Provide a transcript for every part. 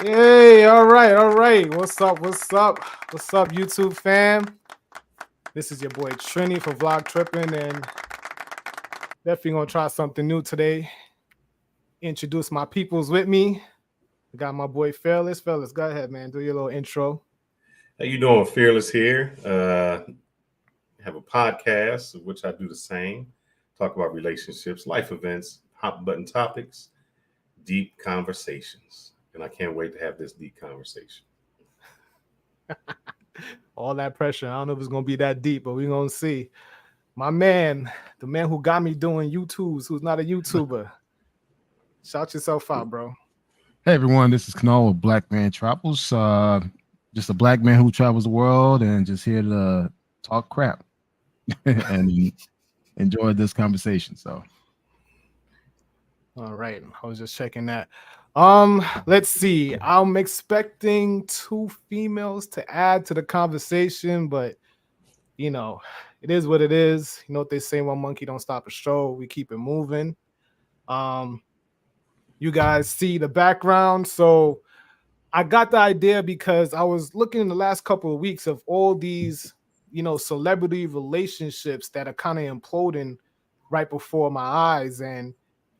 Hey, all right, all right. What's up? What's up? What's up, YouTube fam? This is your boy Trini for Vlog Tripping, and definitely gonna try something new today. Introduce my peoples with me. I got my boy Fearless. Fearless, go ahead, man. Do your little intro. How you doing? Fearless here. Have a podcast, of which I do the same. Talk about relationships, life events, hot button topics, deep conversations. And I can't wait to have this deep conversation. All that pressure. I don't know if it's gonna be that deep, but we're gonna see. My man, the man who got me doing YouTubes, who's not a YouTuber. Shout yourself out, bro. Hey everyone, this is Kanal with Black Man Travels. Just a black man who travels the world and just here to talk crap and enjoy this conversation. So, all right, I was just checking that. Let's see. I'm expecting two females to add to the conversation, but you know, it is what it is. You know what they say: one monkey don't stop a show. We keep it moving. Um, you guys see the background, so I got the idea because I was looking in the last couple of weeks of all these, celebrity relationships that are kind of imploding right before my eyes, and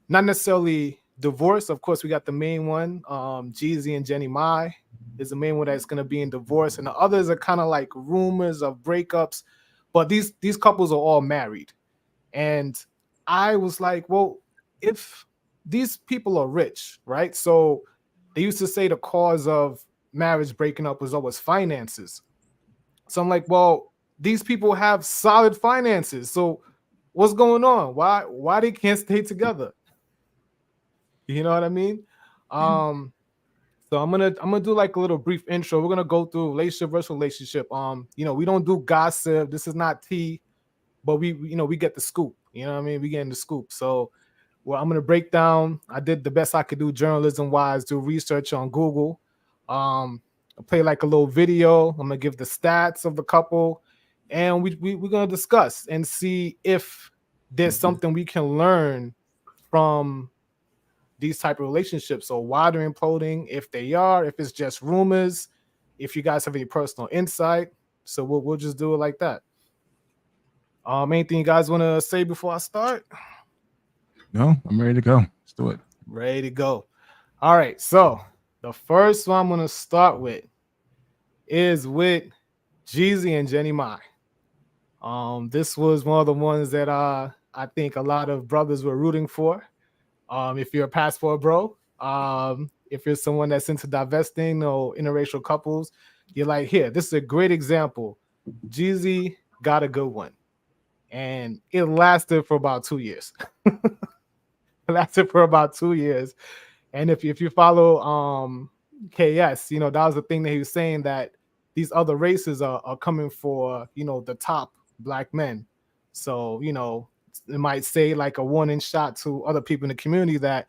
not necessarily divorce. Of course, we got the main one, Jeezy and Jeannie Mai is the main one that's going to be in divorce, and the others are kind of like rumors of breakups. But these couples are all married, and I was like, well, if these people are rich, right? So they used to say the cause of marriage breaking up was always finances. So I'm like, well, these people have solid finances. So what's going on? Why they can't stay together? You know what I mean? Um, so I'm gonna do like a little brief intro. We're gonna go through relationship versus relationship. We don't do gossip. This is not tea, but we get the scoop. You know what I mean? We getting the scoop. So well, I'm gonna break down. I did the best I could do journalism wise, do research on Google. I play like a little video. I'm gonna give the stats of the couple, and we're gonna discuss and see if there's something we can learn from these type of relationships. So why they're imploding, if they are, if it's just rumors, if you guys have any personal insight. So we'll just do it like that. Anything you guys want to say before I start? no, I'm ready to go. Let's do it. Ready to go. All right. So the first one I'm gonna start with is with Jeezy and Jeannie Mai. This was one of the ones that I think a lot of brothers were rooting for. If you're a passport bro, if you're someone that's into divesting or interracial couples, you're like, here, this is a great example. Jeezy got a good one. And it lasted for about 2 years. It lasted for about 2 years. And if you follow KS, that was the thing that he was saying, that these other races are coming for, the top black men. So, it might say like a warning shot to other people in the community that,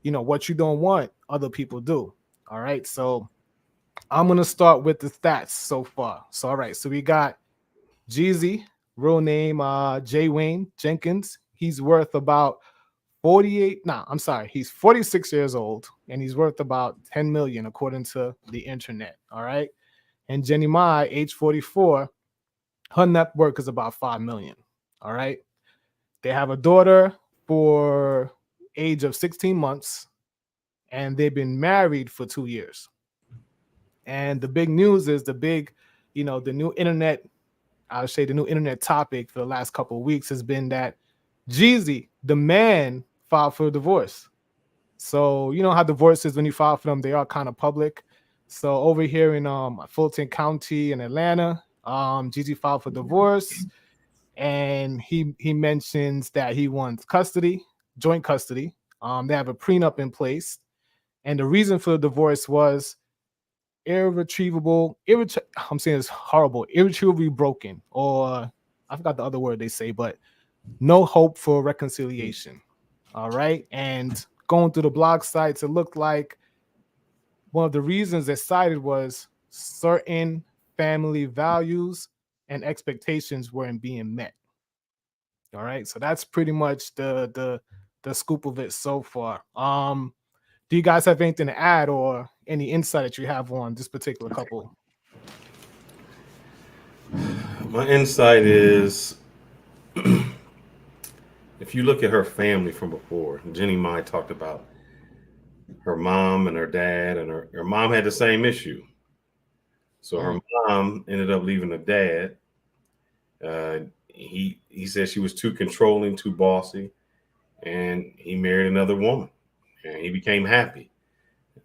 what you don't want, other people do. All right. So I'm going to start with the stats so far. So, all right. So we got Jeezy, real name Jay Wayne Jenkins. He's worth about 48. Nah, I'm sorry. He's 46 years old and he's worth about 10 million according to the internet. All right. And Jeannie Mai, age 44, her net worth is about 5 million. All right. They have a daughter for age of 16 months and they've been married for 2 years. And the big news is the new internet, I would say the new internet topic for the last couple of weeks has been that Jeezy, the man, filed for divorce. So you know how divorces, when you file for them, they are kind of public. So over here in Fulton County in Atlanta, Jeezy filed for divorce, and he mentions that he wants custody, joint custody. They have a prenup in place, and the reason for the divorce was I'm saying it's horrible, irretrievably broken, or I forgot the other word they say, but no hope for reconciliation. All right. And going through the blog sites, it looked like one of the reasons they cited was certain family values and expectations weren't being met. All right. So that's pretty much the scoop of it so far. Do you guys have anything to add or any insight that you have on this particular couple? My insight is if you look at her family from before, Jeannie Mai talked about her mom and her dad, and her mom had the same issue. So her mom ended up leaving her dad. He said she was too controlling, too bossy, and he married another woman, and he became happy.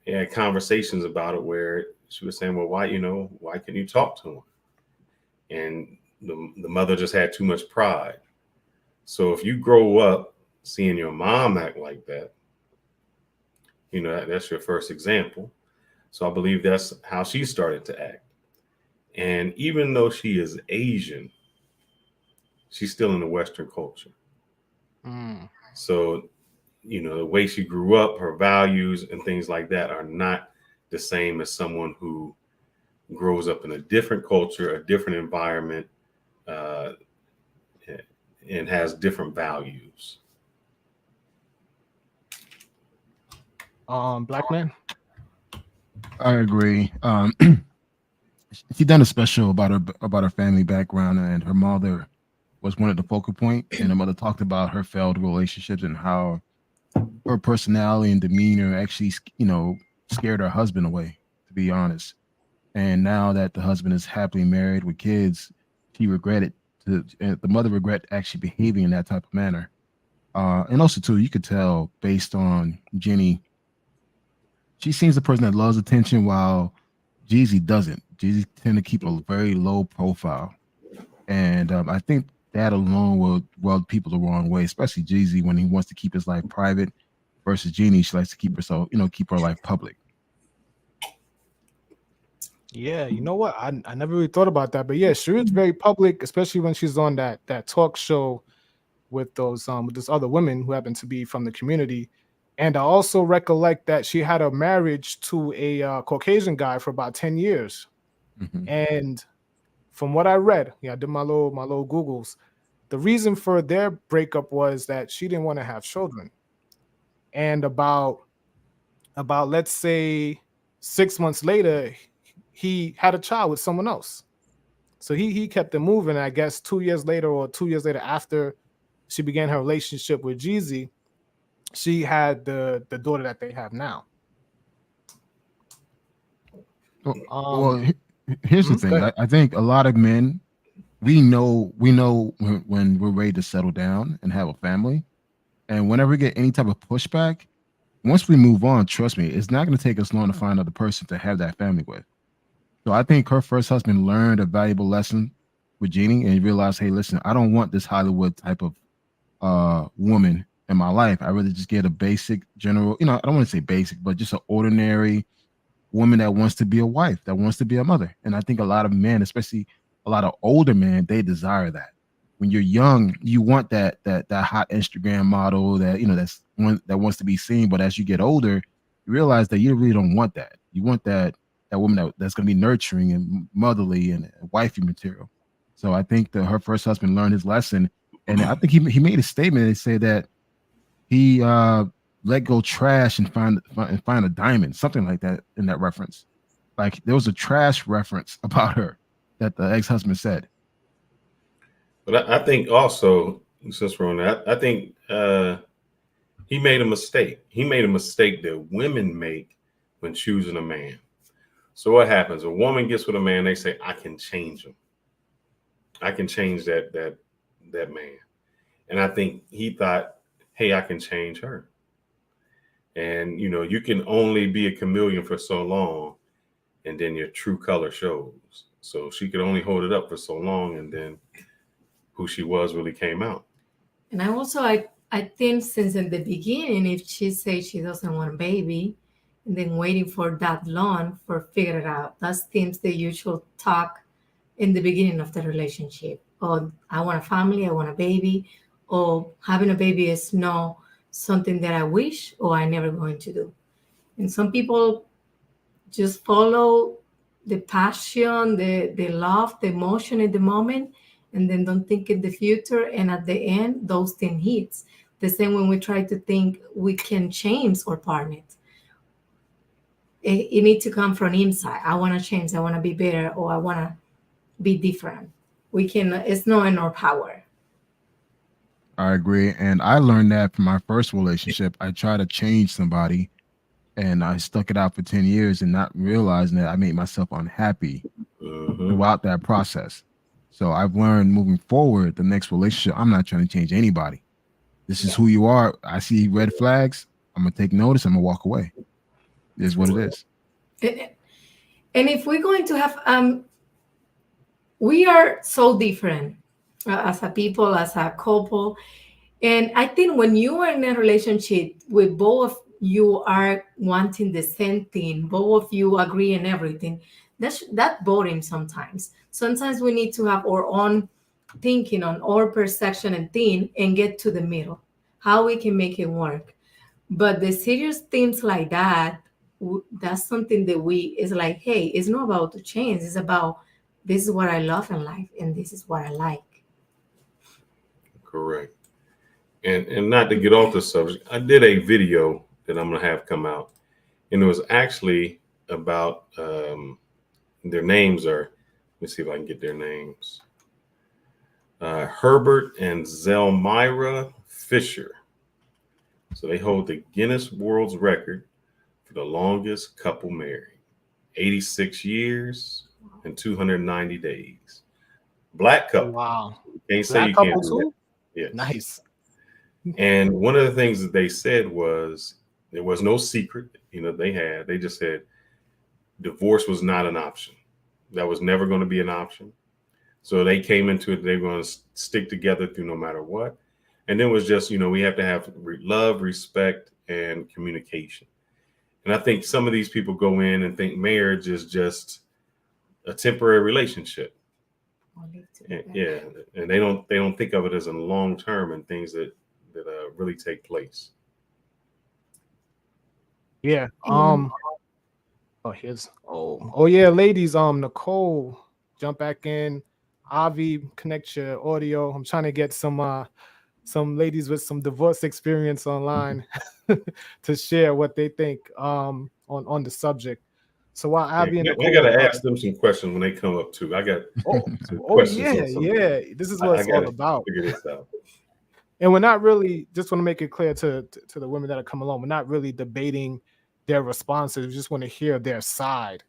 He had conversations about it where she was saying, "Well, why can you talk to him?" And the mother just had too much pride. So if you grow up seeing your mom act like that, that's your first example. So I believe that's how she started to act. And even though she is Asian, she's still in the Western culture. So, the way she grew up, her values and things like that are not the same as someone who grows up in a different culture, a different environment, and has different values. Black man. I agree. She done a special about her family background, and her mother was one of the focal point. And her mother talked about her failed relationships and how her personality and demeanor actually, scared her husband away, to be honest. And now that the husband is happily married with kids, she regretted the mother regret actually behaving in that type of manner. And also too, you could tell based on Jenny, she seems the person that loves attention while Jeezy doesn't. Jeezy tend to keep a very low profile. And I think that alone will rub people the wrong way, especially Jeezy when he wants to keep his life private versus Jeannie. She likes to keep herself, keep her life public. Yeah, you know what? I never really thought about that, but yeah, she is very public, especially when she's on that talk show with those with this other women who happen to be from the community. And I also recollect that she had a marriage to a Caucasian guy for about 10 years. Mm-hmm. And from what I read, I did my little Googles. The reason for their breakup was that she didn't want to have children. And about let's say 6 months later, he had a child with someone else. So he kept it moving. I guess 2 years later or 2 years later after she began her relationship with Jeezy, she had the daughter that they have now. Well, here's the thing. I think a lot of men, we know when we're ready to settle down and have a family. And whenever we get any type of pushback, once we move on, trust me, it's not going to take us long to find another person to have that family with. So I think her first husband learned a valuable lesson with Jeannie and he realized, hey, listen, I don't want this Hollywood type of woman in my life. I really just get a basic general, I don't want to say basic, but just an ordinary woman that wants to be a wife, that wants to be a mother. And I think a lot of men, especially a lot of older men, they desire that. When you're young, you want that hot Instagram model that's one that wants to be seen. But as you get older, you realize that you really don't want that. You want that woman that's going to be nurturing and motherly and wifey material. So I think that her first husband learned his lesson, and I think he made a statement. They say that he let go trash and find a diamond, something like that in that reference. Like there was a trash reference about her that the ex-husband said. But I think also, since we're on that, I think he made a mistake. He made a mistake that women make when choosing a man. So what happens? A woman gets with a man, they say, I can change him. I can change that man. And I think he thought, hey, I can change her. And, you can only be a chameleon for so long, and then your true color shows. So she could only hold it up for so long, and then who she was really came out. And I think since in the beginning, if she says she doesn't want a baby, and then waiting for that long for figure it out, that seems the usual talk in the beginning of the relationship. Or I want a family, I want a baby, or having a baby is not something that I wish or I never going to do. And some people just follow the passion, the love, the emotion in the moment, and then don't think in the future. And at the end, those things hits. The same when we try to think we can change our partner it needs to come from inside. I want to change. I want to be better, or I want to be different. We can. It's not in our power. I agree. And I learned that from my first relationship. I tried to change somebody and I stuck it out for 10 years and not realizing that I made myself unhappy throughout that process. So I've learned moving forward, the next relationship, I'm not trying to change anybody. This is who you are. I see red flags. I'm going to take notice. I'm going to walk away. It is what it is. And if we're going to have, we are so different as a people, as a couple. And I think when you are in a relationship with both of you are wanting the same thing, both of you agree in everything, that's boring sometimes. Sometimes we need to have our own thinking on our perception and thing and get to the middle, how we can make it work. But the serious things like that, that's something that is like, hey, it's not about to change. It's about, this is what I love in life and this is what I like. Correct. And not to get off the subject, I did a video that I'm going to have come out. And it was actually about their names are, let me see if I can get their names. Herbert and Zelmira Fisher. So they hold the Guinness World's Record for the longest couple married. 86 years and 290 days. Black couple. Wow. Can't say you can't do that. Yeah. Nice. And one of the things that they said was there was no secret, they just said divorce was not an option. That was never going to be an option. So they came into it, they were going to stick together through no matter what. And then it was just, we have to have love, respect, and communication. And I think some of these people go in and think marriage is just a temporary relationship. Yeah. And they don't think of it as a long term and things that really take place. Yeah. Oh, yeah, ladies. Nicole, jump back in. Avi, connect your audio. I'm trying to get some ladies with some divorce experience online to share what they think on the subject. So while Avi and Nicole, I gotta ask them some questions when they come up too. I got some questions. Yeah. This is what it's all about. Figure this out. And we're not really, just want to make it clear to the women that are coming along, we're not really debating their responses. We just want to hear their side,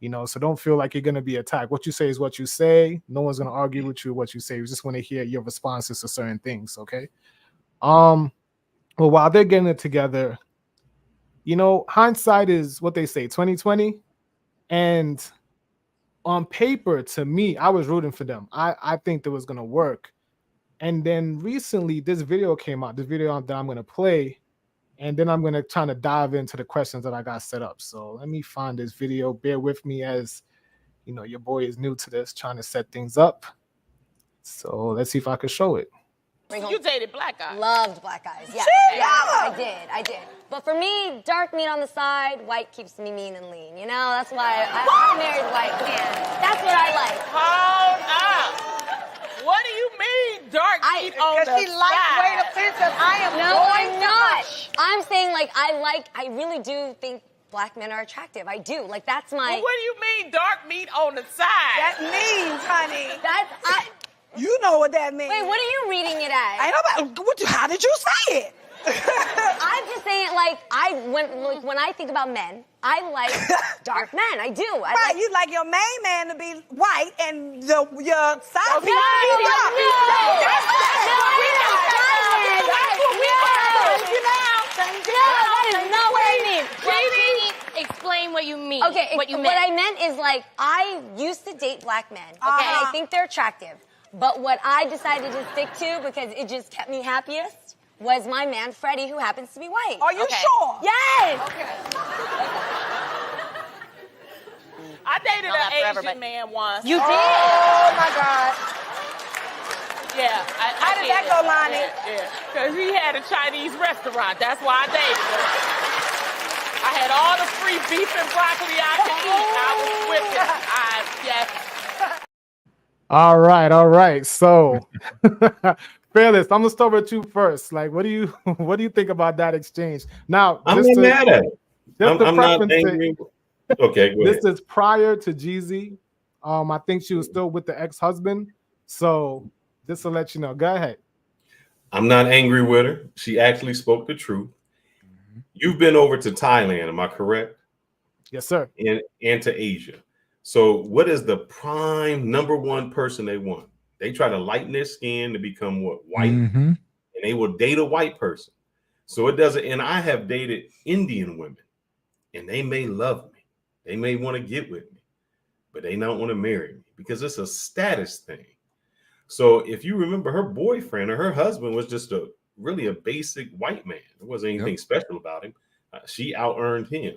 so don't feel like you're going to be attacked. What you say is what you say. No one's going to argue with you what you say. We just want to hear your responses to certain things, okay? Well, while they're getting it together, hindsight is what they say, 2020. And on paper, to me, I was rooting for them. I think that was going to work. And then recently, this video came out, the video that I'm going to play, and then I'm going to try to dive into the questions that I got set up. So let me find this video. Bear with me as, your boy is new to this, trying to set things up. So let's see if I can show it. You dated black guys. Loved black guys, yeah. Yeah, I did. But for me, dark meat on the side, white keeps me mean and lean. That's why I married white man. That's what I like. Hold up. What do you mean, dark meat on the side? Because she lightweight offensive. I am I'm not. I'm saying, I really do think black men are attractive. I do. That's my... Well, what do you mean, dark meat on the side? That means, honey. You know what that means. Wait, what are you reading it as? How did you say it? I'm just saying, when I think about men, I like dark men. I do. You like your main man to be white and your side piece to be dark. That is not what I mean. Jeannie, explain what you mean. Okay, what I meant is I used to date black men. Okay, and I think they're attractive. But what I decided to stick to, because it just kept me happiest, was my man Freddie, who happens to be white. Are you sure? Yes. Okay. I dated an Asian man once. You did? Oh my God. Yeah. How did that go, Lonnie? Yeah. Because he had a Chinese restaurant. That's why I dated him. I had all the free beef and broccoli I could eat. I was with him. Yes. All right. So, Fearless, I'm gonna start with you first. What do you think about that exchange? Now, I'm not mad at it. I'm not angry. Okay, go This ahead. is prior to Jeezy. I think she was still with the ex-husband. So just to let you know, go ahead. I'm not angry with her. She actually spoke the truth. You've been over to Thailand, am I correct? Yes, sir. And to Asia. So what is the prime number one person they want? They try to lighten their skin to become what? White, Mm-hmm. and they will date a white person. So it doesn't, and I have dated Indian women, and they may love me. They may want to get with me, but they don't want to marry me because it's a status thing. So if you remember, her boyfriend or her husband was just a really a basic white man. There wasn't anything special about him. She out earned him.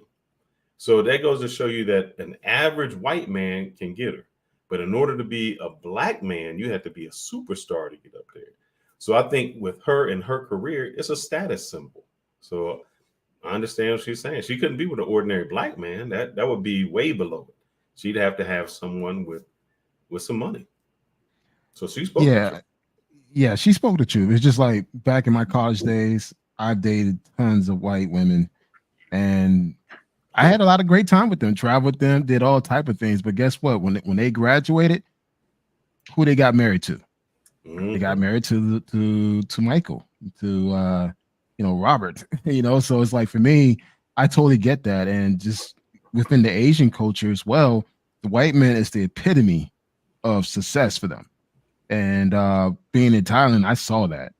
So that goes to show you that an average white man can get her. But in order to be a black man, you have to be a superstar to get up there. So I think with her and her career, it's a status symbol. So I understand what she's saying. She couldn't be with an ordinary black man. That would be way below it. She'd have to have someone with some money. So she spoke the truth. Yeah, she spoke the truth. It's just like back in my college days, I've dated tons of white women, and I had a lot of great time with them, traveled with them, did all type of things. But guess what? When they graduated, who they got married to? They got married to Michael, to Robert. So it's like for me, I totally get that. And just within the Asian culture as well, the white man is the epitome of success for them. And being in Thailand, I saw that.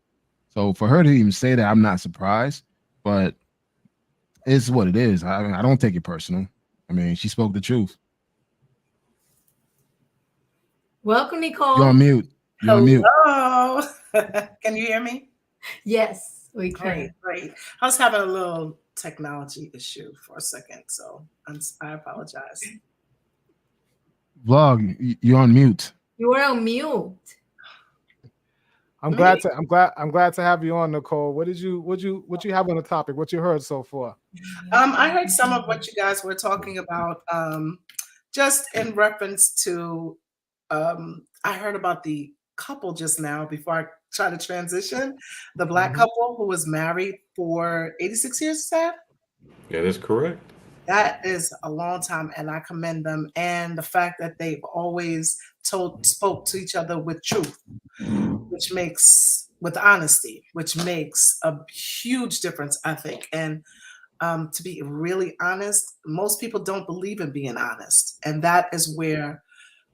So for her to even say that, I'm not surprised, but it's what it is. I don't take it personal. I mean, she spoke the truth. Welcome, Nicole. You're on mute. You're on mute. Hello. Can you hear me? Yes, we can. Great. I was having a little technology issue for a second, so I apologize. Vlog, you're on mute. You were on mute. I'm glad to have you on, Nicole. What you have on the topic? What you heard so far? I heard some of what you guys were talking about, just in reference to. I heard about the couple just now before I try to transition. The black couple who was married for 86 years. Is that? Yeah, that's correct. That is a long time, and I commend them. And the fact that they've always spoke to each other with truth, with honesty, which makes a huge difference, I think. And to be really honest, most people don't believe in being honest, and that is where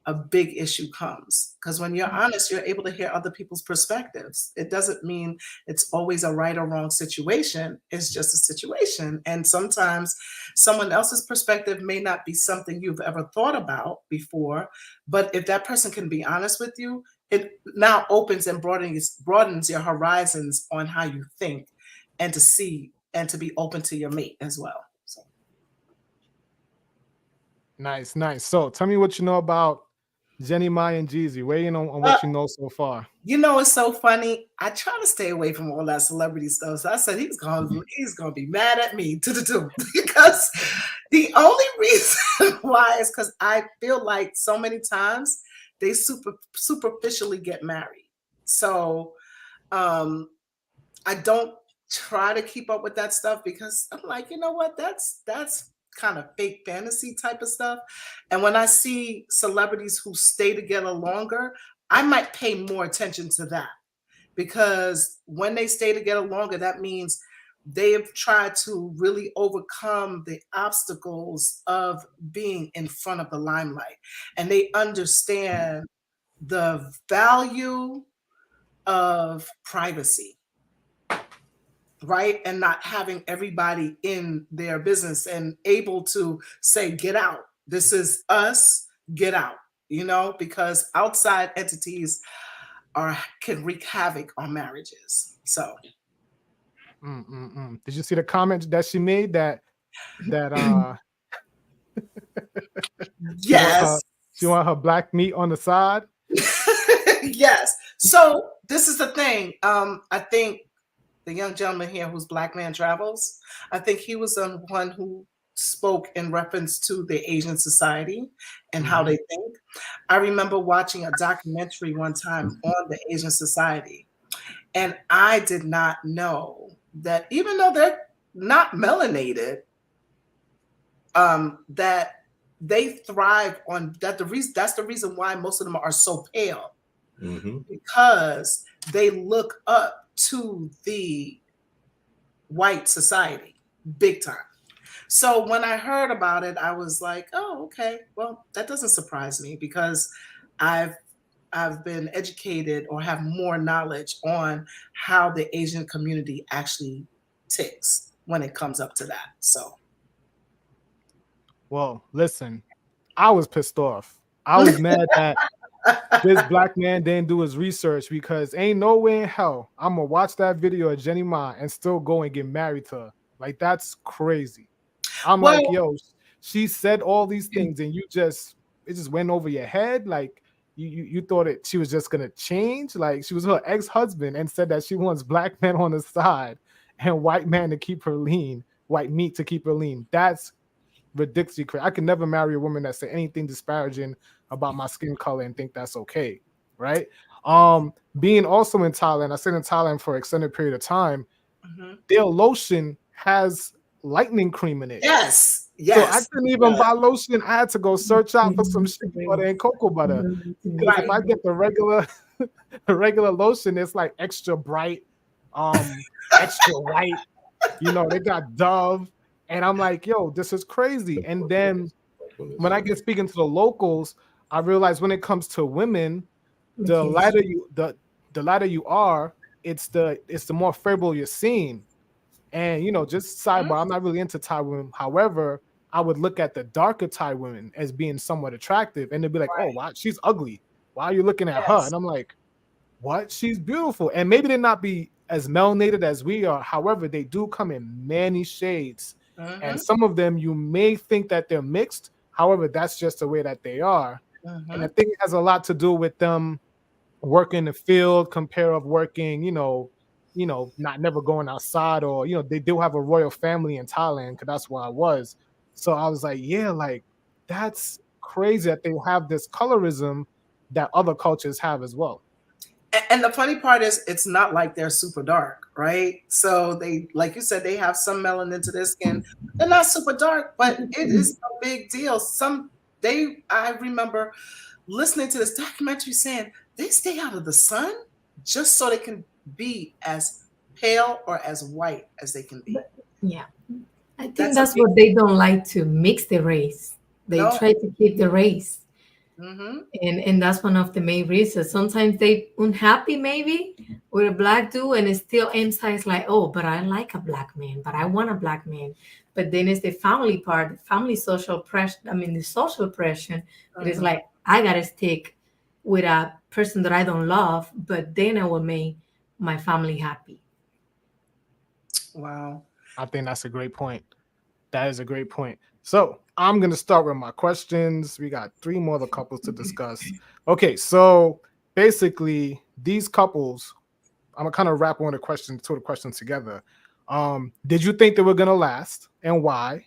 a big issue comes. Because when you're honest, you're able to hear other people's perspectives. It doesn't mean it's always a right or wrong situation. It's just a situation. And sometimes someone else's perspective may not be something you've ever thought about before. But if that person can be honest with you, it now opens and broadens your horizons on how you think and to see and to be open to your mate as well. So. Nice. So tell me what you know about Jeannie Mai Young Jeezy. Weigh in on what you know so far. It's so funny. I try to stay away from all that celebrity stuff. So I said he's gonna be mad at me because the only reason why is because I feel like so many times they superficially get married. So I don't try to keep up with that stuff because I'm like, you know what? That's kind of fake fantasy type of stuff. And when I see celebrities who stay together longer, I might pay more attention to that, because when they stay together longer, that means they have tried to really overcome the obstacles of being in front of the limelight, and they understand the value of privacy. Right? And not having everybody in their business and able to say, get out. This is us, get out, because outside entities can wreak havoc on marriages. So. Did you see the comment that she made that yes. She want her black meat on the side? Yes. So this is the thing. I think the young gentleman here who's Black Man Travels, I think he was the one who spoke in reference to the Asian society and how they think. I remember watching a documentary one time on the Asian society, and I did not know that even though they're not melanated, that they thrive on that. That's the reason why most of them are so pale, because they look up to the white society big time. So when I heard about it, I was like, oh, okay, well, that doesn't surprise me, because I've been educated or have more knowledge on how the Asian community actually ticks when it comes up to that. So, Well, listen, I was pissed off. I was mad that this black man didn't do his research, because ain't no way in hell I'm gonna watch that video of Jeannie Mai and still go and get married to her. Like, that's crazy. I'm like, yo, she said all these things and it just went over your head. Like, you thought she was just gonna change. Like, she was her ex-husband and said that she wants black men on the side and white man to keep her lean, white meat to keep her lean. That's ridiculously crazy. I could never marry a woman that said anything disparaging about my skin color and think that's okay, right? Being also in Thailand, I stayed in Thailand for an extended period of time. Their lotion has lightning cream in it. Yes. So I couldn't even buy lotion. I had to go search out for some shea butter and cocoa butter. Because if I get the regular lotion, it's like extra bright, extra white. You know, they got Dove. And I'm like, yo, this is crazy. And then when I get speaking to the locals, I realize when it comes to women, the lighter you are, it's the more favorable you're seen. And you know, just sidebar, I'm not really into Thai women. However, I would look at the darker Thai women as being somewhat attractive, and they'd be like, oh, wow, she's ugly. Why are you looking at her? And I'm like, what? She's beautiful. And maybe they not be as melanated as we are. However, they do come in many shades. And some of them you may think that they're mixed. However, that's just the way that they are. And I think it has a lot to do with them working in the field compared of working, you know, not never going outside, or, you know, they do have a royal family in Thailand, because that's where I was. So I was like, yeah, like, that's crazy that they have this colorism that other cultures have as well. And the funny part is, it's not like they're super dark, right? So they, like you said, they have some melanin to their skin. They're not super dark, but it is a big deal. I remember listening to this documentary saying they stay out of the sun just so they can be as pale or as white as they can be. Yeah. I think that's what they don't like, to mix the race. They try to keep the race. And that's one of the main reasons. Sometimes they unhappy maybe with a black dude, and it still emphasizes like, oh, but I like a black man, but I want a black man. But then it's the family part, family social pressure. I mean, the social pressure. It is like, I gotta stick with a person that I don't love, but then I will make my family happy. Wow. I think that's a great point. That is a great point. So I'm going to start with my questions. We got 3 more other couples to discuss. Okay, so basically these couples, I'm going to kind of wrap two of the questions together. Did you think they were going to last, and why?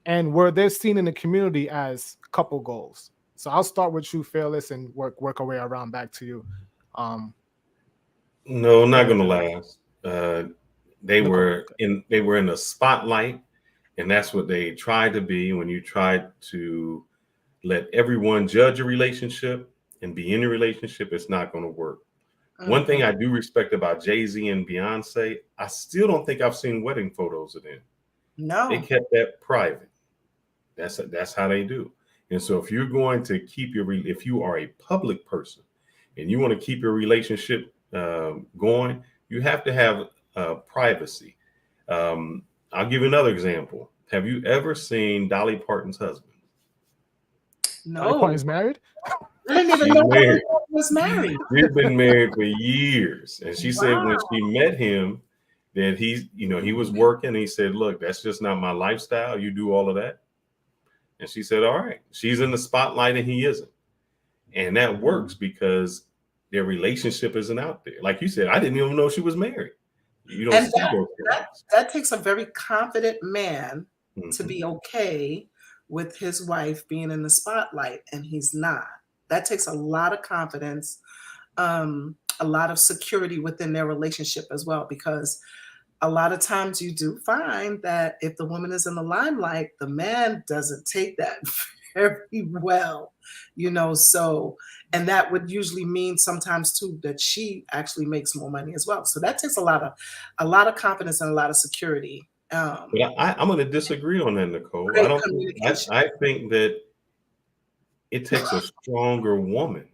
And were they seen in the community as couple goals? So I'll start with you, Fearless, and work our way around back to you. No, not going to last. They were in the spotlight. And that's what they tried to be. When you try to let everyone judge a relationship and be in a relationship, it's not going to work. One thing I do respect about Jay-Z and Beyonce, I still don't think I've seen wedding photos of them. No. They kept that private. That's how they do. And so if you're going to keep if you are a public person and you want to keep your relationship going, you have to have privacy. I'll give you another example. Have you ever seen Dolly Parton's husband? No. Dolly Parton's married? I didn't even know Dolly Parton was married. She's been married for years. And she said when she met him that he was working. He said, look, that's just not my lifestyle. You do all of that. And she said, all right. She's in the spotlight and he isn't. And that works because their relationship isn't out there. Like you said, I didn't even know she was married. You don't see that takes a very confident man to be okay with his wife being in the spotlight, and he's not. That takes a lot of confidence, a lot of security within their relationship as well, because a lot of times you do find that if the woman is in the limelight, the man doesn't take that very well, so, and that would usually mean sometimes too that she actually makes more money as well. So that takes a lot of confidence and a lot of security. But I'm going to disagree on that, Nicole. Great communication. I think that it takes a stronger woman.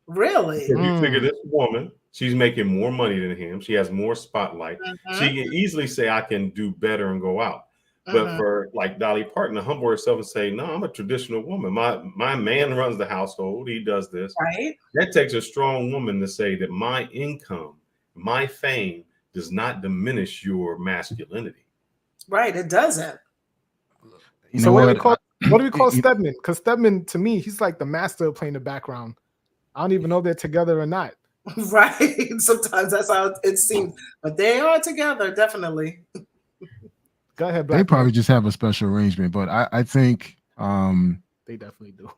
Really? If you figure this woman, she's making more money than him. She has more spotlight. She can easily say, I can do better and go out. But for like Dolly Parton to humble herself and say, no, I'm a traditional woman. My man runs the household. He does this. Right. That takes a strong woman to say that my income, my fame does not diminish your masculinity. Right. It doesn't. So what do we call Stedman? Because Stedman, to me, he's like the master of playing the background. I don't even know if they're together or not. Right. Sometimes that's how it seems. But they are together, definitely. Go ahead, Black. They probably just have a special arrangement, but I think they definitely do.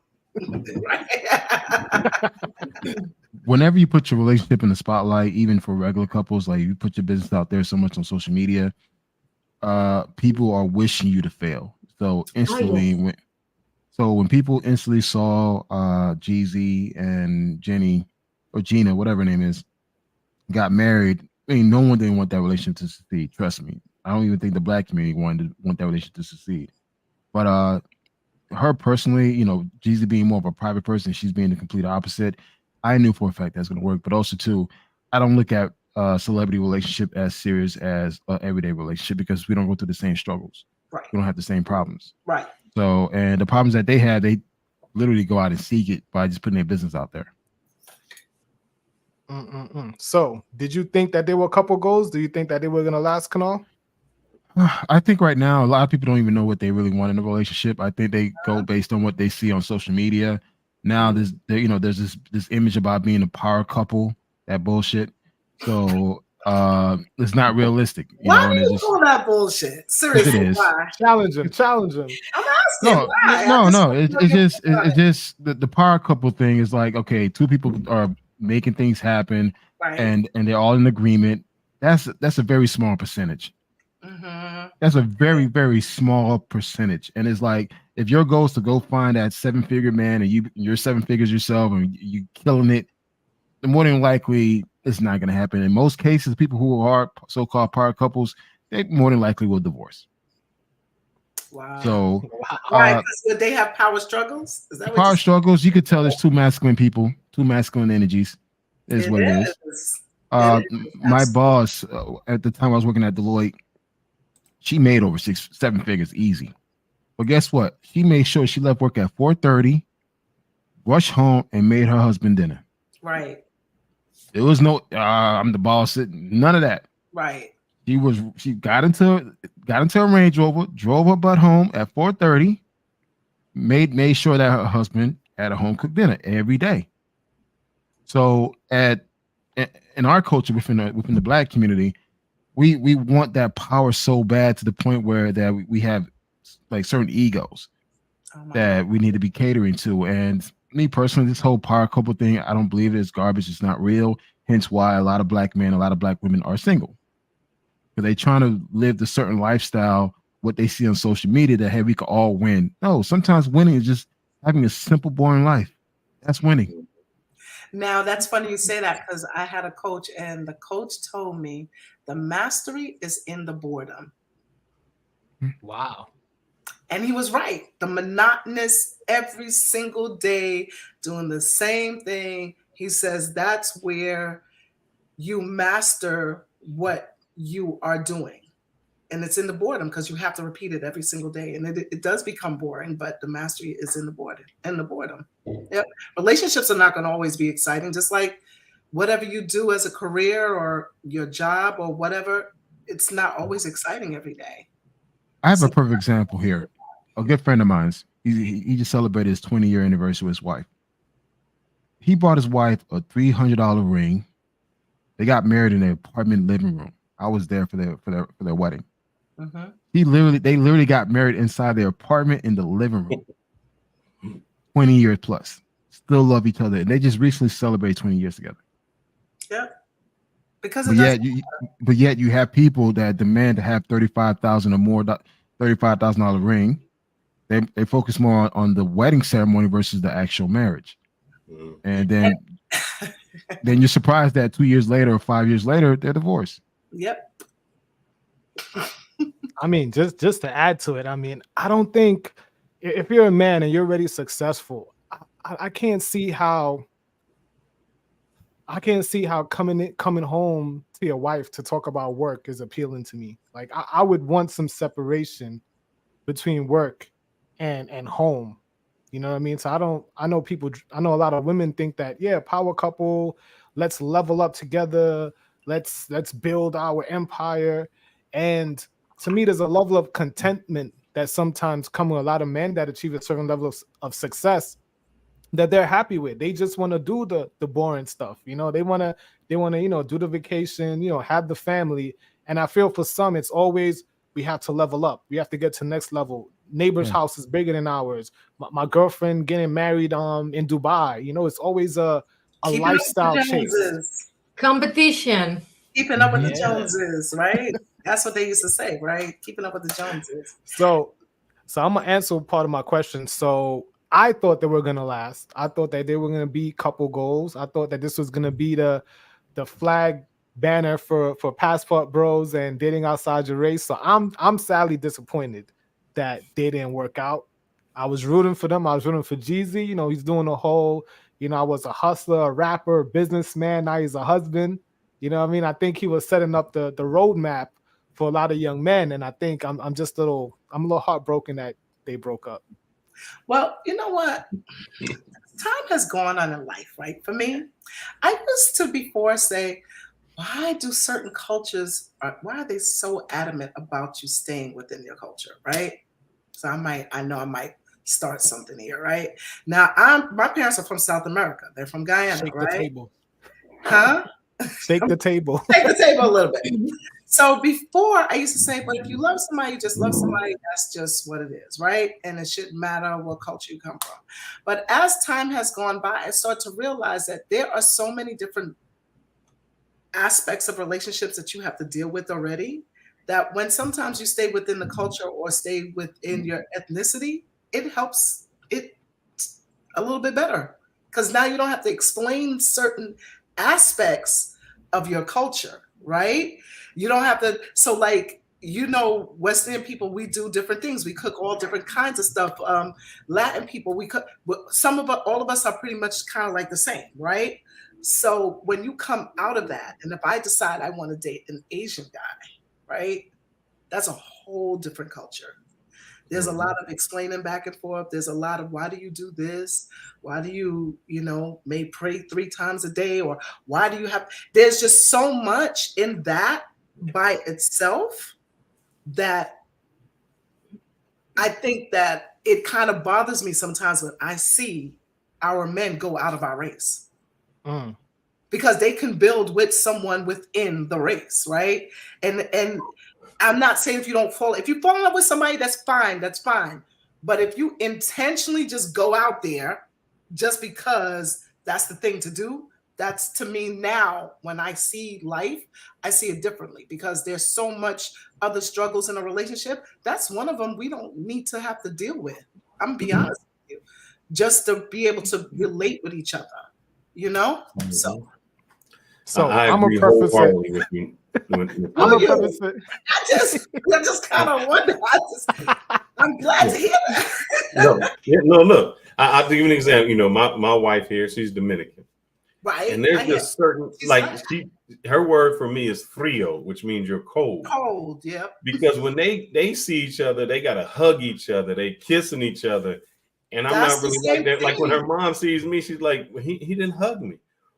Whenever you put your relationship in the spotlight, even for regular couples, like you put your business out there so much on social media, people are wishing you to fail. So instantly, when people instantly saw Jeezy and Jenny or Gina, whatever her name is, got married, I mean, no one didn't want that relationship to succeed. Trust me. I don't even think the Black community want that relationship to succeed. But her personally, Jeezy being more of a private person, she's being the complete opposite. I knew for a fact that's going to work. But also, too, I don't look at celebrity relationship as serious as an everyday relationship because we don't go through the same struggles. Right. We don't have the same problems. Right. So, and the problems that they have, they literally go out and seek it by just putting their business out there. So, did you think that there were a couple goals? Do you think that they were going to last, Kanal? I think right now a lot of people don't even know what they really want in a relationship. I think they go based on what they see on social media. Now there's this image about being a power couple, that bullshit. So it's not realistic. Why do you call that bullshit? Seriously, it is. why? Challenge him. I'm asking why. No. It's just the power couple thing is like, okay, two people are making things happen, right, and they're all in agreement. That's a very small percentage. That's a very, very small percentage. And it's like, if your goal is to go find that 7-figure man and you're 7 figures yourself and you killing it, then more than likely it's not going to happen. In most cases, people who are so-called power couples, they more than likely will divorce. Wow. So why? Would they have power struggles? Is that power struggles? You could tell there's two masculine people, two masculine energies. Is what it is. My boss at the time I was working at Deloitte, she made over 6-7 figures easy. But guess what? She made sure she left work at 4:30, rushed home, and made her husband dinner. Right. There was no I'm the boss. None of that. Right. She got into a Range Rover, drove her butt home at 4:30, made sure that her husband had a home cooked dinner every day. So in our culture within the Black community, we want that power so bad to the point where that we have like certain egos that we need to be catering to. And me personally, this whole power couple thing, I don't believe it is garbage. It's not real. Hence why a lot of Black men, a lot of Black women are single. Because they're trying to live the certain lifestyle, what they see on social media that, hey, we can all win. No, sometimes winning is just having a simple, boring life. That's winning. Now, that's funny you say that because I had a coach and the coach told me the mastery is in the boredom. Wow. And he was right. The monotonous every single day doing the same thing. He says that's where you master what you are doing. And it's in the boredom because you have to repeat it every single day. And it does become boring, but the mastery is in the boredom. Yep. Relationships are not going to always be exciting. Just like whatever you do as a career or your job or whatever, it's not always exciting every day. I have a perfect example here. A good friend of mine, he just celebrated his 20-year anniversary with his wife. He bought his wife a $300 ring. They got married in their apartment living room. I was there for their wedding. They literally got married inside their apartment in the living room. 20 years plus. Still love each other. And they just recently celebrated 20 years together. Yeah. Because but yet you have people that demand to have $35,000 or more, $35,000 ring. They focus more on the wedding ceremony versus the actual marriage, and then you're surprised that 2 years later or 5 years later they're divorced. Yep. I mean, just to add to it, I mean, I don't think if you're a man and you're already successful, I can't see how coming home to your wife to talk about work is appealing to me. Like I would want some separation between work and home. You know what I mean? So I know a lot of women think that, yeah, power couple, let's level up together, let's build our empire. And to me, there's a level of contentment that sometimes come with a lot of men that achieve a certain level of success that they're happy with. They just want to do the boring stuff. You know, they want to, do the vacation, have the family. And I feel for some, it's always, we have to level up. We have to get to the next level. Neighbor's house is bigger than ours. My girlfriend getting married in Dubai. It's always a lifestyle chase. Competition. Keeping up with the Joneses, right? That's what they used to say, right? Keeping up with the Joneses. So I'm gonna answer part of my question. So I thought they were gonna last. I thought that they were gonna be couple goals. I thought that this was gonna be the flag banner for passport bros and dating outside your race. So I'm sadly disappointed that they didn't work out. I was rooting for them. I was rooting for Jeezy. He's doing the whole, I was a hustler, a rapper, a businessman. Now he's a husband. You know what I mean? I think he was setting up the roadmap for a lot of young men. And I think I'm a little heartbroken that they broke up. Well, you know what? Time has gone on in life, right? For me, I used to before say, why do certain cultures, why are they so adamant about you staying within your culture, right? So I might start something here, right? Now, my parents are from South America. They're from Guyana, Shake right? the table. Huh? Shake the table. Shake the table a little bit. So before I used to say, but if you love somebody, you just love somebody. That's just what it is, right? And it shouldn't matter what culture you come from. But as time has gone by, I start to realize that there are so many different aspects of relationships that you have to deal with already, that when sometimes you stay within the culture or stay within your ethnicity, it helps it a little bit better, because now you don't have to explain certain aspects of your culture, right? You don't have to. So like, West Indian people, we do different things. We cook all different kinds of stuff. Latin people, we cook. All of us are pretty much kind of like the same, right? So when you come out of that, and if I decide I want to date an Asian guy, right, that's a whole different culture. There's a lot of explaining back and forth. There's a lot of, why do you do this? Why do you, may pray 3 times a day? Or why do you have, there's just so much in that by itself that I think that it kind of bothers me sometimes when I see our men go out of our race. Because they can build with someone within the race, right? And I'm not saying if you fall in love with somebody, that's fine. But if you intentionally just go out there just because that's the thing to do, that's, to me now, when I see life, I see it differently, because there's so much other struggles in a relationship. That's one of them we don't need to have to deal with. I'm gonna be honest with you. Just to be able to relate with each other. So I I'm agree a preface wholeheartedly with you. I just kind of wonder. I'm glad to hear that. No, look. I'll give you an example. My wife here, she's Dominican, right? And there's just certain, her word for me is frio, which means you're cold. Cold, yep. Because when they see each other, they gotta hug each other, they kissing each other. And I'm not really like that. Like when her mom sees me, she's like, he didn't hug me.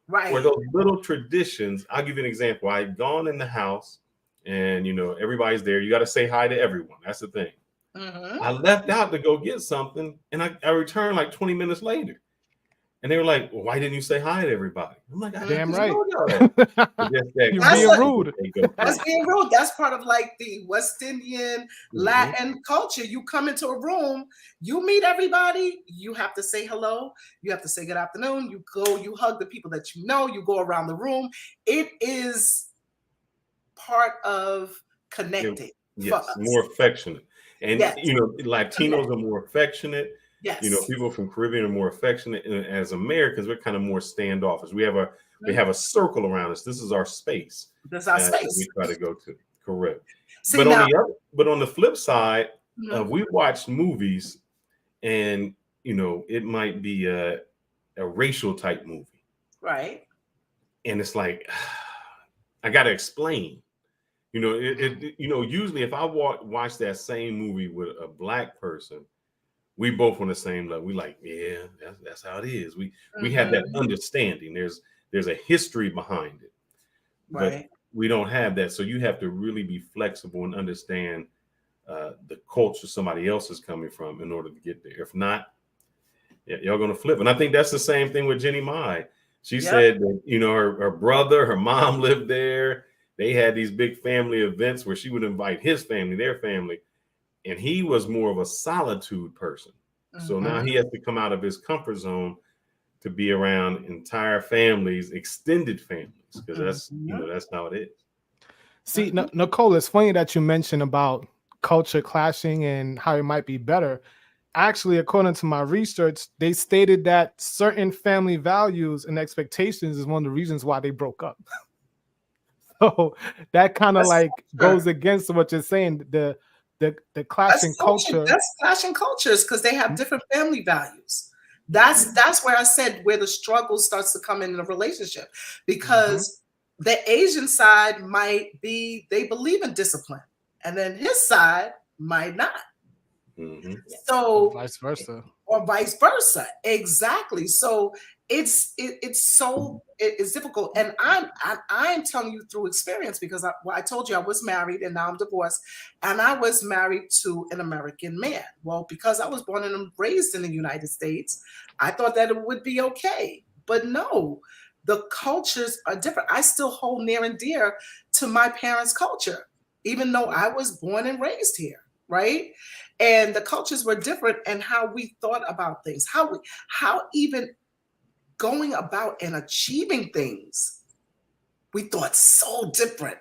Right. Or those little traditions. I'll give you an example. I'd gone in the house and, everybody's there. You got to say hi to everyone. That's the thing. I left out to go get something and I returned like 20 minutes later. And they were like, well, why didn't you say hi to everybody? I'm like, damn right. You're being rude. That's being rude. That's part of like the West Indian Latin culture. You come into a room, you meet everybody, you have to say hello, you have to say good afternoon, you hug the people that you go around the room. It is part of connecting. Yes, more affectionate. And you know, Latinos are more affectionate. Yes. You know, people from Caribbean are more affectionate. And as Americans, we're kind of more standoffish. We have a circle around us. This is our space. This is our space. That we try to go to. Correct. See, but now, on the flip side, we watch movies, and you know, it might be a racial type movie, right? And it's like, I got to explain. You know, you know, usually if I watch that same movie with a Black person, we both on the same level. We like, yeah, that's how it is. We have that understanding. There's a history behind it, right? But we don't have that. So you have to really be flexible and understand the culture somebody else is coming from in order to get there. If not, y'all gonna flip. And I think that's the same thing with Jeannie Mai. She said that, you know, her brother, her mom lived there. They had these big family events where she would invite his family, their family, and he was more of a solitude person. So now he has to come out of his comfort zone to be around entire families, extended families, because that's you know, that's how it is. See, Nicole, it's funny that you mentioned about culture clashing and how it might be better. Actually, according to my research, they stated that certain family values and expectations is one of the reasons why they broke up. So that kind of like goes against what you're saying. The clashing culture. That's clashing cultures because they have different family values. That's where I said where the struggle starts to come in a relationship, because the Asian side might be, they believe in discipline, and then his side might not. So vice versa. Or vice versa. Exactly. So it's difficult. And I'm telling you through experience, because I told you I was married and now I'm divorced, and I was married to an American man. Well, because I was born and raised in the United States, I thought that it would be okay. But no, the cultures are different. I still hold near and dear to my parents' culture, even though I was born and raised here, right? And the cultures were different, and how we thought about things, how even going about and achieving things, we thought so different.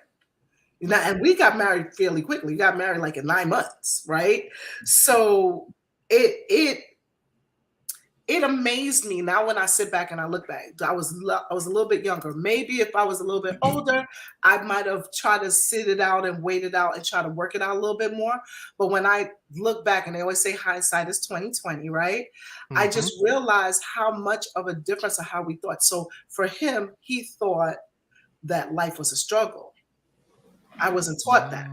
You know, and we got married fairly quickly. We got married like in 9 months, right? So it amazed me. Now when I sit back and I look back, I was a little bit younger. Maybe if I was a little bit older, I might have tried to sit it out and wait it out and try to work it out a little bit more. But when I look back, and they always say hindsight is 20/20, right? I just realized how much of a difference of how we thought. So for him, he thought that life was a struggle. I wasn't taught that.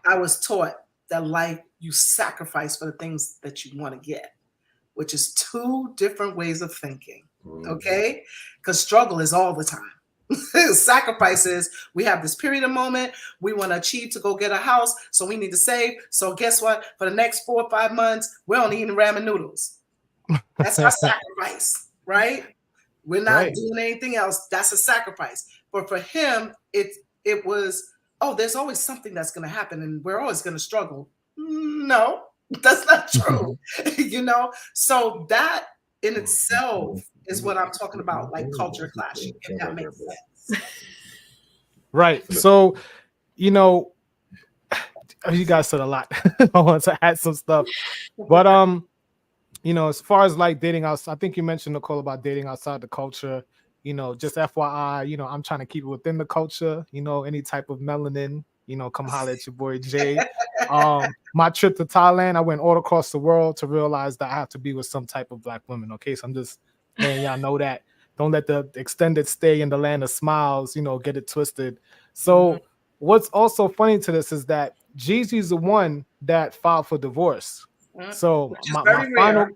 I was taught that life, you sacrifice for the things that you want to get, which is two different ways of thinking, okay? Because struggle is all the time. Sacrifice is, we have this period of moment, we want to achieve to go get a house, so we need to save. So guess what? For the next 4 or 5 months, we're only eating ramen noodles. That's our sacrifice, right? We're not doing anything else. That's a sacrifice. But for him, it was, oh, there's always something that's going to happen, and we're always going to struggle. No. That's not true, you know? So that in itself is what I'm talking about, like culture clashing, if that makes sense. Right. So, you know, you guys said a lot. I want to add some stuff. But, you know, as far as like dating outside, I think you mentioned, Nicole, about dating outside the culture. You know, just FYI, you know, I'm trying to keep it within the culture, you know, any type of melanin, you know, come holler at your boy Jay. My trip to Thailand, I went all across the world to realize that I have to be with some type of Black women. Okay, so I'm just letting y'all know that. Don't let the extended stay in the land of smiles, you know, get it twisted. So what's also funny to this is that Jeezy's the one that filed for divorce. So my final,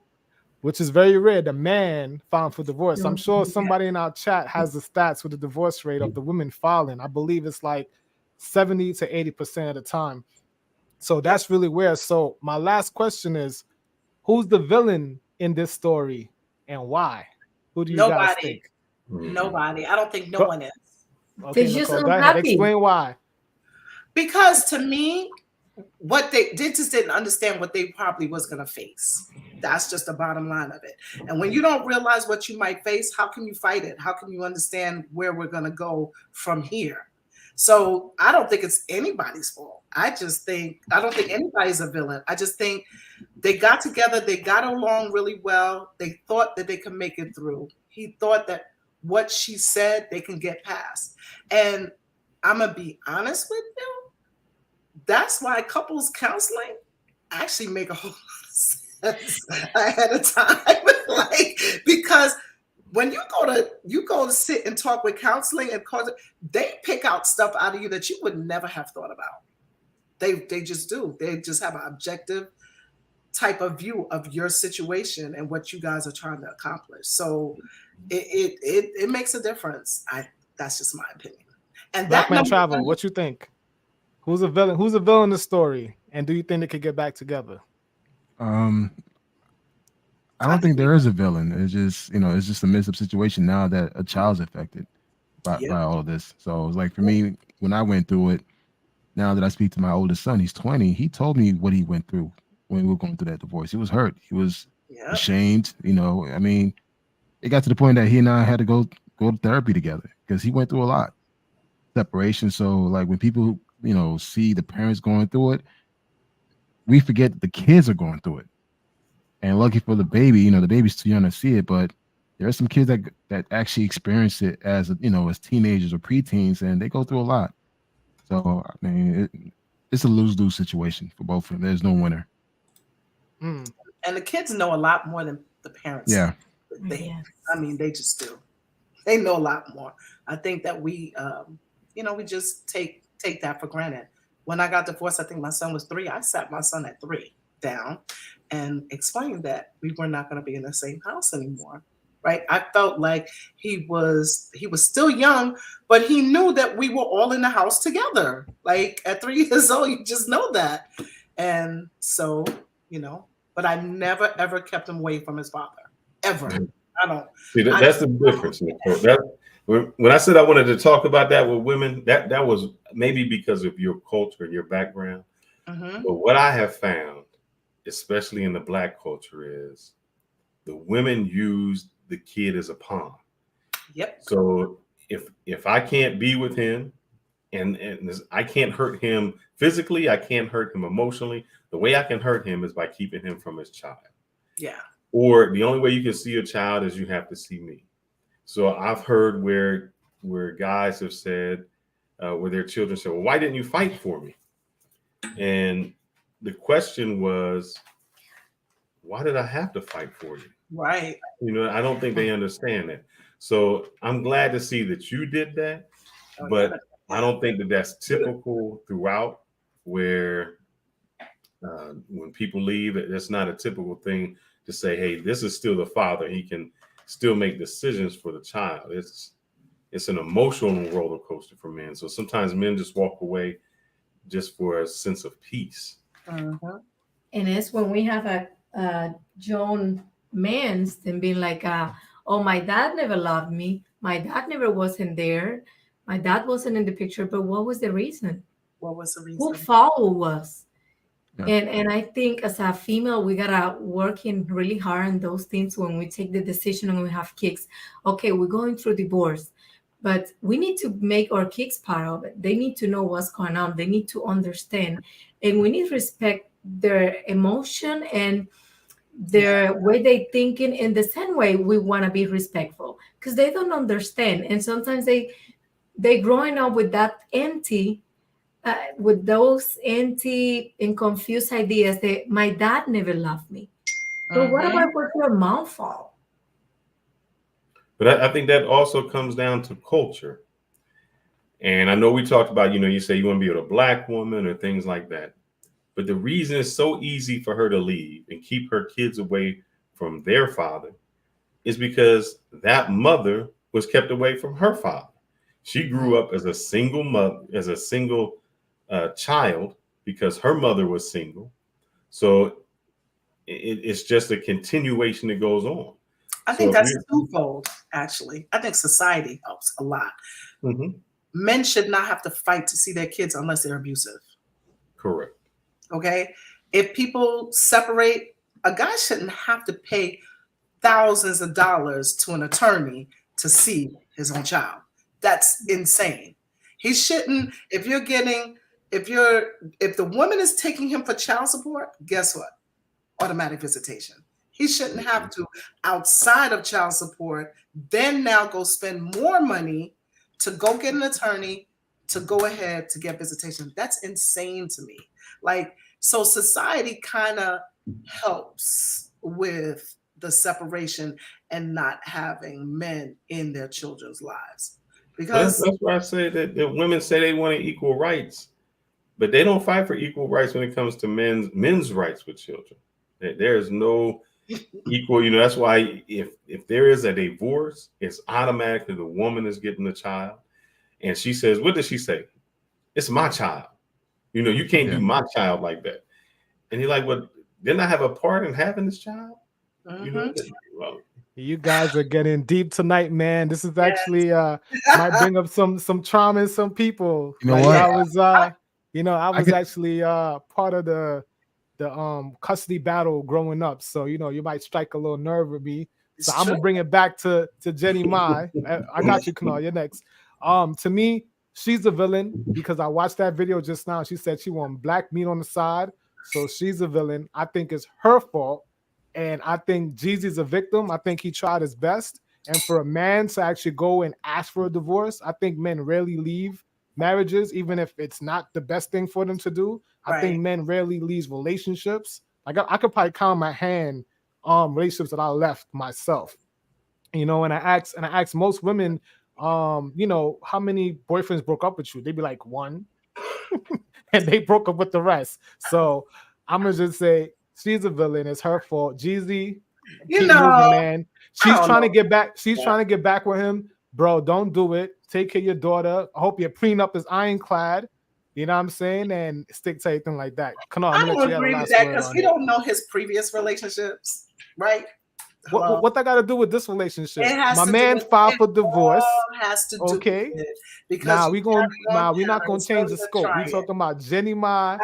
which is very rare, the man filed for divorce. I'm sure somebody in our chat has the stats with the divorce rate of the women filing. I believe it's like 70 to 80% of the time. So that's really weird. So my last question is, who's the villain in this story and why? Who do you guys think? Nobody. I don't think no one is. Okay, They're just Nicole, go ahead. unhappy. Explain why. Because to me, what they just didn't understand what they probably was going to face. That's just the bottom line of it. And when you don't realize what you might face, how can you fight it? How can you understand where we're going to go from here? So I don't think it's anybody's fault. I don't think anybody's a villain. I just think they got together, they got along really well. They thought that they could make it through. He thought that what she said, they can get past. And I'm going to be honest with you. That's why couples counseling actually make a whole lot of sense ahead of time. Like, because when you go to sit and talk with counseling and they pick out stuff out of you that you would never have thought about. They just do. They just have an objective type of view of your situation and what you guys are trying to accomplish. So it makes a difference. That's just my opinion. And Black Man Travel, what you think? Who's a villain? Who's a villain in the story? And do you think they could get back together? I don't think there is a villain. It's just, it's just a messed up situation now that a child's affected by all of this. So it's like for me, when I went through it, now that I speak to my oldest son, he's 20, he told me what he went through when we were going through that divorce. He was hurt. He was ashamed. I mean, it got to the point that he and I had to go to therapy together because he went through a lot. Separation. So like when people, see the parents going through it, we forget that the kids are going through it. And lucky for the baby, the baby's too young to see it, but there are some kids that actually experience it as as teenagers or preteens, and they go through a lot. So I mean, it's a lose-lose situation for both of them. There's no winner. And the kids know a lot more than the parents. Yeah. I mean, they just do. They know a lot more. I think that we, we just take that for granted. When I got divorced, I think my son was 3. I sat my son at 3 down and explained that we were not going to be in the same house anymore. Right? I felt like he was still young, but he knew that we were all in the house together. Like at 3 years old, you just know that. And so, but I never ever kept him away from his father. Ever. I don't. See, that's the difference. When I said I wanted to talk about that with women, that was maybe because of your culture and your background. But what I have found, especially in the Black culture, is the women use the kid as a pawn. Yep. So if I can't be with him and I can't hurt him physically, I can't hurt him emotionally. The way I can hurt him is by keeping him from his child. Yeah. Or the only way you can see your child is you have to see me. So I've heard where guys have said, where their children said, well, why didn't you fight for me? And the question was, why did I have to fight for you? Right. I don't think they understand that. So I'm glad to see that you did that, but I don't think that that's typical throughout where when people leave, that's not a typical thing to say, hey, this is still the father. He can still make decisions for the child. It's an emotional roller coaster for men. So sometimes men just walk away just for a sense of peace. And it's when we have a John Manston being like, oh, my dad never loved me. My dad never wasn't there. My dad wasn't in the picture. But what was the reason? What was the reason? Who fault was? Yeah. And I think as a female, we gotta working really hard on those things when we take the decision and we have kids. Okay, we're going through divorce, but we need to make our kids part of it. They need to know what's going on. They need to understand, and we need to respect their emotion and their way they thinking in the same way we want to be respectful, because they don't understand, and sometimes they growing up with that empty. With those empty and confused ideas that my dad never loved me. But what about what your mom fault? But I think that also comes down to culture. And I know we talked about, you say you want to be with a Black woman or things like that. But the reason it's so easy for her to leave and keep her kids away from their father is because that mother was kept away from her father. She grew up as a single mother, as a single child, because her mother was single. So it's just a continuation that goes on. I think that's twofold, actually. I think society helps a lot. Men should not have to fight to see their kids unless they're abusive. Correct. Okay? If people separate, a guy shouldn't have to pay thousands of dollars to an attorney to see his own child. That's insane. He shouldn't. If the woman is taking him for child support, guess what? Automatic visitation. He shouldn't have to, outside of child support, then now go spend more money to go get an attorney to go ahead to get visitation. That's insane to me. Like, so society kind of helps with the separation and not having men in their children's lives. Because that's why I say that women say they want equal rights, but they don't fight for equal rights when it comes to men's rights with children. There is no equal, that's why if there is a divorce, it's automatically the woman is getting the child. And she says, what does she say? It's my child. You can't do my child like that. And you're like, well, didn't I have a part in having this child? Mm-hmm. You guys are getting deep tonight, man. This is actually might bring up some trauma in some people. You know what? I was actually part of the custody battle growing up. So you might strike a little nerve with me. So I'm gonna bring it back to Jeannie Mai. I got you, Kanal. You're next. To me, she's a villain because I watched that video just now. She said she wanted black meat on the side, so she's a villain. I think it's her fault. And I think Jeezy's a victim. I think he tried his best. And for a man to actually go and ask for a divorce, I think men rarely leave marriages, even if it's not the best thing for them to do. I think men rarely leave relationships. Like I could probably count my hand relationships that I left myself. And I asked most women, how many boyfriends broke up with you? They'd be like, one. And they broke up with the rest. So I'm gonna just say she's a villain. It's her fault. Jeezy, keep moving, man. She's trying to get back. She's trying to get back with him, bro. Don't do it. Take care of your daughter. I hope your prenup is ironclad. You know what I'm saying? And stick to anything like that. Come on, I don't agree with that because we don't know his previous relationships, right? What that got to do with this relationship? My man filed for divorce. Has to do okay. With it because we're not gonna change the scope. We're talking about Jeannie Mai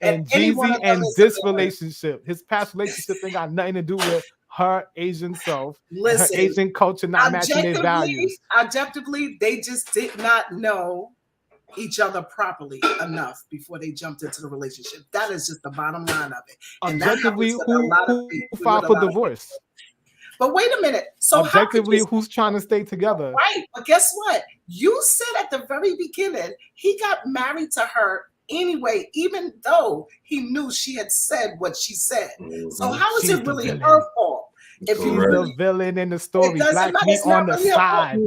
and Jeezy and this relationship. His past relationship ain't got nothing to do with her Asian self, her Asian culture not matching their values. Objectively, they just did not know each other properly enough before they jumped into the relationship. That is just the bottom line of it. And objectively, who filed for divorce? But wait a minute. So objectively, who's trying to stay together? Right. But guess what? You said at the very beginning, he got married to her anyway, even though he knew she had said what she said. So how is it really her fault? If she's the villain in the story, black meat on the side.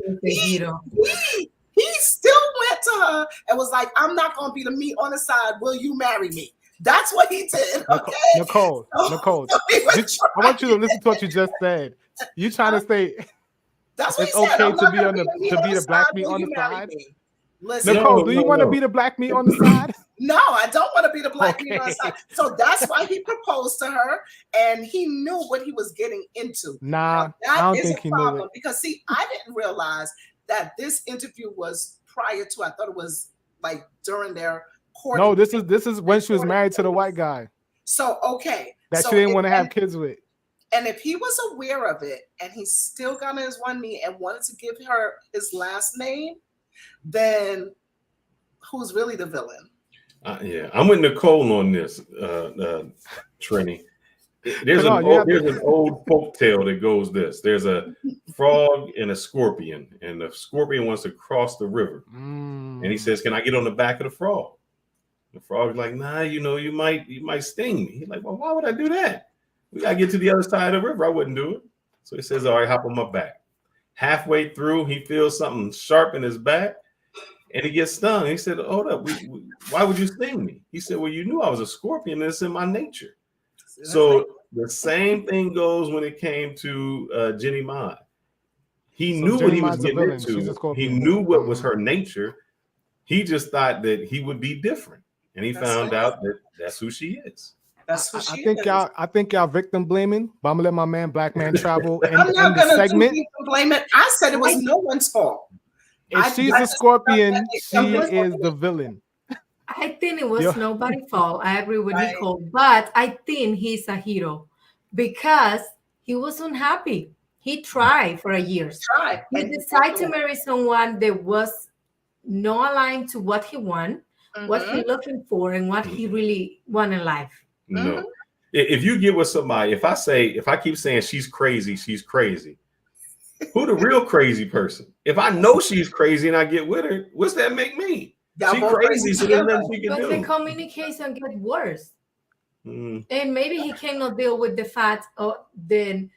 He still went to her and was like, I'm not going to be the meat on the side. Will you marry me? That's what he did. Okay? Nicole. I want you to listen to what you just said. You trying to say that's what it's okay to be the black meat on the side? Listen, Nicole, do you want to be the black meat on the side? No, I don't want to be the black meat on the side. So that's why he proposed to her, and he knew what he was getting into. Nah, I don't think he knew it. Because see, I didn't realize that this interview was prior to. I thought it was like during their court. No, this is when she was married to the white guy. So okay, that she didn't want to have kids with. And if he was aware of it, and he still got on his one knee and wanted to give her his last name, then who's really the villain? Yeah, I'm with Nicole on this, Trini. There's an old folk tale that goes this. There's a frog and a scorpion, and the scorpion wants to cross the river. And he says, can I get on the back of the frog? The frog's like, nah, you might sting me. He's like, well, why would I do that? We got to get to the other side of the river. I wouldn't do it. So he says, all right, hop on my back. Halfway through, he feels something sharp in his back, and he gets stung. He said, hold up, why would you sting me? He said, well, you knew I was a scorpion, and it's in my nature. So the same thing goes when it came to Jeannie Mai. He knew what he was getting into. He knew what was her nature. He just thought that he would be different, and he found out that that's who she is. That's what she is. I think y'all victim blaming, but I'm gonna let my man Black Man Travel in the segment. Blame it. I said it was no one's fault. If she's a scorpion, she is the villain. I think it was nobody's fault. I agree with Nicole, but I think he's a hero because he was unhappy. He tried for a year. He decided to marry someone that was not aligned to what he wants, what he's looking for, and what he really want in life. No. If you get with somebody, if I keep saying she's crazy, who the real crazy person? If I know she's crazy and I get with her, what's that make me? She crazy, so there's nothing she can But do. the communication get worse. And maybe he cannot deal with the fact, then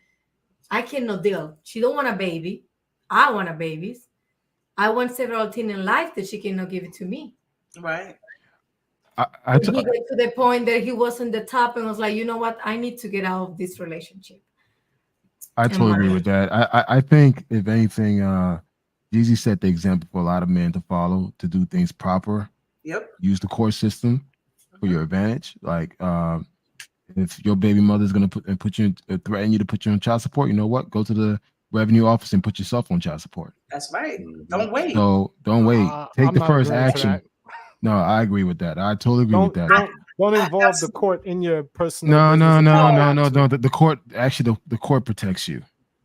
I cannot deal. She don't want a baby. I want a baby. I want several things in life that she cannot give it to me. Right. He got to the point that he was on the top and was like, you know what? I need to get out of this relationship. I totally agree with that. I think if anything, Jeezy set the example for a lot of men to follow, to do things proper. Yep. Use the court system for your advantage. Like if your baby mother's gonna threaten you to put you on child support, you know what? Go to the revenue office and put yourself on child support. That's right. Don't wait. So don't wait. Take the first action. No, I agree with that. I totally agree with that. Don't involve the court in your personal. No. The court the court protects you.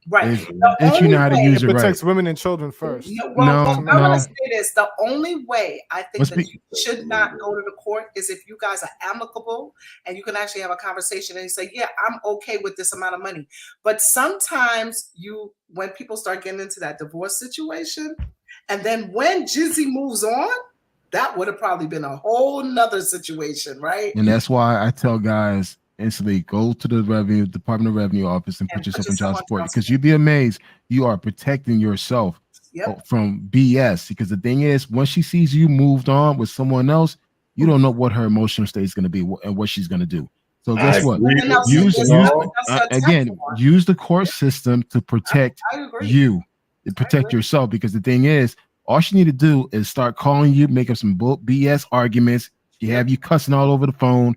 Right. If you know how to use it right. It protects women and children first. I'm going to say this. The only way I think that you should not go to the court is if you guys are amicable and you can actually have a conversation and you say, yeah, I'm okay with this amount of money. But sometimes when people start getting into that divorce situation, and then when Jeezy moves on, that would have probably been a whole nother situation, right? And that's why I tell guys instantly go to the Department of Revenue office and put yourself on child support, because you'd be amazed. You are protecting yourself from BS. Because the thing is, once she sees you moved on with someone else, you don't know what her emotional state is going to be and what she's going to do. So guess what? Use the court system to protect you, to protect yourself. Because the thing is, all she need to do is start calling you, make up some BS arguments. She have you cussing all over the phone,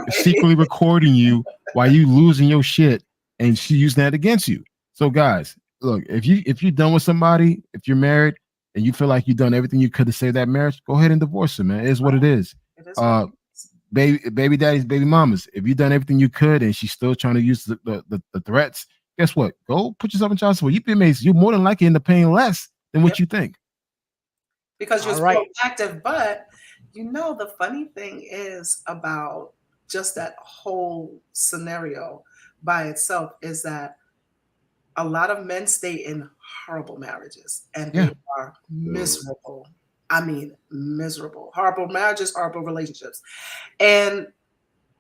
secretly recording you while you losing your shit, and she using that against you. So guys, look, if you're done with somebody, if you're married and you feel like you've done everything you could to save that marriage, go ahead and divorce her, man. It is what it is. Baby daddies, baby mamas, if you've done everything you could and she's still trying to use the threats, guess what? Go put yourself in child support. You'd be amazed. You're more than likely end up paying less than what you think. Because you're still active. But the funny thing is about just that whole scenario by itself is that a lot of men stay in horrible marriages and they are miserable. I mean, miserable. Horrible marriages, horrible relationships. And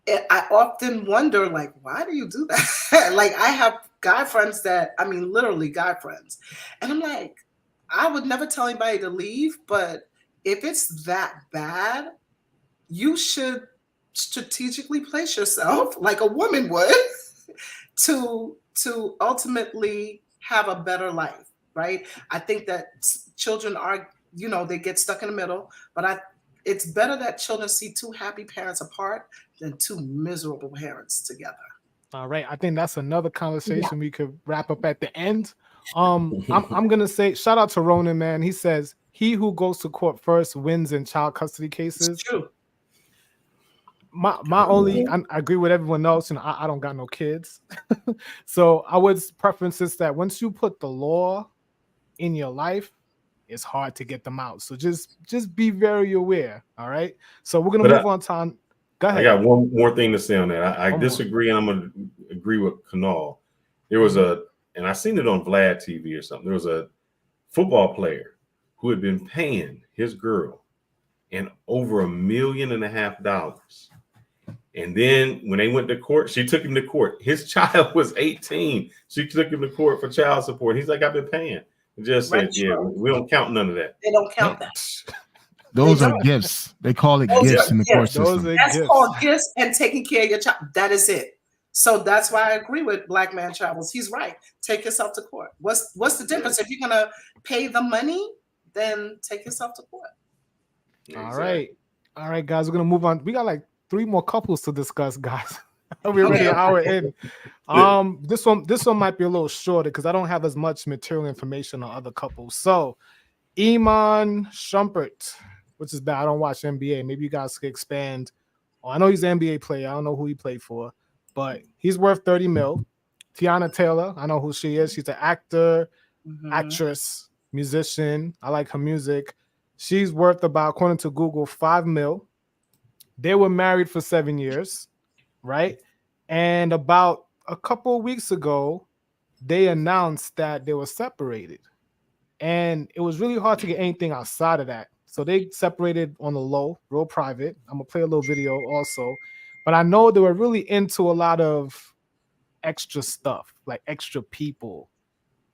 I often wonder, like, why do you do that? Like, I have guy friends literally guy friends. And I'm like, I would never tell anybody to leave, but if it's that bad, you should strategically place yourself like a woman would to ultimately have a better life, right? I think that children are, they get stuck in the middle, but it's better that children see two happy parents apart than two miserable parents together. All right. I think that's another conversation we could wrap up at the end. I'm gonna say shout out to Ronan, man. He says he who goes to court first wins in child custody cases. It's true. My only, I agree with everyone else, and I don't got no kids, so I would preference is that once you put the law in your life, it's hard to get them out. So just be very aware. All right. So we're gonna move on to. Go ahead. I got one more thing to say on that. I disagree, and I'm gonna agree with Kanal. There was and I seen it on Vlad TV or something. There was a football player who had been paying his girl and over $1.5 million. And then when they went to court, she took him to court. His child was 18. She took him to court for child support. He's like, I've been paying. Just said, we don't count none of that. They don't count that. Those are gifts. They call it gifts in the court system. That's called gifts and taking care of your child. That is it. So that's why I agree with Black Man Travels. He's right. Take yourself to court. What's the difference? If you're gonna pay the money, then take yourself to court. All right, guys. We're gonna move on. We got like 3 more couples to discuss, guys. We're already an hour in. This one might be a little shorter because I don't have as much material information on other couples. So, Iman Shumpert, which is bad. I don't watch NBA. Maybe you guys could expand. I know he's an NBA player. I don't know who he played for, but he's worth 30 mil. Teyana Taylor, I know who she is. She's an actor, actress, musician. I like her music. She's worth about, according to Google, $5 million. They were married for 7 years, right? And about a couple of weeks ago, they announced that they were separated. And it was really hard to get anything outside of that. So they separated on the low, real private. I'm going to play a little video also. But I know they were really into a lot of extra stuff, like extra people,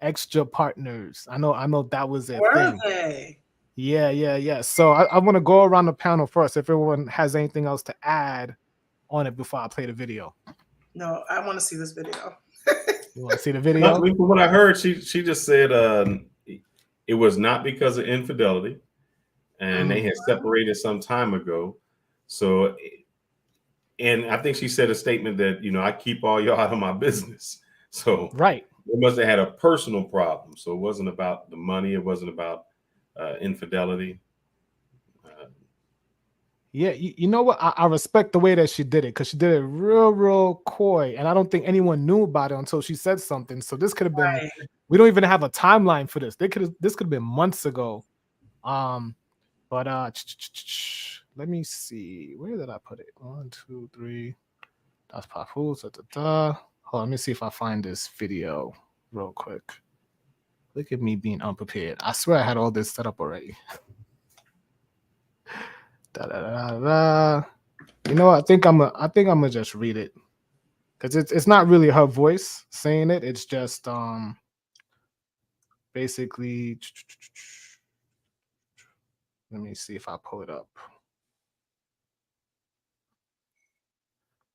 extra partners. I know that was their thing. They? Yeah. So I want to go around the panel first if everyone has anything else to add on it before I play the video. No, I want to see this video. You want to see the video? From what I heard, she just said it was not because of infidelity, and they had separated some time ago. So, and I think she said a statement that, I keep all y'all out of my business. So right. They must have had a personal problem. So it wasn't about the money. It wasn't about infidelity. Yeah, you know what? I respect the way that she did it because she did it real coy, and I don't think anyone knew about it until she said something. So this could have been. Right. We don't even have a timeline for this. This could have been months ago. But let me see. Where did I put it? 1, 2, 3. That's Papoose. Hold on, let me see if I find this video real quick. Look at me being unprepared. I swear I had all this set up already. You know what? I think I'm gonna just read it because it's not really her voice saying it. It's just basically. Let me see if I pull it up.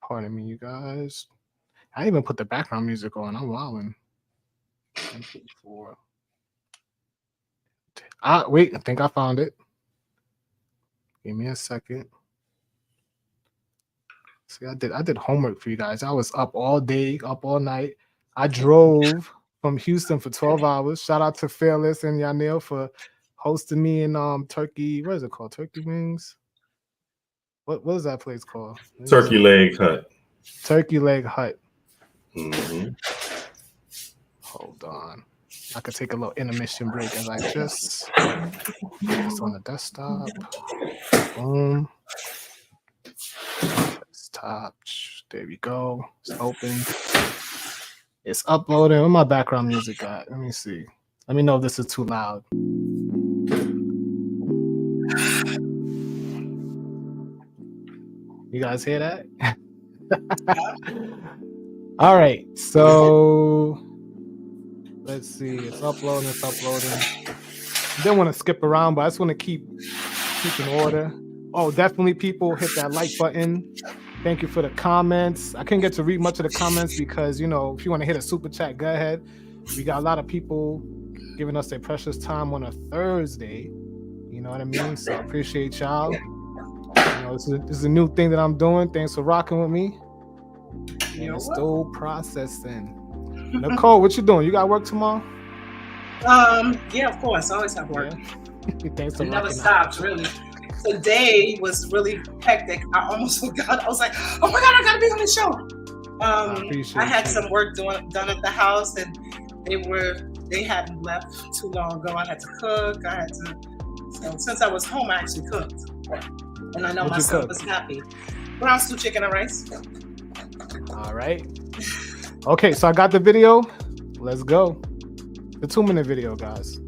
Pardon me, you guys. I even put the background music on. I'm wilding. Wait, I think I found it. Give me a second. See, I did homework for you guys. I was up all day, up all night. I drove from Houston for 12 hours. Shout out to Fearless and Yanil for hosting me in Turkey. What is it called? Turkey Wings? What is that place called? Turkey Leg Hut. Turkey Leg Hut. Mm-hmm. Hold on. I could take a little intermission break as I just it's on the desktop. Boom. Desktop. There we go. It's open. It's uploading. Where my background music at? Let me see. Let me know if this is too loud. You guys hear that? All right. So let's see. It's uploading. Don't want to skip around, but I just want to keep in order. Oh, definitely, people hit that like button. Thank you for the comments. I couldn't get to read much of the comments because, if you want to hit a super chat, go ahead. We got a lot of people giving us their precious time on a Thursday. You know what I mean? So I appreciate y'all. This is a new thing that I'm doing. Thanks for rocking with me. And it's still processing. Nicole, what you doing? You got work tomorrow? Yeah, of course. I always have work. Yeah. Thanks for it never stops, really. Today was really hectic. I almost forgot. I was like, oh my God, I gotta be on the show. I had some work done at the house, and they hadn't left too long ago. I had to cook. So since I was home, I actually cooked. And I know my son was happy. Brown stew chicken and rice. All right. Okay, so I got the video. Let's go. The 2-minute video, guys.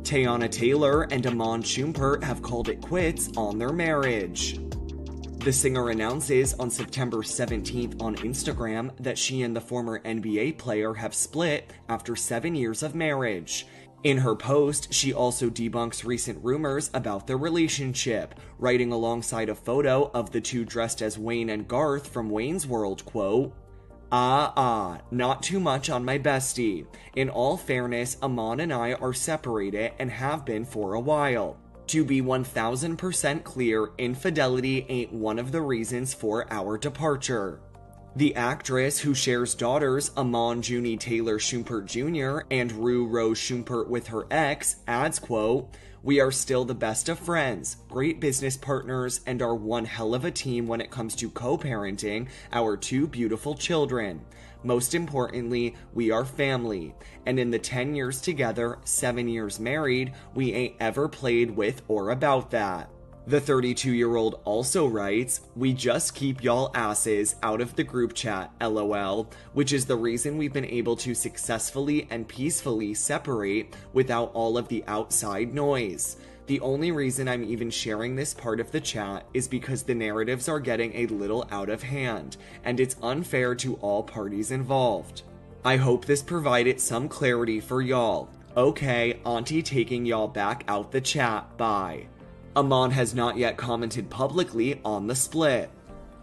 Teyana Taylor and Iman Shumpert have called it quits on their marriage. The singer announces on September 17th on Instagram that she and the former NBA player have split after 7 years of marriage. In her post, she also debunks recent rumors about their relationship, writing alongside a photo of the two dressed as Wayne and Garth from Wayne's World, quote, not too much on my bestie. In all fairness, Iman and I are separated and have been for a while. To be 1000% clear, infidelity ain't one of the reasons for our departure. The actress, who shares daughters Iman Jeannie Taylor Shumpert Jr. and Rue Rose Shumpert with her ex, adds, quote, "We are still the best of friends, great business partners, and are one hell of a team when it comes to co-parenting our two beautiful children. Most importantly, we are family, and in the 10 years together, 7 years married, we ain't ever played with or about that." The 32-year-old also writes, "We just keep y'all asses out of the group chat, LOL, which is the reason we've been able to successfully and peacefully separate without all of the outside noise. The only reason I'm even sharing this part of the chat is because the narratives are getting a little out of hand, and it's unfair to all parties involved. I hope this provided some clarity for y'all. Okay, auntie taking y'all back out the chat, bye." Iman has not yet commented publicly on the split.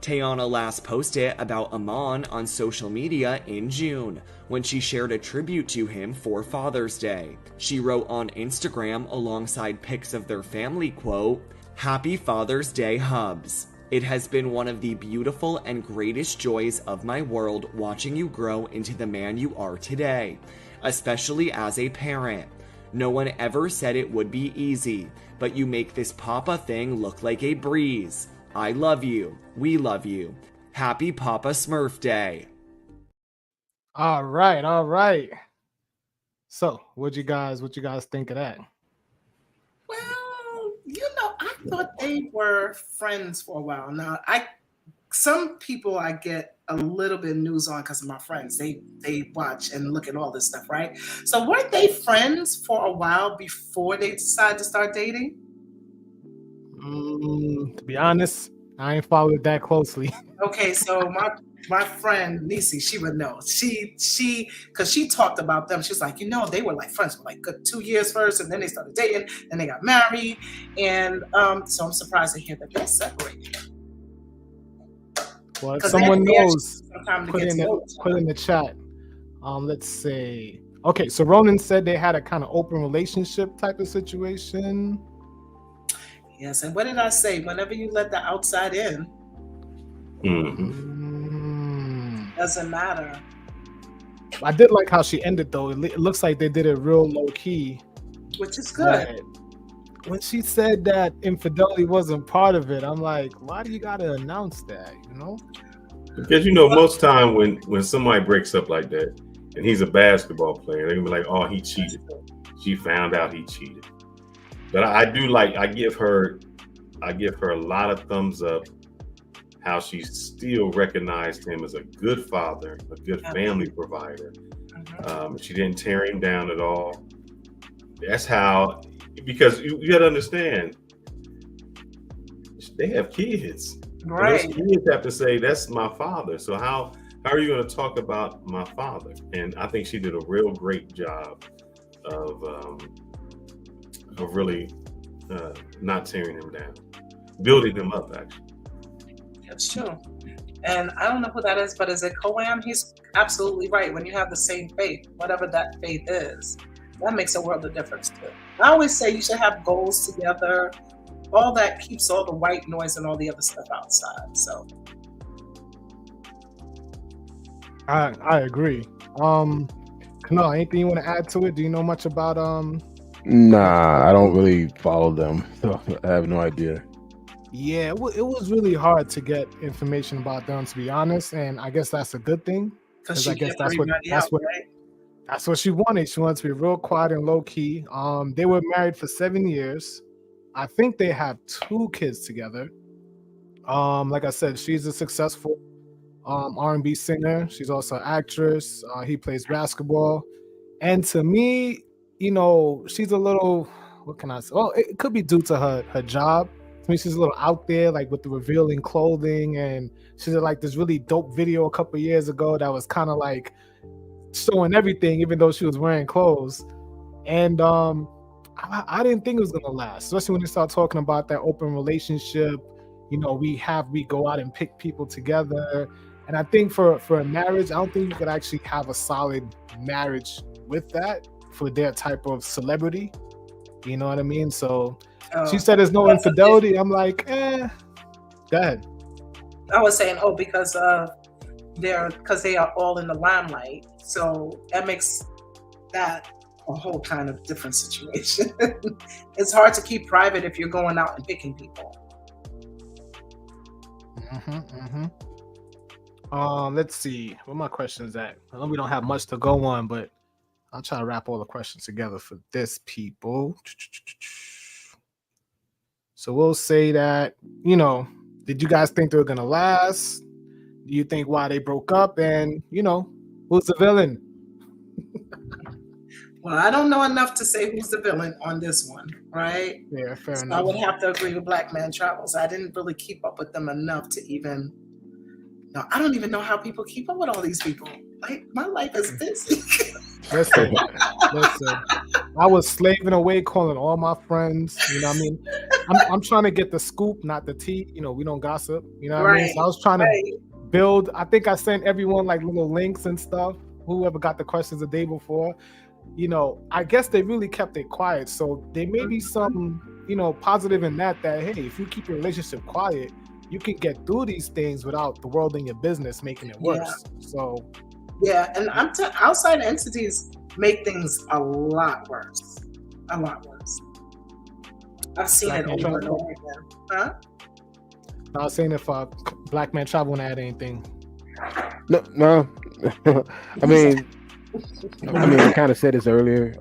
Teyana last posted about Iman on social media in June, when she shared a tribute to him for Father's Day. She wrote on Instagram alongside pics of their family, quote, "Happy Father's Day, Hubs. It has been one of the beautiful and greatest joys of my world watching you grow into the man you are today, especially as a parent. No one ever said it would be easy, but you make this Papa thing look like a breeze. I love you. We love you. Happy Papa Smurf Day." All right. So, what you guys think of that? Well, I thought they were friends for a while. Now, some people I get a little bit of news on because of my friends. They watch and look at all this stuff, right? So weren't they friends for a while before they decided to start dating? To be honest, I ain't followed that closely. Okay, so my friend Nisi, she would know. She because she talked about them. She was like, they were like friends for like good 2 years first, and then they started dating, and they got married, and so I'm surprised to hear that they're separated. Well, if someone knows, put in the chat. Let's say, okay, so Ronan said they had a kind of open relationship type of situation. Yes, and what did I say? Whenever you let the outside in, doesn't matter. I did like how she ended, though. It looks like they did it real low key, which is good. When she said that infidelity wasn't part of it, I'm like, why do you gotta announce that? Because most time when somebody breaks up like that, and he's a basketball player, they're gonna be like, "Oh, he cheated. She found out he cheated." But I give her a lot of thumbs up. How she still recognized him as a good father, a good family provider. She didn't tear him down at all. That's how. Because you got to understand, they have kids. Right. And those kids have to say, "That's my father." So how are you going to talk about my father? And I think she did a real great job of really not tearing him down, building him up, actually. That's true. And I don't know who that is, but is it Coam? He's absolutely right. When you have the same faith, whatever that faith is, that makes a world of difference too. I always say you should have goals together. All that keeps all the white noise and all the other stuff outside. So I agree. Kanal, anything you want to add to it? Do you know much about Nah, I don't really follow them, so I have no idea. Yeah, it was really hard to get information about them, to be honest, and I guess that's a good thing because I guess that's what she wanted. She wanted to be real quiet and low key. They were married for 7 years. I think they have 2 kids together. Like I said, she's a successful R&B singer. She's also an actress. He plays basketball, and to me, she's a little. What can I say? Well, it could be due to her job. I mean, she's a little out there, like with the revealing clothing, and she did like this really dope video a couple years ago that was kind of like showing everything, even though she was wearing clothes. And I didn't think it was gonna last, especially when they start talking about that open relationship. We go out and pick people together, and I think for a marriage, I don't think you could actually have a solid marriage with that for their type of celebrity. You know what I mean? So. She said there's no infidelity. I'm like, go ahead. I was saying, because because they are all in the limelight. So that makes that a whole kind of different situation. It's hard to keep private if you're going out and picking people. Let's see where my questions at. I know we don't have much to go on, but I'll try to wrap all the questions together for this, people. So we'll say that, did you guys think they were gonna last? Do you think why they broke up? And who's the villain? Well, I don't know enough to say who's the villain on this one, right? Yeah, fair so enough. I would have to agree with Black Man Travels. I didn't really keep up with them enough to even. No, I don't even know how people keep up with all these people. Like, my life is busy. Listen. I was slaving away, calling all my friends. You know what I mean? I'm trying to get the scoop, not the tea. We don't gossip. You know what I mean? So I was trying to build. I think I sent everyone like little links and stuff. Whoever got the questions the day before. I guess they really kept it quiet. So there may be some, positive in that, hey, if you keep your relationship quiet, you can get through these things without the world in your business making it worse. Yeah. So. Yeah, and outside entities make things a lot worse. A lot worse. I've seen it over and over again. Huh? I was saying if Black Man Travel want to add anything. No. I mean, I kind of said this earlier.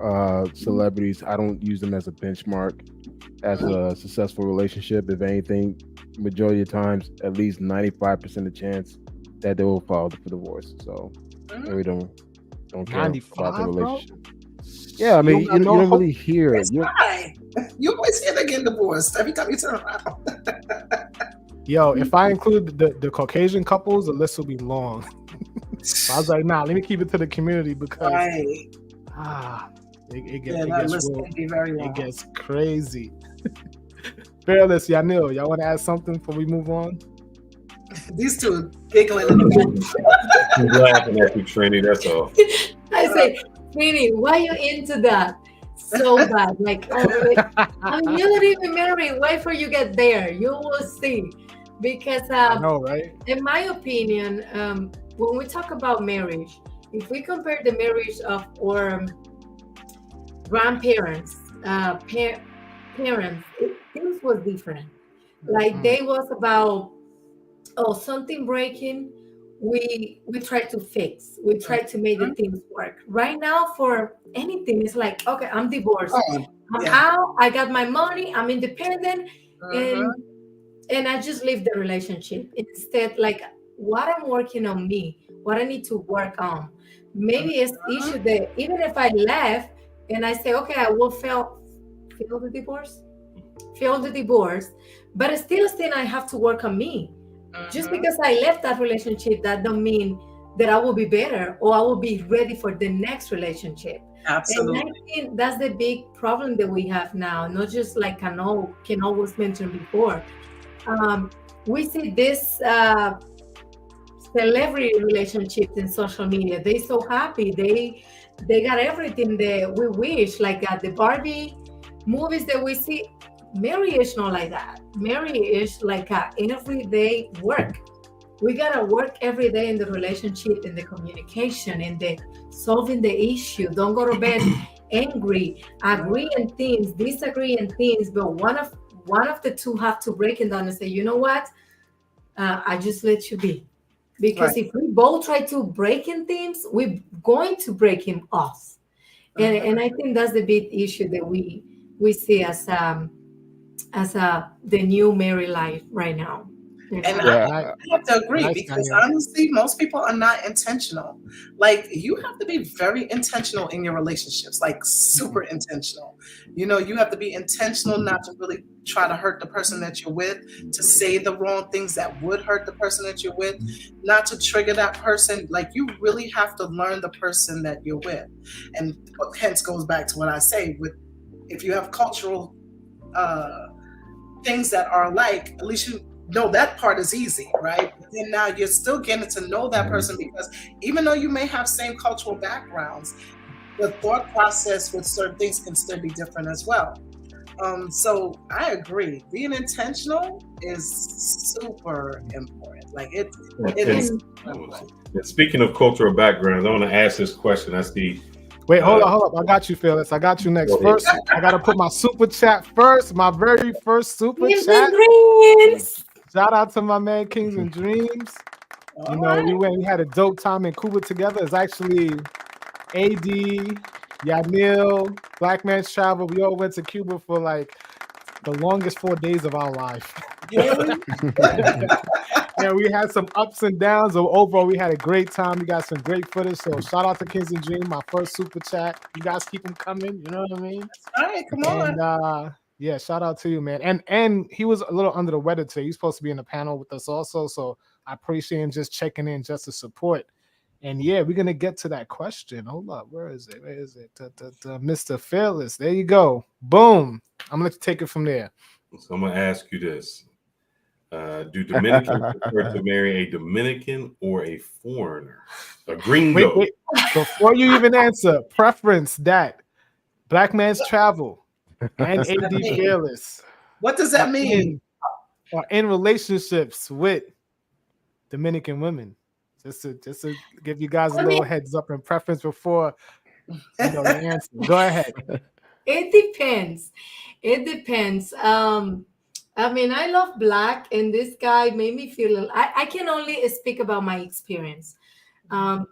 Celebrities, I don't use them as a benchmark as a successful relationship. If anything, majority of times, at least 95% of the chance that they will file for divorce. So I really don't care about the relationship. Bro? Yeah, I mean, you don't really hear it. You always hear they getting divorced every time you turn around. Yo, if I include the Caucasian couples, the list will be long. So I was like, nah, let me keep it to the community because it gets crazy. Fearless, y'all want to add something before we move on? These two giggling. I'm laughing at you, Trini. That's all. I say, Trini, why you into that so bad? Like, you're not even married. Wait for you get there. You will see. Because I know, right? In my opinion, when we talk about marriage, if we compare the marriage of our grandparents, parents, things was different. Like they was about something breaking, we try to fix, we try to make the things work. Right now, for anything, it's like, okay, I'm divorced, I'm out, I got my money, I'm independent, and I just leave the relationship. Instead, like, what I'm working on me, what I need to work on. Maybe it's issue that even if I left and I say, okay, I will fail the divorce, but still I have to work on me. Just because I left that relationship, that don't mean that I will be better or I will be ready for the next relationship. Absolutely. And I think that's the big problem that we have now. Not just like Ken was mentioned before. We see this celebrity relationships in social media. They so happy. They got everything that we wish. Like the Barbie movies that we see. Marriage is not like that. Marriage is like a everyday work. We gotta work every day in the relationship, in the communication, in the solving the issue. Don't go to bed angry, agree in things, disagree in things, but one of the two have to break it down and say, you know what? I just let you be. Because if we both try to break in things, we're going to break him off. And I think that's the big issue that we see as the new married life right now. And I have to agree because honestly, most people are not intentional. Like, you have to be very intentional in your relationships, like super intentional. You know, you have to be intentional not to really try to hurt the person that you're with, to say the wrong things that would hurt the person that you're with, not to trigger that person. Like, you really have to learn the person that you're with. And hence goes back to what I say, with if you have cultural things that are alike, at least you know that part is easy, right? But then now you're still getting to know that person, because even though you may have same cultural backgrounds, the thought process with certain things can still be different as well. So I agree. Being intentional is super important. Like it is. And speaking of cultural backgrounds, I want to ask this question. That's the Wait, hold up. I got you, Phyllis. I got you next. First, I gotta put my super chat first. My very first super Kings chat. and Dreams. Shout out to my man Kings and Dreams. You know, we had a dope time in Cuba together. It's actually AD, Yanil, Black Man's Travel. We all went to Cuba for like the longest 4 days of our life. Yeah, we had some ups and downs. So overall, we had a great time. We got some great footage. So shout out to Kings and Dream, my first super chat. You guys keep them coming. You know what I mean? All right, come on. And yeah, shout out to you, man. And he was a little under the weather today. He's supposed to be in the panel with us also. So I appreciate him just checking in just to support. And yeah, we're gonna get to that question. Hold up, where is it? Where is it? Mr. Fearless. There you go. Boom. I'm gonna take it from there. So I'm gonna ask you this: do Dominicans prefer to marry a Dominican or a foreigner, a gringo? Wait. Before you even answer, preference that Black Man's Travel and AD Fearless. What does that mean? Are in relationships with Dominican women. Just to give you guys a little heads up and preference before you know the answer. Go ahead. It depends. It depends. I mean, I love Black, and this guy made me feel. I can only speak about my experience. I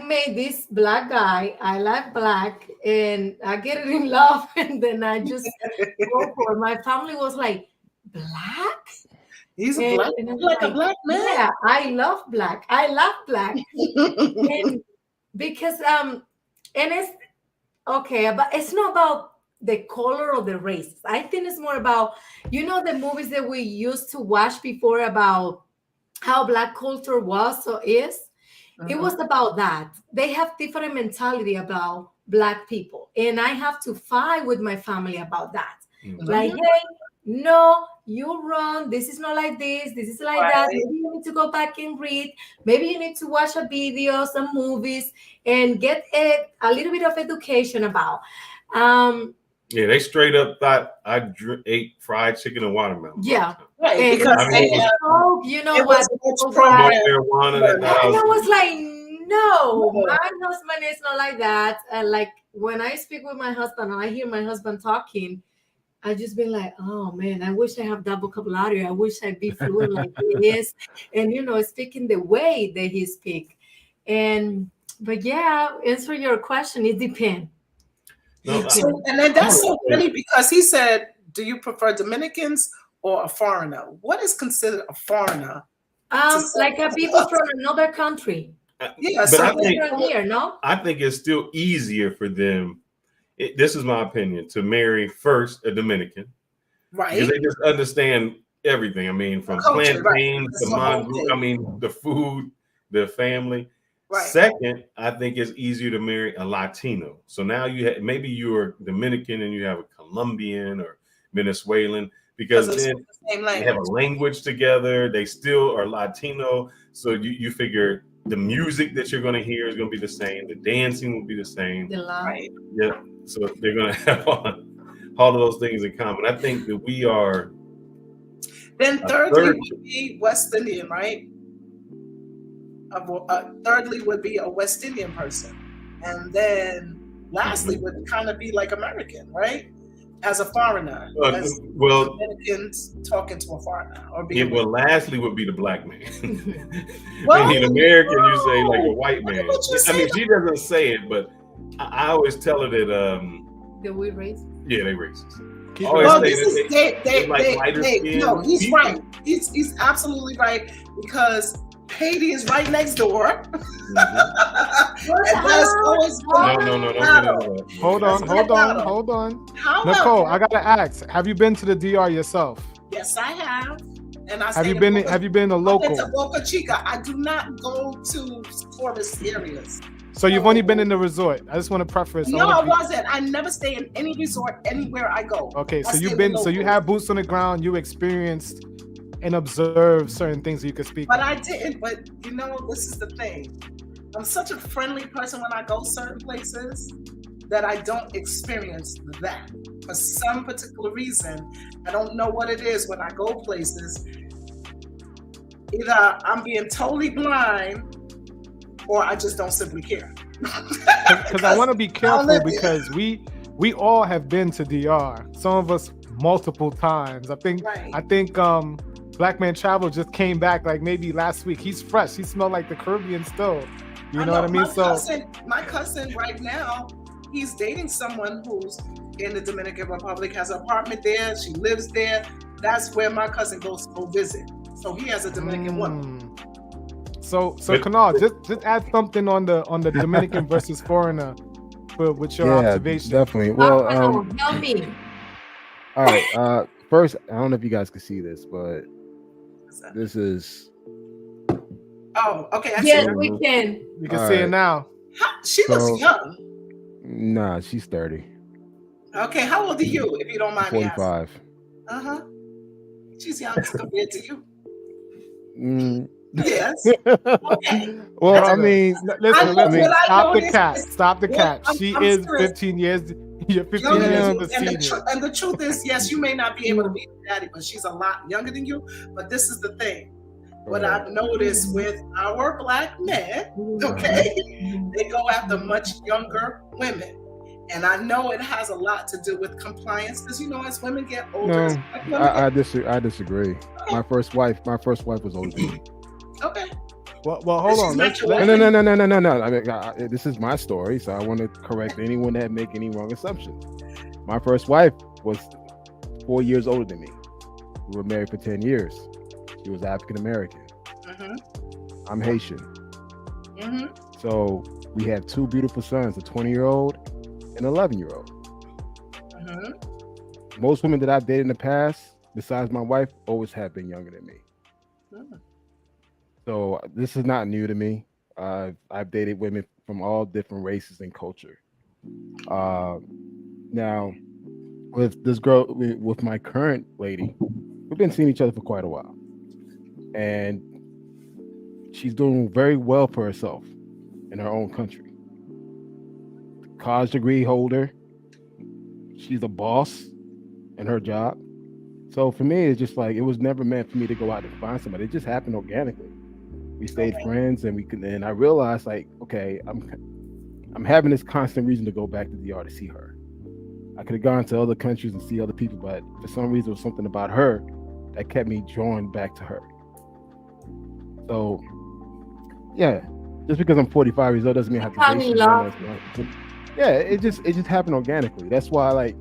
made this Black guy. I like Black, and I get in love, and then I just go for it. My family was like, Black? He's a black, like a Black man. Yeah, I love Black. I love Black. And because and it's okay, but it's not about the color or the race. I think it's more about, you know, the movies that we used to watch before about how Black culture was or is. It was about that. They have different mentality about Black people, and I have to fight with my family about that. Like, hey, no, you're wrong. This is not like this. This is like that. Maybe you need to go back and read. Ate you need to watch a video, some movies, and get a little bit of education about. Yeah, they straight up thought I ate fried chicken and watermelon. Yeah, right. Because you know what? Marijuana. And I was like, no, my husband is not like that. And like when I speak with my husband and I hear my husband talking, I just been like, oh man, I wish I have that vocabulary. I wish I'd be fluent like he is, and you know, speaking the way that he speak. But yeah, answer your question. It depends. So, and then that's so funny because he said, "Do you prefer Dominicans or a foreigner?" What is considered a foreigner? Like a people from another country. Yeah, but I think it's still easier for them. This is my opinion, to marry first a Dominican, right? Because they just understand everything. I mean, from plantains to mango. I mean, the food, the family. Right. Second, I think it's easier to marry a Latino. So now maybe you're Dominican and you have a Colombian or Venezuelan, because then they have a language together. They still are Latino. So you figure the music that you're going to hear is going to be the same. The dancing will be the same. Right. Yeah. So they're going to have all of those things in common. I think that we are. Then thirdly would be West Indian, right? Thirdly would be a West Indian person. And then lastly would kind of be like American, right? As a foreigner. As Americans talking to a foreigner. Lastly would be the Black man. In American, you say like a white man. I mean, she doesn't say it, but I always tell her that that we racist. Yeah, they racist. No, he's right. He's absolutely right, because Haiti is right next door. No. Hold on. Nicole, I gotta ask: have you been to the DR yourself? Yes, I have. And have you been a local? I've been to Boca Chica. I do not go to tourist areas. So you've only been in the resort. I just want to preface. No, I wasn't. I never stay in any resort anywhere I go. Okay, so you have boots on the ground. You experienced and observed certain things that you could speak. But I didn't. But this is the thing. I'm such a friendly person when I go certain places. that I don't experience that. For some particular reason, I don't know what it is when I go places. Either I'm being totally blind or I just don't simply care. Because I want to be careful because we all have been to DR. Some of us multiple times. I think Black Man Travel just came back like maybe last week. He's fresh. He smelled like the Caribbean still. You know what I mean? My cousin right now, he's dating someone who's in the Dominican Republic, has an apartment there. She lives there. That's where my cousin goes to go visit. So he has a Dominican woman. So Kanal, just add something on the Dominican versus foreigner with your observation. Definitely. Well, tell me. All right. First, I don't know if you guys can see this, but this is. Oh, okay. Yes, we can. You can see it now. She looks young. Nah, she's 30. Okay, how old are you, if you don't mind me asking? 45. She's young compared to you. Yes. Okay. Well, I mean, listen. Stop the cat. She is 15 years. You're 15 years of a senior. And the truth is, yes, you may not be able to be daddy, but she's a lot younger than you. But this is the thing. What I've noticed with our Black men, they go after much younger women. And I know it has a lot to do with compliance, because as women get older. No, I disagree. Okay. My first wife was older than me. Okay. Well, hold on. No. I mean, this is my story, so I want to correct anyone that make any wrong assumptions. My first wife was 4 years older than me. We were married for 10 years. She was African American. I'm Haitian. So we have two beautiful sons, a 20-year-old and an 11-year-old. Most women that I've dated in the past, besides my wife, always have been younger than me. So this is not new to me. I've dated women from all different races and culture. Now, with this girl, with my current lady, we've been seeing each other for quite a while. And she's doing very well for herself in her own country. College degree holder. She's a boss in her job. So for me, it's just like, it was never meant for me to go out and find somebody. It just happened organically. We stayed friends, and I realized, like, okay, I'm having this constant reason to go back to DR to see her. I could have gone to other countries and see other people, but for some reason, it was something about her that kept me drawn back to her. So, yeah, just because I'm 45 years old doesn't mean I have to date someone. Yeah, it just happened organically. That's why, like,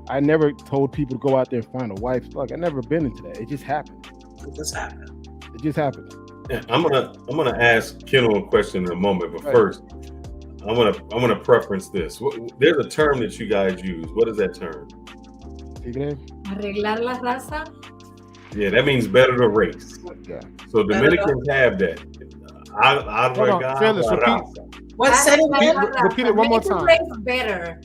I never told people to go out there and find a wife. Look, I never been into that. It just happened. It just happened. Yeah, I'm gonna ask Kendall a question in a moment, but first, I'm gonna preference this. There's a term that you guys use. What is that term? Arreglar la raza. Yeah, that means better the race. Yeah. So Dominicans have that. Repeat it one more time. Better.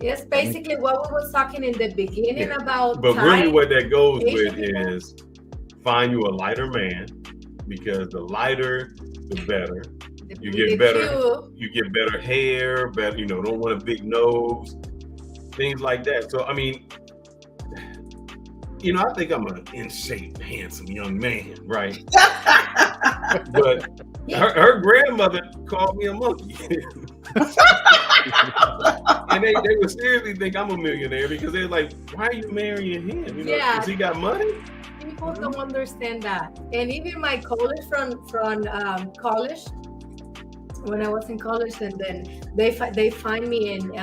It's basically what we were talking in the beginning about. But really, what that goes with is find you a lighter man, because the lighter, the better. You get better. You get better hair. Better, don't want a big nose, things like that. So I mean, I think I'm an in shape, handsome young man, right? But her grandmother called me a monkey. And they would seriously think I'm a millionaire, because they're like, why are you marrying him? Does he got money? People don't understand that. And even my college from college, when I was in college, and then they find me in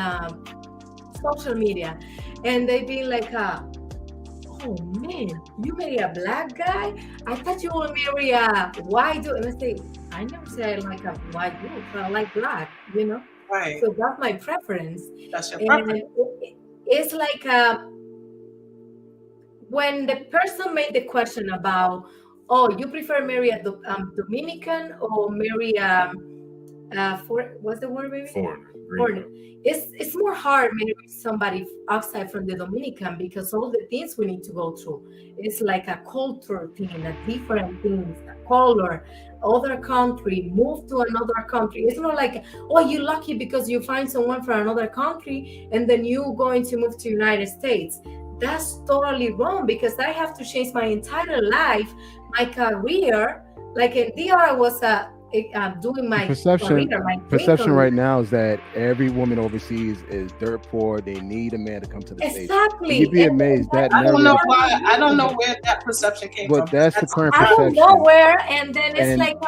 social media, and they be like, oh man, you marry a black guy? I thought you would marry a white dude. And I say, I never said I like a white dude, but I like black, Right. So that's my preference. That's your preference. It's like when the person made the question about, oh, you prefer marry a Dominican or marry what's the word, baby? Foreigner. Foreigner. It's more hard marrying somebody outside from the Dominican because all the things we need to go through. It's like a culture thing, a different things, a color, other country, move to another country. It's not like, oh, you're lucky because you find someone from another country and then you going to move to United States. That's totally wrong because I have to change my entire life, my career. Like in DR, I was doing my perception right now is that every woman overseas is dirt poor. They need a man to come to the States. Exactly. You'd be amazed. That I don't know why. I don't know where that perception came from. But that's the current I perception. don't know where, and then it's like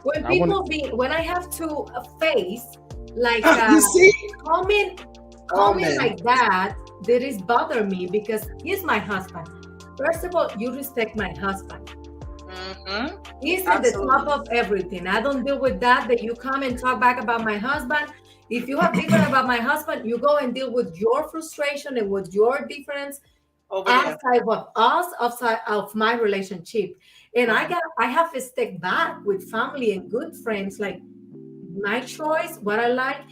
when I people when I have to face like you see, comment like that is bother me because he's my husband. First of all, you respect my husband. He's at the top of everything. I don't deal with that you come and talk back about my husband. If you have different about my husband, you go and deal with your frustration and with your difference outside of us, outside of my relationship. And I have to step back with family and good friends. Like my choice, what I like,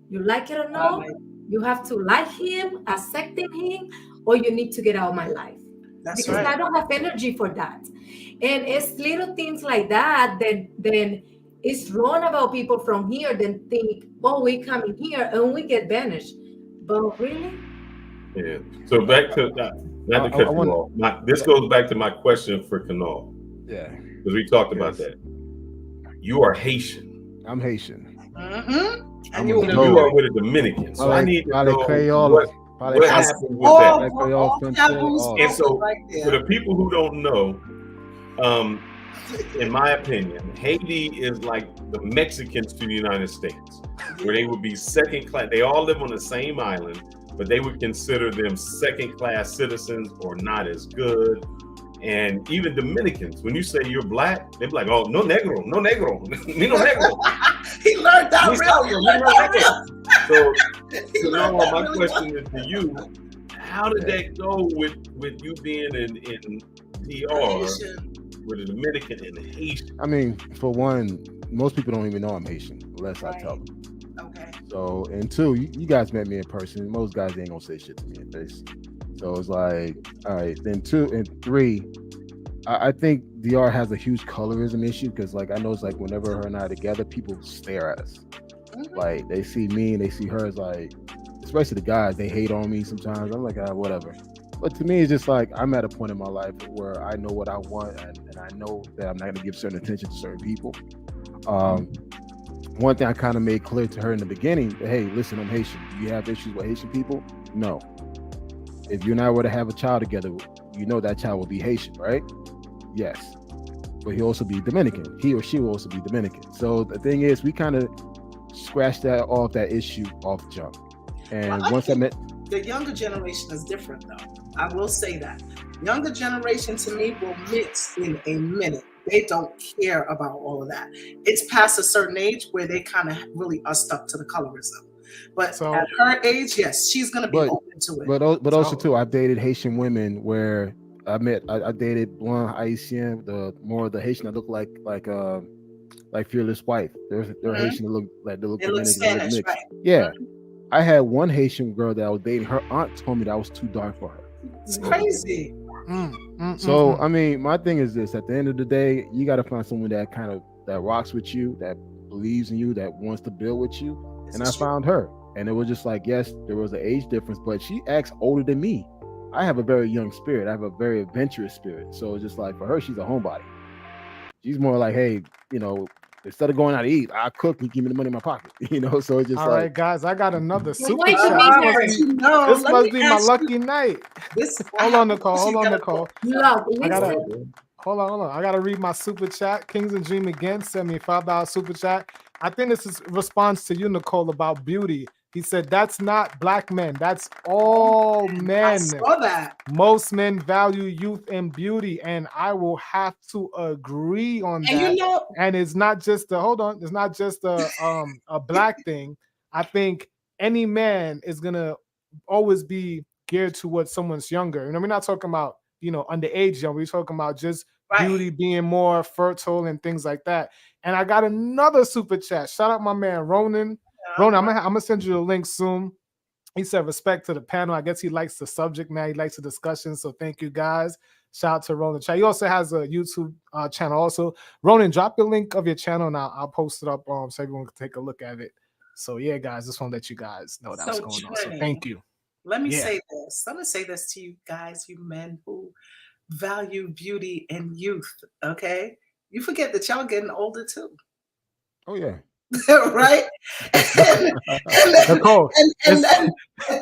you like it or not, you have to like him, accepting him, or you need to get out of my life. Because I don't have energy for that. And it's little things like that then it's wrong about people from here then think, oh, we come in here and we get banished. But really? Yeah. So back to not to cut you off. This goes back to my question for Kanal. Yeah. Because we talked about that. You are Haitian. I'm Haitian. And you are with a Dominican. So I need to know what happened with that. And so for the people who don't know, in my opinion, Haiti is like the Mexicans to the United States, where they would be second class. They all live on the same island, but they would consider them second class citizens or not as good. And even Dominicans, when you say you're black, they're like, oh, no negro, no negro, me no negro. He learned that So now my question is to you, how did that go with you being in DR with a Dominican and a Haitian? I mean, for one, most people don't even know I'm Haitian unless I tell them. Okay. So, and two, you guys met me in person. Most guys ain't gonna say shit to me in face. So it's like, all right. Then two and three, I think DR has a huge colorism issue because, like, I know it's like whenever her and I are together, people stare at us. Like they see me and they see her as like, especially the guys, they hate on me sometimes. I'm like, whatever. But to me, it's just like I'm at a point in my life where I know what I want and I know that I'm not going to give certain attention to certain people. One thing I kind of made clear to her in the beginning, hey, listen, I'm Haitian. Do you have issues with Haitian people? No. If you and I were to have a child together, you know that child will be Haitian, right? Yes. But he'll also be Dominican. He or she will also be Dominican. So the thing is, we kind of scratched that issue off jump. And once I met... The younger generation is different, though. I will say that. Younger generation, to me, will mix in a minute. They don't care about all of that. It's past a certain age where they kind of really are stuck to the colorism. But at her age, yes, she's going to be open to it. But also, too, I've dated Haitian women where I dated one Haitian, the Haitian that look like Fearless Wife. They're Haitian that look Dominican, Spanish, mixed. right? Yeah. I had one Haitian girl that I was dating. Her aunt told me that I was too dark for her. It's crazy. So, I mean, my thing is this. At the end of the day, you got to find someone that rocks with you, that believes in you, that wants to build with you. And I found her. And it was just like, yes, there was an age difference, but she acts older than me. I have a very young spirit. I have a very adventurous spirit. So it's just like, for her, she's a homebody. She's more like, hey, instead of going out to eat, I cook and give me the money in my pocket, So it's just all right, guys. I got another super wait, chat. This let must me be my ask lucky night. Hold on, Nicole. Hold on. I gotta read my super chat. Kings and Dream again sent me $5 super chat. I think this is a response to you, Nicole, about beauty. He said, that's not black men. That's all men. I saw that. Most men value youth and beauty. And I will have to agree on that. And it's not just it's not just a black thing. I think any man is gonna always be geared towards someone's younger. We're not talking about, underage young. We're talking about just beauty being more fertile and things like that. And I got another super chat. Shout out my man Ronan. Ronan, I'm gonna send you the link soon. He said respect to the panel. I guess he likes the subject matter. He likes the discussion. So thank you guys. Shout out to Ronan. He also has a YouTube channel also. Ronan, drop the link of your channel and I'll post it up so everyone can take a look at it. So yeah, guys, just want to let you guys know that's going on. So thank you. Let me say this. Let me say this to you guys, you men who value beauty and youth. Okay, you forget that y'all getting older too. Oh yeah. Right? and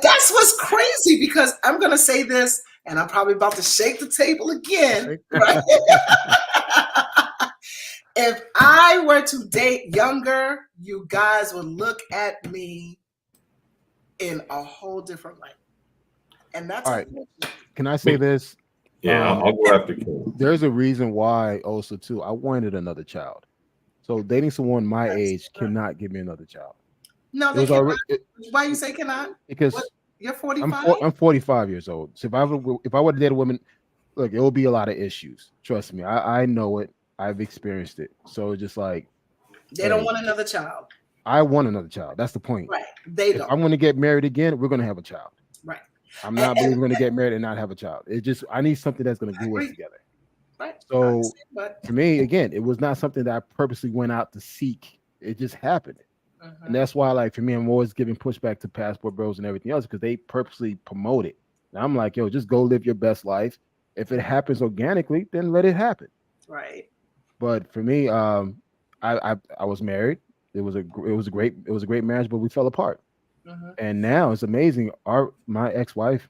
that's what's crazy, because I'm gonna say this, and I'm probably about to shake the table again. Right? If I were to date younger, you guys would look at me in a whole different light. And that's all right. Can I say this? Yeah, I'll go after King. There's a reason why also too, I wanted another child. So dating someone my age cannot give me another child. No, they cannot. Why you say cannot? Because you're 45? I'm 45 years old. So if I were to date a woman, look, it will be a lot of issues. Trust me. I know it. I've experienced it. So it's just like they don't want another child. I want another child. That's the point. Right. They don't. If I'm going to get married again, we're going to have a child. Right. I'm not believing we're going to get married and not have a child. It's just I need something that's going to glue us together. Right. So for me, again, it was not something that I purposely went out to seek. It just happened. And that's why, like, for me, I'm always giving pushback to passport bros and everything else because they purposely promote it. And I'm like, yo, just go live your best life. If it happens organically, then let it happen. Right. But for me, I was married. It was a great marriage, but we fell apart. And now it's amazing. My ex-wife,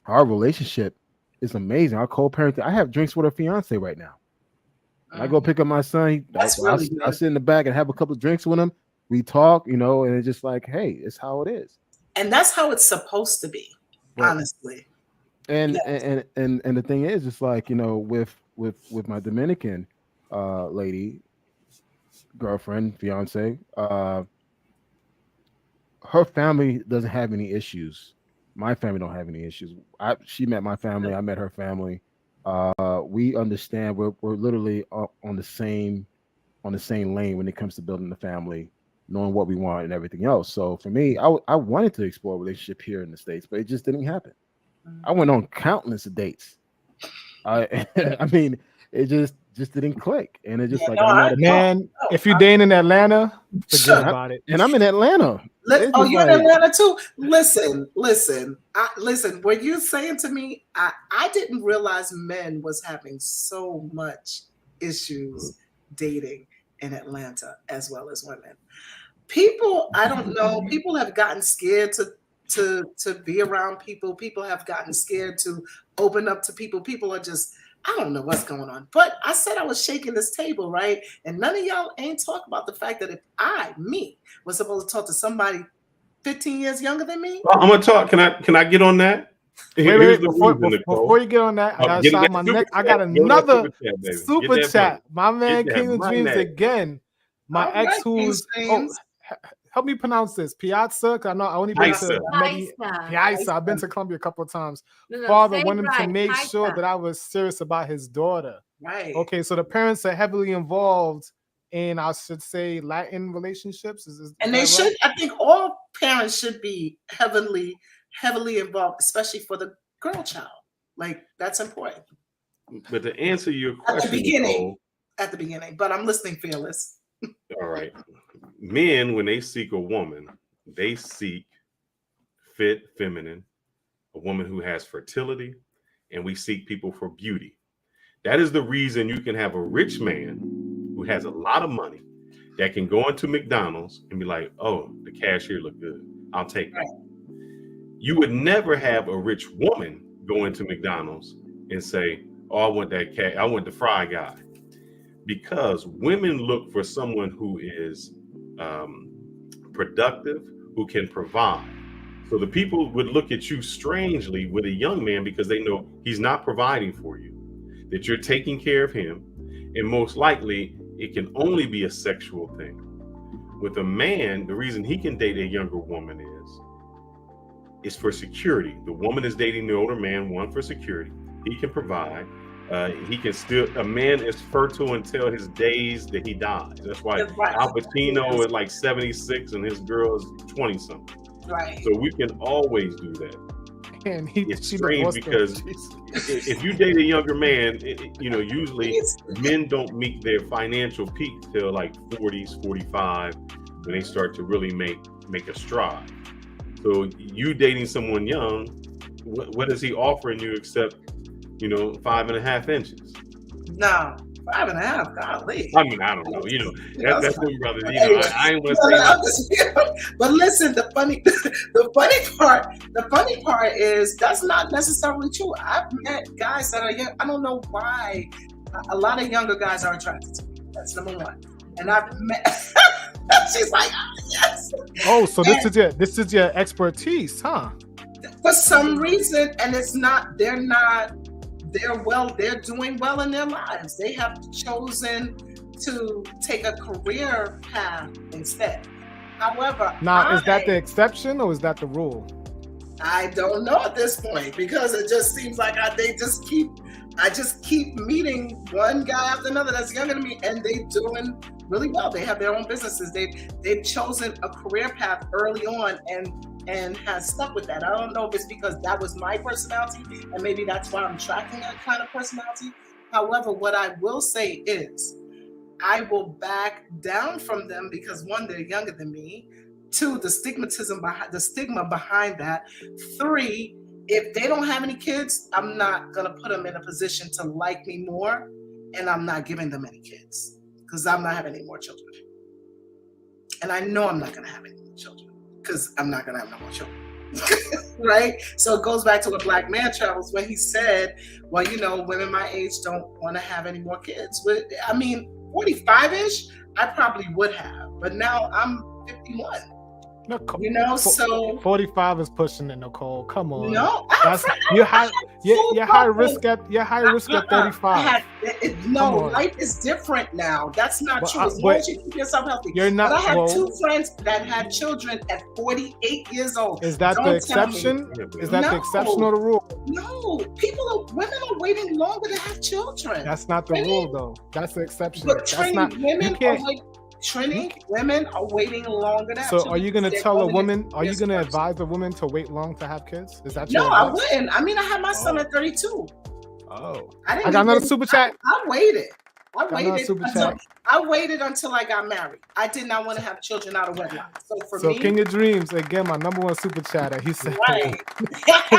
our relationship is amazing. Our co-parenting. I have drinks with her fiance right now. I go pick up my son. I sit in the back and have a couple of drinks with him. We talk, and it's just like, hey, it's how it is. And that's how it's supposed to be, honestly. And the thing is, it's like, with my Dominican lady, girlfriend, fiance, her family doesn't have any issues. My family don't have any issues. She met my family. I met her family. We understand we're literally on the same lane when it comes to building the family, knowing what we want and everything else. So for me, I wanted to explore a relationship here in the States, but it just didn't happen. I went on countless dates. I mean, it just didn't click, and it just if you're dating in Atlanta, forget about it. And I'm in Atlanta. You're in Atlanta too. Listen. What you're saying to me, I didn't realize men was having so much issues dating in Atlanta as well as women. People, I don't know. People have gotten scared to be around people. People have gotten scared to open up to people. People are just, I don't know what's going on. But I said I was shaking this table, right? And none of y'all ain't talk about the fact that if me, was supposed to talk to somebody 15 years younger than me. Well, I'm gonna talk. Can I get on that? Wait, before you get on that, I gotta my neck. I got another super chat. My man King of Dreams again. My ex who's help me pronounce this. Piazza. I know I only been to Piazza. I've been to Colombia a couple of times. Father wanted to make sure that I was serious about his daughter. Right. Okay, so the parents are heavily involved in, I should say, Latin relationships. And they should. I think all parents should be heavily involved, especially for the girl child. Like, that's important. But to answer your question, at the beginning. But I'm listening, Fearless. All right. Men, when they seek a woman, they seek fit, feminine, a woman who has fertility, and we seek people for beauty. That is the reason you can have a rich man who has a lot of money that can go into McDonald's and be like, oh, the cashier look good. I'll take it. You would never have a rich woman go into McDonald's and say, oh, I want the fry guy. Because women look for someone who is productive, who can provide. So the people would look at you strangely with a young man because they know he's not providing for you, that you're taking care of him, and most likely it can only be a sexual thing. With a man, the reason he can date a younger woman is for security. The woman is dating the older man, one, for security. He can provide. He can still, a man is fertile until his days that he dies. That's why Right. Al Pacino is like 76 and his girl is 20 something. Right. So we can always do that. And It's strange because if you date a younger man, usually men don't meet their financial peak till like 40s, 45, when they start to really make a stride. So you dating someone young, what is he offering you except 5.5 inches? No, 5.5. Golly. I mean, I don't know. That's them brothers. I ain't want to say nothing. But listen, the funny part is that's not necessarily true. I've met guys that are young. I don't know why a lot of younger guys are attracted to me. That's number one. And I've met. She's like, yes. Oh, so this is your expertise, huh? For some reason, and it's not. They're doing well in their lives. They have chosen to take a career path instead. However, now is that the exception or is that the rule? I don't know at this point, because it just seems like I just keep meeting one guy after another that's younger than me, and they're doing really well. They have their own businesses. They've chosen a career path early on and has stuck with that. I don't know if it's because that was my personality and maybe that's why I'm tracking that kind of personality. However, what I will say is I will back down from them because one, they're younger than me. Two, the stigma behind that. Three, if they don't have any kids, I'm not gonna put them in a position to like me more, and I'm not giving them any kids because I'm not having any more children. And I know I'm not gonna have any more children because I'm not gonna have no more children. Right? So it goes back to what Black Man Travels when he said, well, women my age don't want to have any more kids. I mean, 45-ish, I probably would have, but now I'm 51. Nicole, so 45 is pushing it, Nicole. Come on. No, you're high risk at 35. Life is different now. That's not true. As long as you keep yourself healthy. You're not. But I have two friends that had children at 48 years old. Is that the exception? Is that the exception or the rule? No, women are waiting longer to have children. That's not the rule, though. That's the exception. But That's women are waiting longer to have children. So are you going to tell a woman, are you going to advise a woman to wait long to have kids? Is that your advice? No, I wouldn't. I mean, I had my son at 32. Oh. I got another super chat. I waited until I got married. I did not want to have children out of wedlock. So me, King of Dreams, again, my number one super chatter. He said, right.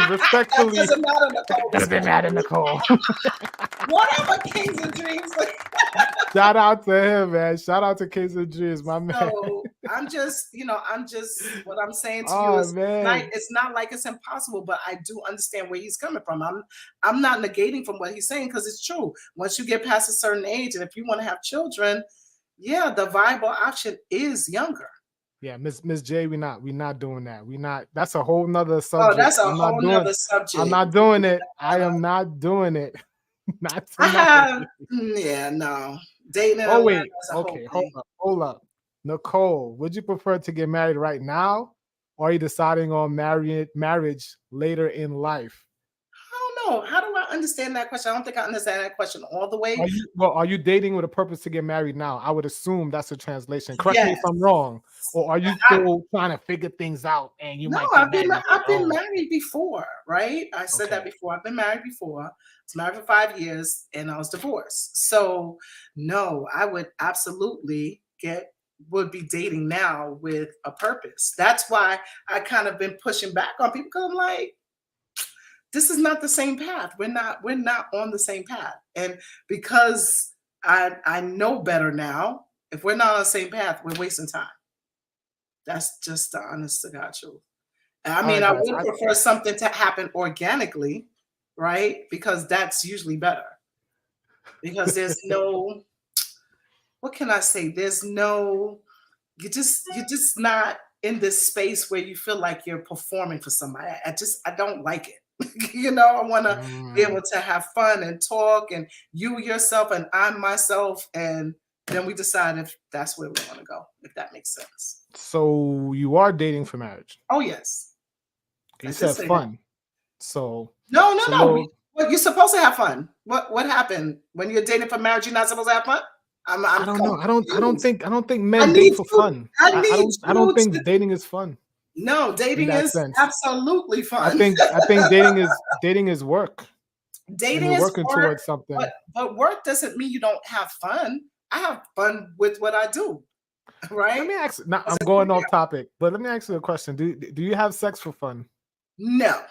Respectfully, that doesn't matter, Nicole. Doesn't matter, Nicole. Whatever, Kings and Dreams. Shout out to him, man. Shout out to Kings and Dreams, my man. So I'm just what I'm saying to you is it's not like it's impossible, but I do understand where he's coming from. I'm not negating from what he's saying because it's true. Once you get past a certain age, and if you want to have children, the viable option is younger. Yeah, Miss J, we're not doing that. That's a whole nother subject. Oh, that's a whole nother subject. I'm not doing it. I am not doing it. Not no. Dating. Oh wait. Okay, hold up. Nicole, would you prefer to get married right now, or are you deciding on marriage later in life? I don't know. How do I understand that question? I don't think I understand that question all the way. Are you dating with a purpose to get married now? I would assume that's a translation. Correct me if I'm wrong. Or are you still trying to figure things out and you might I've been married before, right? I said that before. I've been married before. I was married for 5 years and I was divorced. So no, I would absolutely would be dating now with a purpose. That's why I kind of been pushing back on people because I'm like, this is not the same path. We're not on the same path. And because I know better now, if we're not on the same path, we're wasting time. That's just the honest to God truth. I mean, I would prefer something to happen organically, right? Because that's usually better. Because there's no, what can I say? There's no, you're just not in this space where you feel like you're performing for somebody. I don't like it. I want to be able to have fun and talk and you yourself and I'm myself. And then we decide if that's where we want to go, if that makes sense. So you are dating for marriage? Oh, yes. You said fun. So no. Well, you're supposed to have fun. What happened when you're dating for marriage? You're not supposed to have fun. I don't know. I don't think I men need date for you- fun. I need I don't you think to- dating is fun. No, dating that is sense. absolutely fun. I think dating is work. Dating you're is working work, towards something. but work doesn't mean you don't have fun. I have fun with what I do, right? Let me ask. Now, I'm going off topic, but let me ask you a question. Do you have sex for fun? No,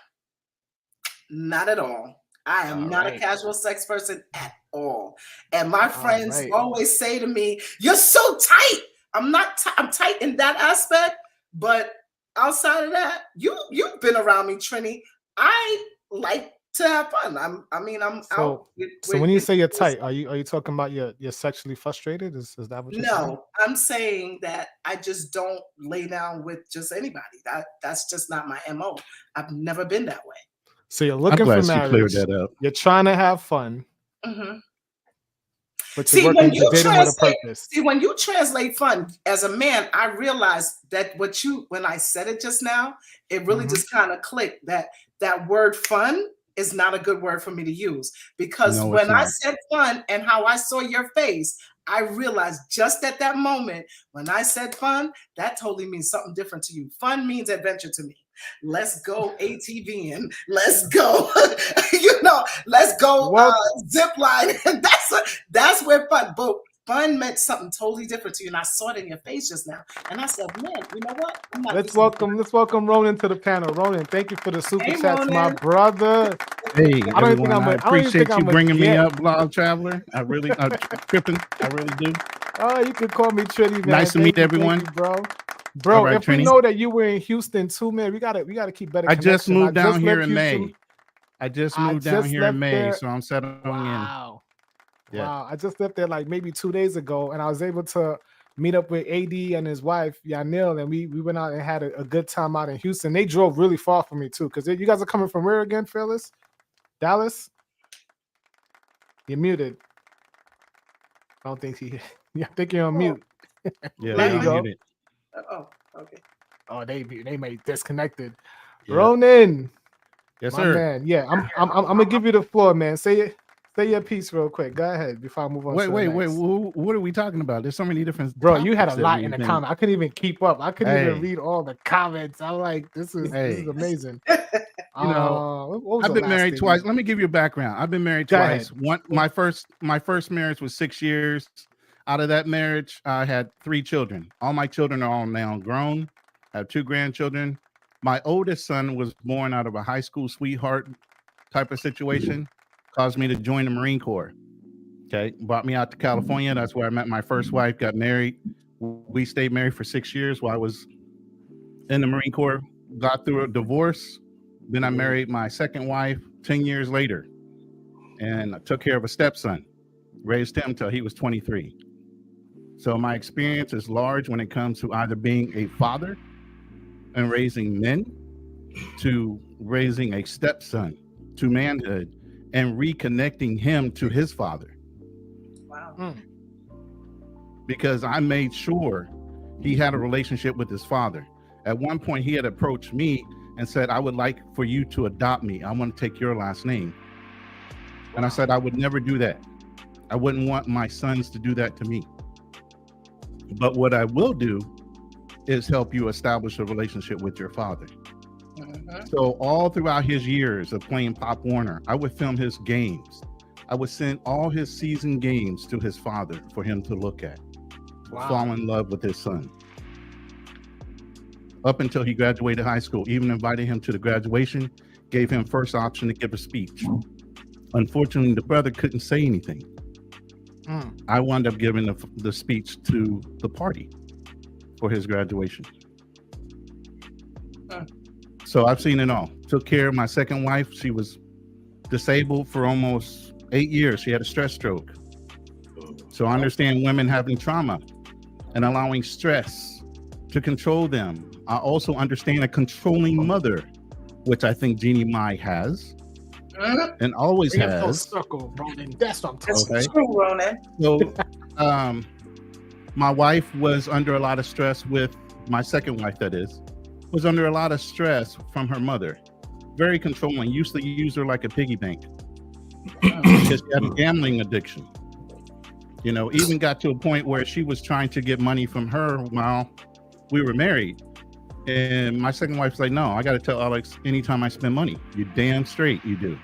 not at all. I am All not a right. casual sex person at all. And my friends right. always say to me, "You're so tight." I'm not. I'm tight in that aspect, but outside of that, you've been around me, Trini. I like to have fun. I'm out. So when you say you're tight, are you talking about you're sexually frustrated? Is that what you're saying? No, I'm saying that I just don't lay down with just anybody. That's just not my MO. I've never been that way. So you're looking for glad she cleared marriage. that up. You're trying to have fun, Mm-hmm. but you're dating with a purpose. See, when you translate fun as a man, I realized that when I said it just now, it really Mm-hmm. just kind of clicked that word fun is not a good word for me to use, because No, it's when I not. said fun and how I saw your face, I realized just at that moment when I said fun, that totally means something different to you. Fun means adventure to me. Let's go ATVing. Let's go, let's go zip line. That's where fun. But fun meant something totally different to you, and I saw it in your face just now. And I said, man, you know what? I'm not Let's welcome Ronan to the panel. Ronan, thank you for the super Hey, chats, my Ronan. brother. Hey, I don't even think everyone, I I don't even think appreciate you I'ma bringing me get- up, Blog Traveler. I really, tripping. I really do. Oh, you could call me Trini, man. Nice to Thank meet you, everyone. bro. Bro, All right, if we Trini. know that you were in Houston too, man, we gotta keep better. I just connection. moved down here left in May. Houston. I just I moved down just here in left May, there- so I'm settling Wow. in. Yeah. Wow. I just left there like maybe 2 days ago, and I was able to meet up with AD and his wife, Yanil, and we went out and had a good time out in Houston. They drove really far from me too, because you guys are coming from where again, Phyllis? Dallas? You're muted. I don't think he. I think you're on mute. Yeah, There you I'm go. muted. Oh, okay. Oh, they may disconnected. Yeah. Ronan, Yes, my sir. man. Yeah, I'm gonna give you the floor, man. Say your piece real quick. Go ahead before I move on. Wait. to the next. What are we talking about? There's so many different. Bro, you had a topics that lot we've in the been- comment. I couldn't even keep up. I couldn't even Hey. read all the comments. I'm like, this is amazing. You know, what was I've the been last married thing? twice. Let me give you a background. I've been married Go twice. ahead. My first marriage was 6 years. Out of that marriage, I had 3 children. All my children are all now grown. I have 2 grandchildren. My oldest son was born out of a high school sweetheart type of situation. Caused me to join the Marine Corps. Okay, brought me out to California. That's where I met my first wife. Got married. We stayed married for 6 years while I was in the Marine Corps. Got through a divorce. Then I married my second wife 10 years later, and I took care of a stepson, raised him till he was 23. So my experience is large when it comes to either being a father and raising men, to raising a stepson, to manhood, and reconnecting him to his father. Wow. Because I made sure he had a relationship with his father. At one point, he had approached me and said, I would like for you to adopt me. I want to take your last name. And I said, I would never do that. I wouldn't want my sons to do that to me. But what I will do is help you establish a relationship with your father. So all throughout his years of playing Pop Warner, I would film his games. I would send all his season games to his father for him to look at, fall in love with his son. Up until he graduated high school, even invited him to the graduation, gave him first option to give a speech. Unfortunately, the brother couldn't say anything. I wound up giving the speech to the party for his graduation. So I've seen it all. Took care of my second wife. She was disabled for almost 8 years. She had a stress stroke. So I understand women having trauma and allowing stress to control them. I also understand a controlling mother, which I think Jeannie Mai has and always Bring it full has. circle, Ronan. That's what I'm talking That's about. true, Ronan. So my wife was under a lot of stress with my second wife, that is, was under a lot of stress from her mother. Very controlling, used to use her like a piggy bank. because she had a gambling addiction. You know, even got to a point where she was trying to get money from her while we were married. And my second wife's like, no, I got to tell Alex anytime I spend money. You damn straight you do.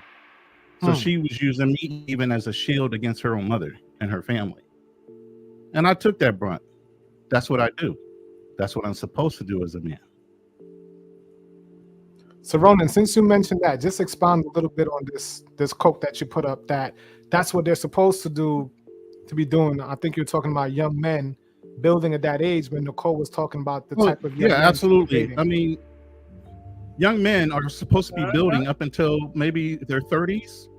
So she was using me even as a shield against her own mother and her family. And I took that brunt. That's what I do. That's what I'm supposed to do as a man. So Ronan, since you mentioned that, just expound a little bit on this quote that you put up, that's what they're supposed to be doing. I think you're talking about young men building at that age when Nicole was talking about the type of young men absolutely. I mean, young men are supposed to be building up until maybe their 30s,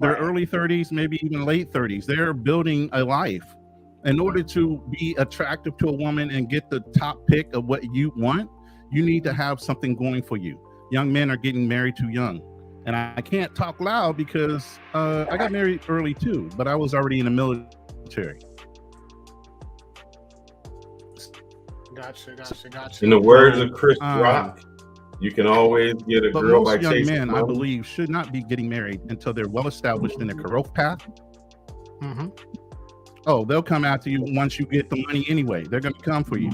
their early 30s, maybe even late 30s. They're building a life. In order to be attractive to a woman and get the top pick of what you want, you need to have something going for you. Young men are getting married too young. And I can't talk loud because I got married early too, but I was already in the military. Gotcha. In the words of Chris Rock, you can always get a girl by chasing. Most young men, I believe, should not be getting married until they're well established in the growth path. Mm-hmm. Oh, they'll come after you once you get the money anyway. They're going to come for you.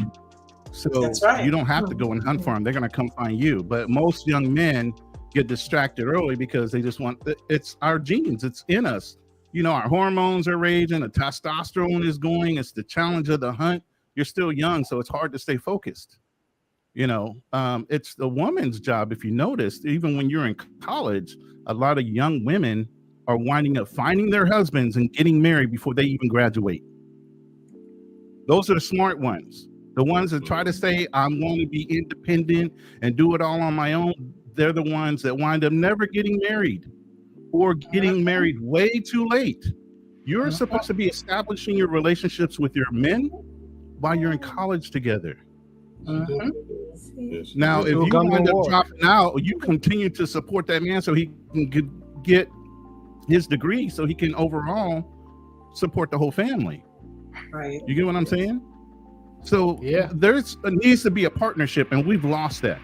So you don't have to go and hunt for them. They're going to come find you. But most young men get distracted early because they just want, it's our genes. It's in us. You know, our hormones are raging. The testosterone is going. It's the challenge of the hunt. You're still young, so it's hard to stay focused. You know, it's the woman's job. If you noticed, even when you're in college, a lot of young women are winding up finding their husbands and getting married before they even graduate. Those are the smart ones. The ones that try to say, I'm going to be independent and do it all on my own. They're the ones that wind up never getting married or getting married way too late. You're supposed to be establishing your relationships with your men while you're in college together. Now, if you wind up dropping out, you continue to support that man so he can get his degree so he can overall support the whole family. Right. You get what I'm saying? So there's needs to be a partnership, and we've lost that.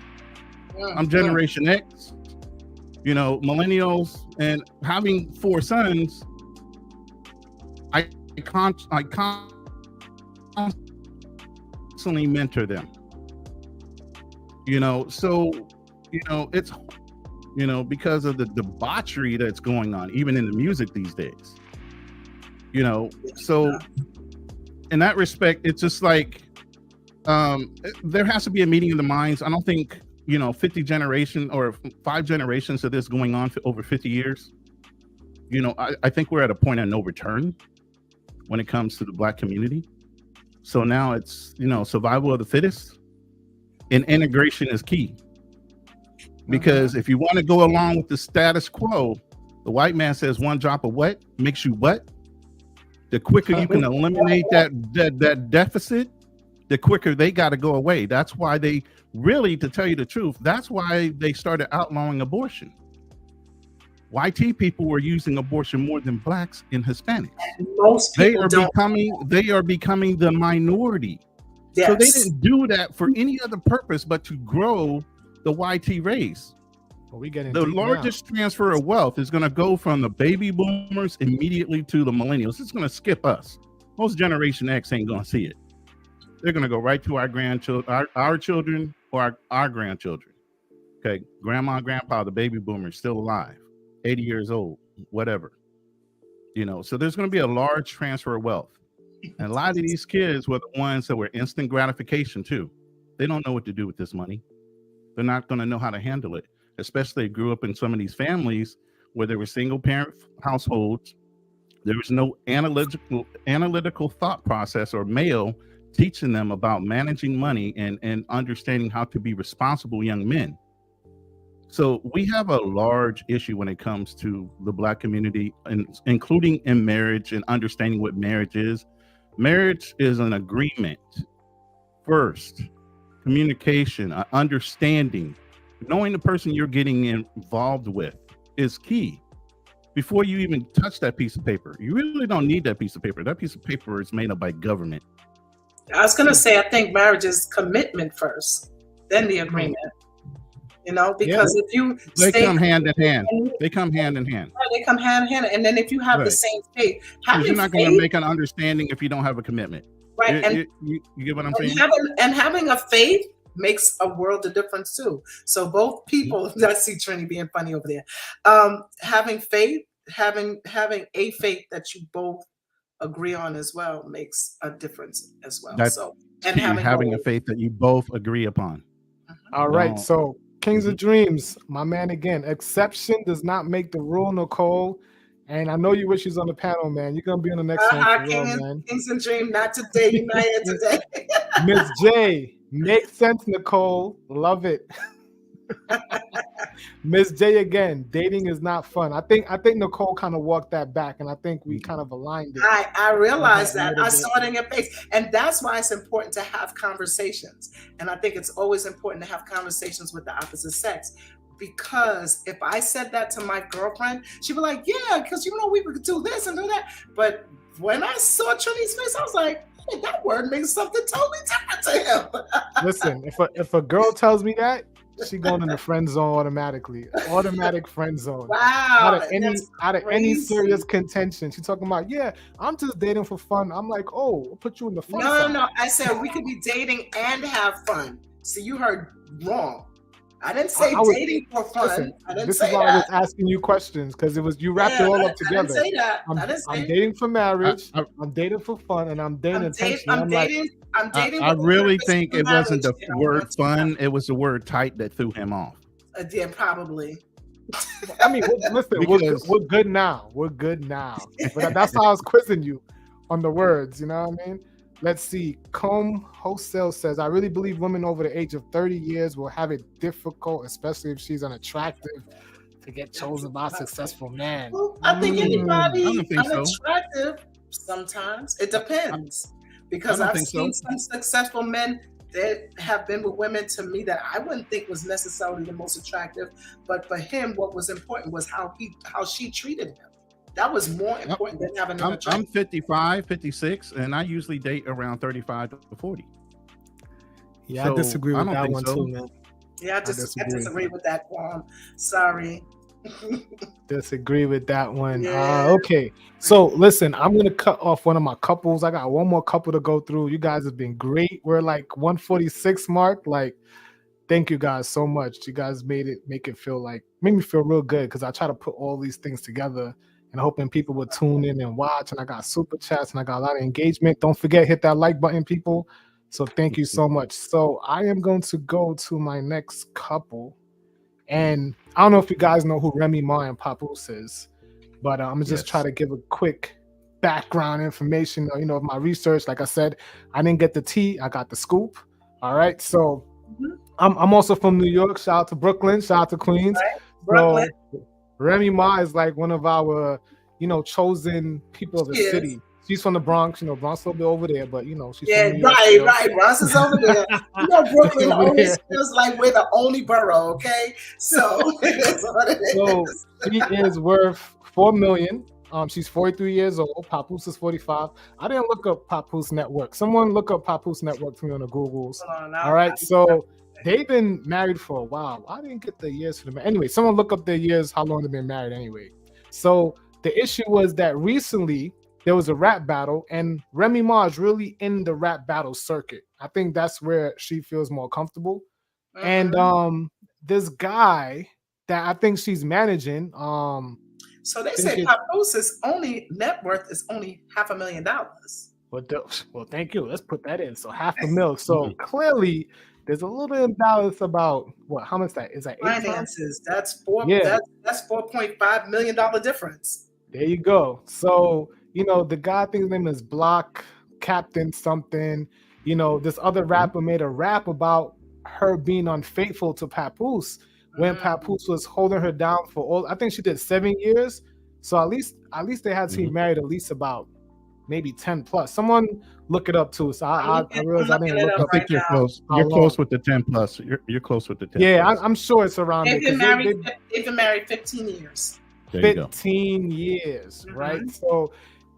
I'm Generation X, you know, millennials, and having 4 sons, I constantly mentor them. You know, so, you know, it's, you know, because of the debauchery that's going on, even in the music these days. You know, so in that respect, it's just like, there has to be a meeting of the minds. I don't think, you know, 50 generation or 5 generations of this going on for over 50 years. You know, I think we're at a point of no return when it comes to the Black community. So now it's, you know, survival of the fittest, and integration is key. Because if you want to go along with the status quo, the white man says one drop of what makes you what? The quicker you can eliminate that deficit, the quicker they got to go away. That's why they really, to tell you the truth, that's why they started outlawing abortion. YT people were using abortion more than Blacks and Hispanics. Most people they are becoming the minority. Yes. So they didn't do that for any other purpose but to grow the YT race. Well, the largest transfer of wealth is going to go from the baby boomers immediately to the millennials. It's going to skip us. Most Generation X ain't going to see it. They're going to go right to our grandchildren, our children, or our grandchildren. Okay, grandma, grandpa, the baby boomers still alive, 80 years old, whatever. You know, so there's going to be a large transfer of wealth. And a lot of these kids were the ones that were instant gratification too. They don't know what to do with this money. They're not going to know how to handle it, especially they grew up in some of these families where there were single parent households. There was no analytical thought process or male teaching them about managing money and understanding how to be responsible young men. So we have a large issue when it comes to the Black community, and including in marriage and understanding what marriage is. Marriage is an agreement. First, communication, understanding, knowing the person you're getting involved with is key. Before you even touch that piece of paper, you really don't need that piece of paper. That piece of paper is made up by government. I was going to say, I think marriage is commitment first, then the agreement. You know, because if you they stay come hand in hand. They come hand in hand. They come hand in hand. And then if you have the same faith, you're not going to make an understanding if you don't have a commitment. Right. You get what I'm saying? Having a faith makes a world of difference too. So both people, I see Trini being funny over there. Having faith, having a faith that you both agree on as well makes a difference as well. And having a faith that you both agree upon. All right. So Kings of Dreams, my man again. Exception does not make the rule, Nicole. And I know you wish she's on the panel, man. You're gonna be on the next one, man. Kings and Dream, not today. You're not here today. Miss J, makes sense, Nicole. Love it. Miss J again. Dating is not fun. I think Nicole kind of walked that back, and I think we kind of aligned it. I realized that. I saw it in your face, and that's why it's important to have conversations. And I think it's always important to have conversations with the opposite sex. Because if I said that to my girlfriend, she'd be like, yeah, because we could do this and do that. But when I saw Trini's face, I was like, hey, that word means something totally different to him. Listen, if a girl tells me that, she going in the friend zone automatically. Automatic friend zone. Wow. Out of any serious contention. She's talking about, yeah, I'm just dating for fun. I'm like, oh, I'll put you in the fun side. No. I said we could be dating and have fun. So you heard wrong. I didn't say dating for fun. Listen, I didn't this say is why that. I was asking you questions, because it was you wrapped it all up together. I didn't say that. I'm dating for marriage. I'm dating for fun, and I'm dating intentionally. I'm dating. I really think it wasn't the word fun; it was the word tight that threw him off. Yeah, probably. I mean, listen, we're good now. We're good now. But that's how I was quizzing you on the words. You know what I mean? Let's see. Comb Wholesale says, I really believe women over the age of 30 years will have it difficult, especially if she's unattractive, to get chosen by a successful man. Well, I think anybody unattractive, sometimes. It depends. Because I've seen some successful men that have been with women to me that I wouldn't think was necessarily the most attractive. But for him, what was important was how she treated him. That was more important than having an I'm 55, 56, and I usually date around 35 to 40. Yeah, so I disagree with that one too, man. Yeah, I disagree with that one. Sorry. Disagree with that one. Yeah. Okay. So listen, I'm going to cut off one of my couples. I got one more couple to go through. You guys have been great. We're like 146 mark. Like, thank you guys so much. You guys made me feel real good, because I try to put all these things together and hoping people would tune in and watch. And I got super chats and I got a lot of engagement. Don't forget, hit that like button, people. So thank you so much. So I am going to go to my next couple. And I don't know if you guys know who Remy Ma Papoose is, but I'm just try to give a quick background information, of my research. Like I said, I didn't get the tea, I got the scoop. All right. So I'm also from New York. Shout out to Brooklyn, shout out to Queens. Right. Brooklyn. So Remy Ma is like one of our, chosen people of the city. She's from the Bronx, Bronx a little bit over there, but she's from New York, right. Bronx is over there. Brooklyn always feels like we're the only borough, okay? So she is worth $4 million. She's 43 years old. Papoose is 45. I didn't look up Papoose Network. Someone look up Papoose Network for me on the Googles. All right, so they've been married for a while. I didn't get the years for them. Anyway, someone look up their years, how long they've been married anyway. So the issue was that recently there was a rap battle, and Remy Ma is really in the rap battle circuit. I think that's where she feels more comfortable. And this guy that I think she's managing, so they say Papoose's net worth is only $500,000. Well, thank you. Let's put that in. So $500,000. So clearly there's a little imbalance about how much that is. That finances? That's $4.5 million difference. There you go. So the guy, I think his name is Block Captain something. This other rapper made a rap about her being unfaithful to Papoose when Papoose was holding her down for I think she did 7 years. So at least they had to be married at least about maybe 10 plus. Someone look it up too. So I realized I didn't look up. I think you're close. You're close with the 10 plus. You're close with the 10. Yeah, I'm sure it's around. They've been married 15 years. 15 years, right? So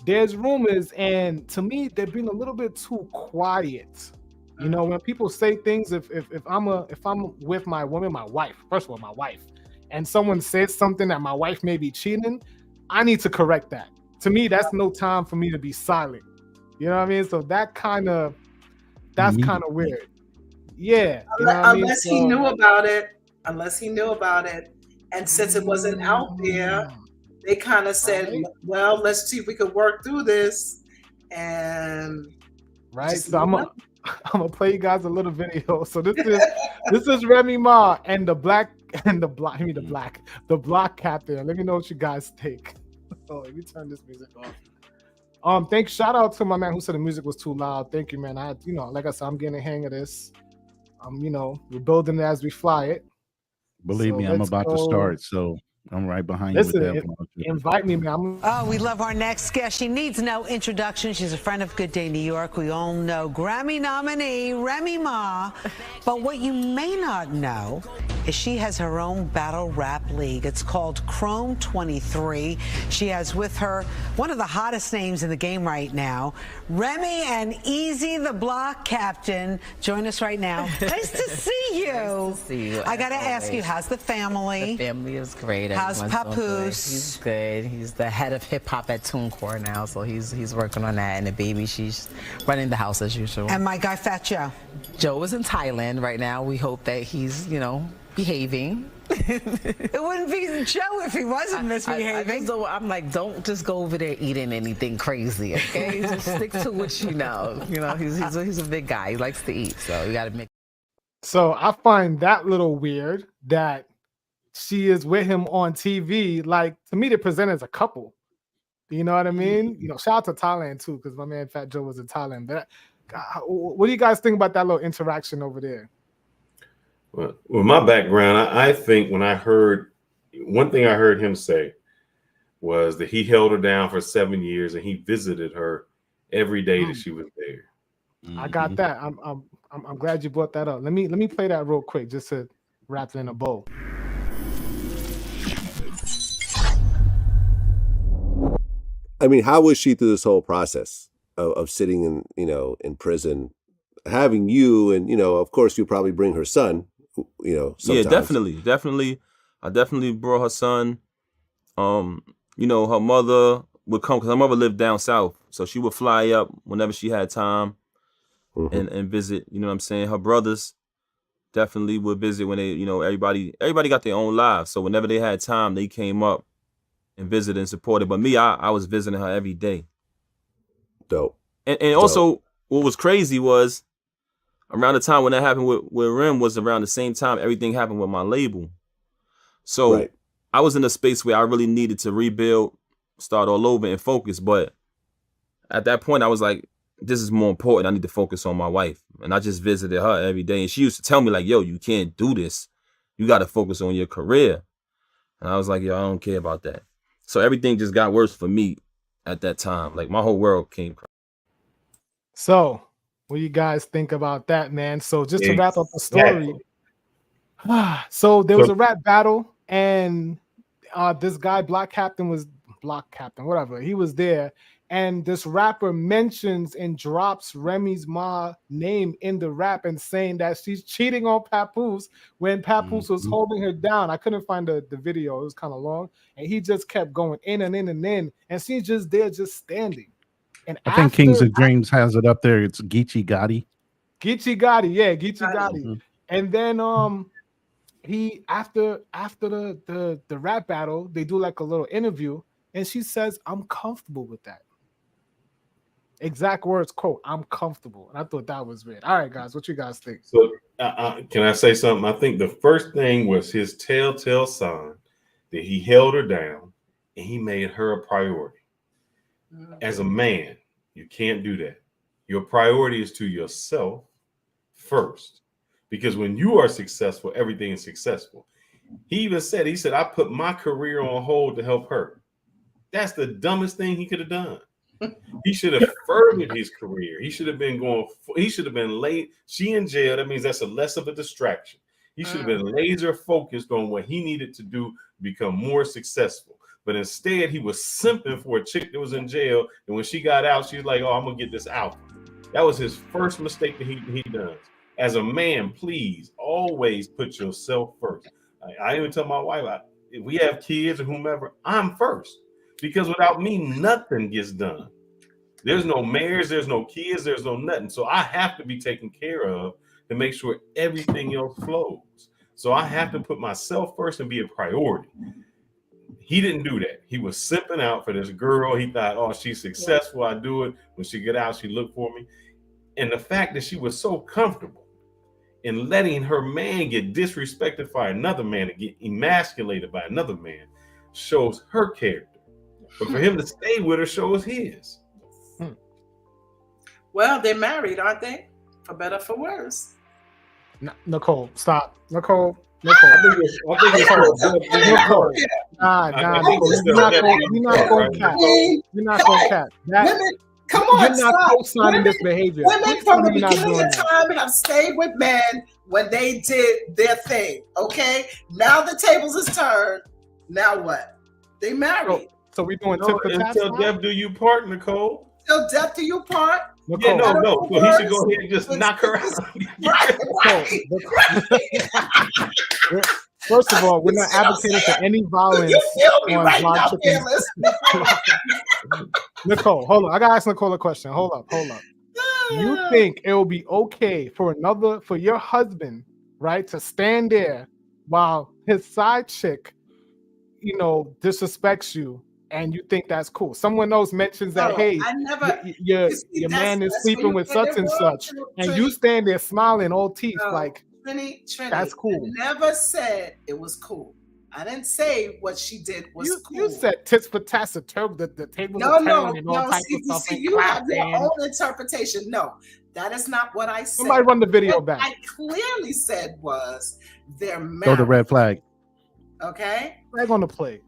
there's rumors, and to me, they've been a little bit too quiet You know, when people say things, if I'm with my woman, my wife, first of all, my wife, and someone says something that my wife may be cheating, I need to correct that. To me, that's no time for me to be silent. You know what I mean? So that's kind of weird. Yeah. You know what I mean? Unless he knew about it. And since it wasn't out there, they kind of said, well, let's see if we could work through this. And so I'm gonna play you guys a little video. So this is Remy Ma and the block captain. Let me know what you guys think. Oh, let me turn this music off. Shout out to my man who said the music was too loud. Thank you, man. Like I said, I'm getting a hang of this. We're building it as we fly it. Believe me, I'm about to start, so I'm right behind you with that. Invite me, man. We love our next guest. She needs no introduction. She's a friend of Good Day New York. We all know Grammy nominee Remy Ma. But what you may not know is she has her own battle rap league. It's called Chrome 23. She has with her one of the hottest names in the game right now, Remy and Easy the Block Captain. Join us right now. Nice to see you. Nice to see you. I got to ask you, how's the family? The family is great. How's Papoose? He's good. He's the head of hip hop at TuneCore now, so he's working on that. And the baby, she's running the house as usual. And my guy Fat Joe. Joe is in Thailand right now. We hope that he's, behaving. It wouldn't be Joe if he wasn't misbehaving. I'm like, don't just go over there eating anything crazy, okay? Just stick to what you know. He's a big guy. He likes to eat, so you got to make. So I find that little weird that she is with him on TV. Like, to me, they present as a couple. You know what I mean? Shout out to Thailand too, because my man Fat Joe was in Thailand. But what do you guys think about that little interaction over there? Well, with my background, I think when I heard one thing I heard him say was that he held her down for 7 years and he visited her every day that she was there. I got that. I'm glad you brought that up. Let me play that real quick just to wrap it in a bow. I mean, how was she through this whole process of sitting in prison, having you, and of course you probably bring her son, sometimes. Yeah, definitely. I definitely brought her son. Her mother would come because her mother lived down south, so she would fly up whenever she had time and visit. You know what I'm saying? Her brothers definitely would visit when they, everybody got their own lives, so whenever they had time, they came up and visited and supported. But me, I was visiting her every day. Dope. And also, what was crazy was around the time when that happened with Rem was around the same time everything happened with my label. So I was in a space where I really needed to rebuild, start all over and focus. But at that point, I was like, this is more important. I need to focus on my wife. And I just visited her every day. And she used to tell me like, yo, you can't do this. You got to focus on your career. And I was like, yo, I don't care about that. So everything just got worse for me at that time. Like my whole world came crashing. So what do you guys think about that, man? So just to wrap up the story. So there was a rap battle and this guy, Block Captain, whatever. He was there. And this rapper mentions and drops Remy's Ma name in the rap and saying that she's cheating on Papoose when Papoose was holding her down. I couldn't find the video. It was kind of long. And he just kept going in and in and in. And she's just there, just standing. And I think Kings of Dreams has it up there. It's Geechee Gotti. Geechee Gotti, yeah, Geechee Gotti. And then he after the rap battle, they do like a little interview, and she says, "I'm comfortable with that." Exact words, quote, "I'm comfortable." And I thought that was weird. All right, guys, what you guys think? So can I say something? I think the first thing was his telltale sign that he held her down and he made her a priority. As a man, you can't do that. Your priority is to yourself first, because when you are successful, everything is successful. He even said, I put my career on hold to help her. That's the dumbest thing he could have done. He should have furthered his career. He should have been late. She in jail. That means that's less of a distraction. He should have been laser focused on what he needed to do to become more successful. But instead, he was simping for a chick that was in jail. And when she got out, she was like, "Oh, I'm gonna get this out." That was his first mistake that he does. As a man, please always put yourself first. I even tell my wife, if we have kids or whomever, I'm first. Because without me, nothing gets done. There's no marriage, there's no kids, there's no nothing. So I have to be taken care of to make sure everything else flows. So I have to put myself first and be a priority. He didn't do that. He was simping out for this girl. He thought, oh, she's successful. I do it. When she get out, she look for me. And the fact that she was so comfortable in letting her man get disrespected by another man and get emasculated by another man shows her character. But for him to stay with her shows his. Well, they're married, aren't they? For better, for worse. Nicole, stop. Nicole. Nicole. I think it's Nicole. Nah, Nicole. You're not going to cap. You're not going to cap. Women, come on, you're not co-signing this behavior. Women from the beginning of time have stayed with men when they did their thing. Okay? Now the tables is turned. Now what? They married. So we doing tip for tat? Until death do you part, Nicole. Till death do you part. Yeah, no. So he should go ahead and just knock her out. First of all, we're not advocating for any violence on live chicken. Nicole, hold on. I gotta ask Nicole a question. Hold up. You think it will be okay for your husband, right, to stand there while his side chick, disrespects you? And you think that's cool? Someone else mentions that, hey, your man is sleeping with such and such, and you stand there smiling, all teeth, like Trini, that's cool. I never said it was cool. I didn't say what she did was cool. You said tits for tats, the table. No. You have your own interpretation. No, that is not what I said. Somebody run the video back. I clearly said was they're married. Throw the red flag. Okay. Flag on the play.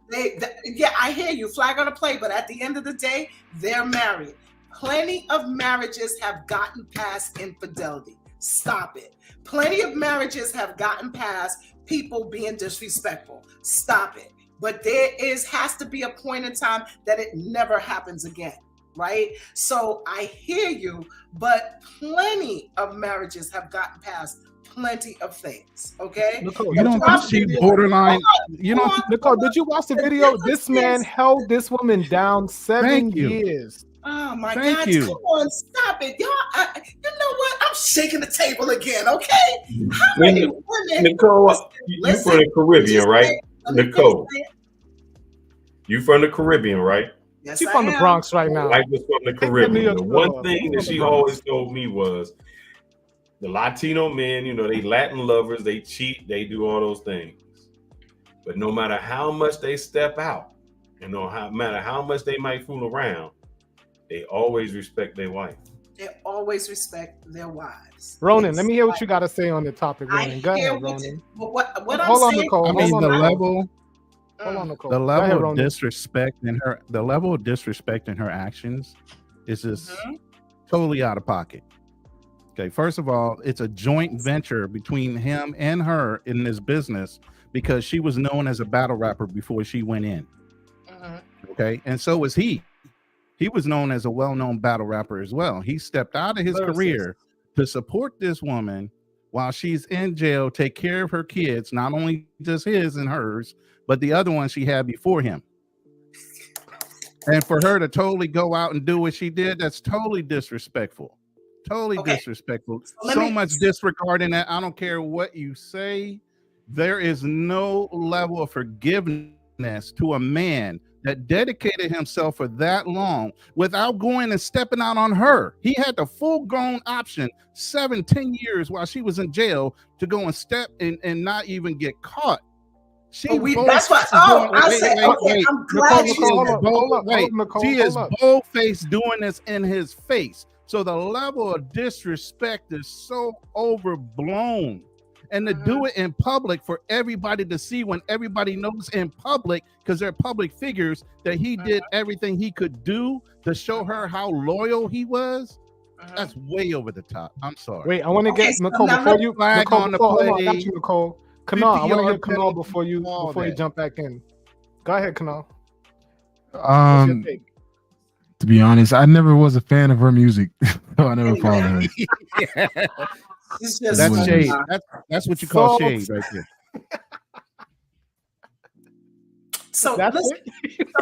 Yeah, I hear you. Flag on the play, but at the end of the day, they're married. Plenty of marriages have gotten past infidelity. Stop it. Plenty of marriages have gotten past people being disrespectful. Stop it. But there has to be a point in time that it never happens again, right? So I hear you, but plenty of marriages have gotten past plenty of things. Okay, Nicole, you don't think she's borderline? Nicole, did you watch the video? This man held this woman down 7 years. Oh my Thank God! you. Come on, stop it, y'all. You know what? I'm shaking the table again. Okay, how many women? Nicole, you from the Caribbean, right? Nicole, you from the Caribbean, right? Yes, She's from the Bronx right now. I was from the Caribbean. The one thing that she always told me was, the Latino men, they Latin lovers, they cheat, they do all those things. But no matter how much they step out, and no matter how much they might fool around, they always respect their wife. They always respect their wives. Ronan, let me hear what you got to say on the topic, Ronan. Go ahead, Ronan. What Hold I'm on, saying, Nicole. I mean, the level of disrespect in her actions is just totally out of pocket. Okay, first of all, it's a joint venture between him and her in this business because she was known as a battle rapper before she went in. Okay, and so was he. He was known as a well-known battle rapper as well. He stepped out of his career to support this woman while she's in jail, take care of her kids, not only just his and hers, but the other one she had before him. And for her to totally go out and do what she did, that's totally disrespectful. Totally disrespectful. So much disregard in that. I don't care what you say. There is no level of forgiveness to a man that dedicated himself for that long without going and stepping out on her. He had the full-grown option 7-10 years while she was in jail to go and step in and not even get caught. That's what. I said. Okay, I'm glad she is bold-faced doing this in his face. So the level of disrespect is so overblown. And to do it in public for everybody to see when everybody knows in public, because they're public figures, that he did everything he could do to show her how loyal he was, that's way over the top. I'm sorry. Wait, I want to get Nicole before you. Nicole, on the play. I got you, Nicole. Kanal, I want to hear Kanal before you jump back in. Go ahead, Kanal. To be honest, I never was a fan of her music, so I never followed her. It's just That's shade. That's what you call shade right there. So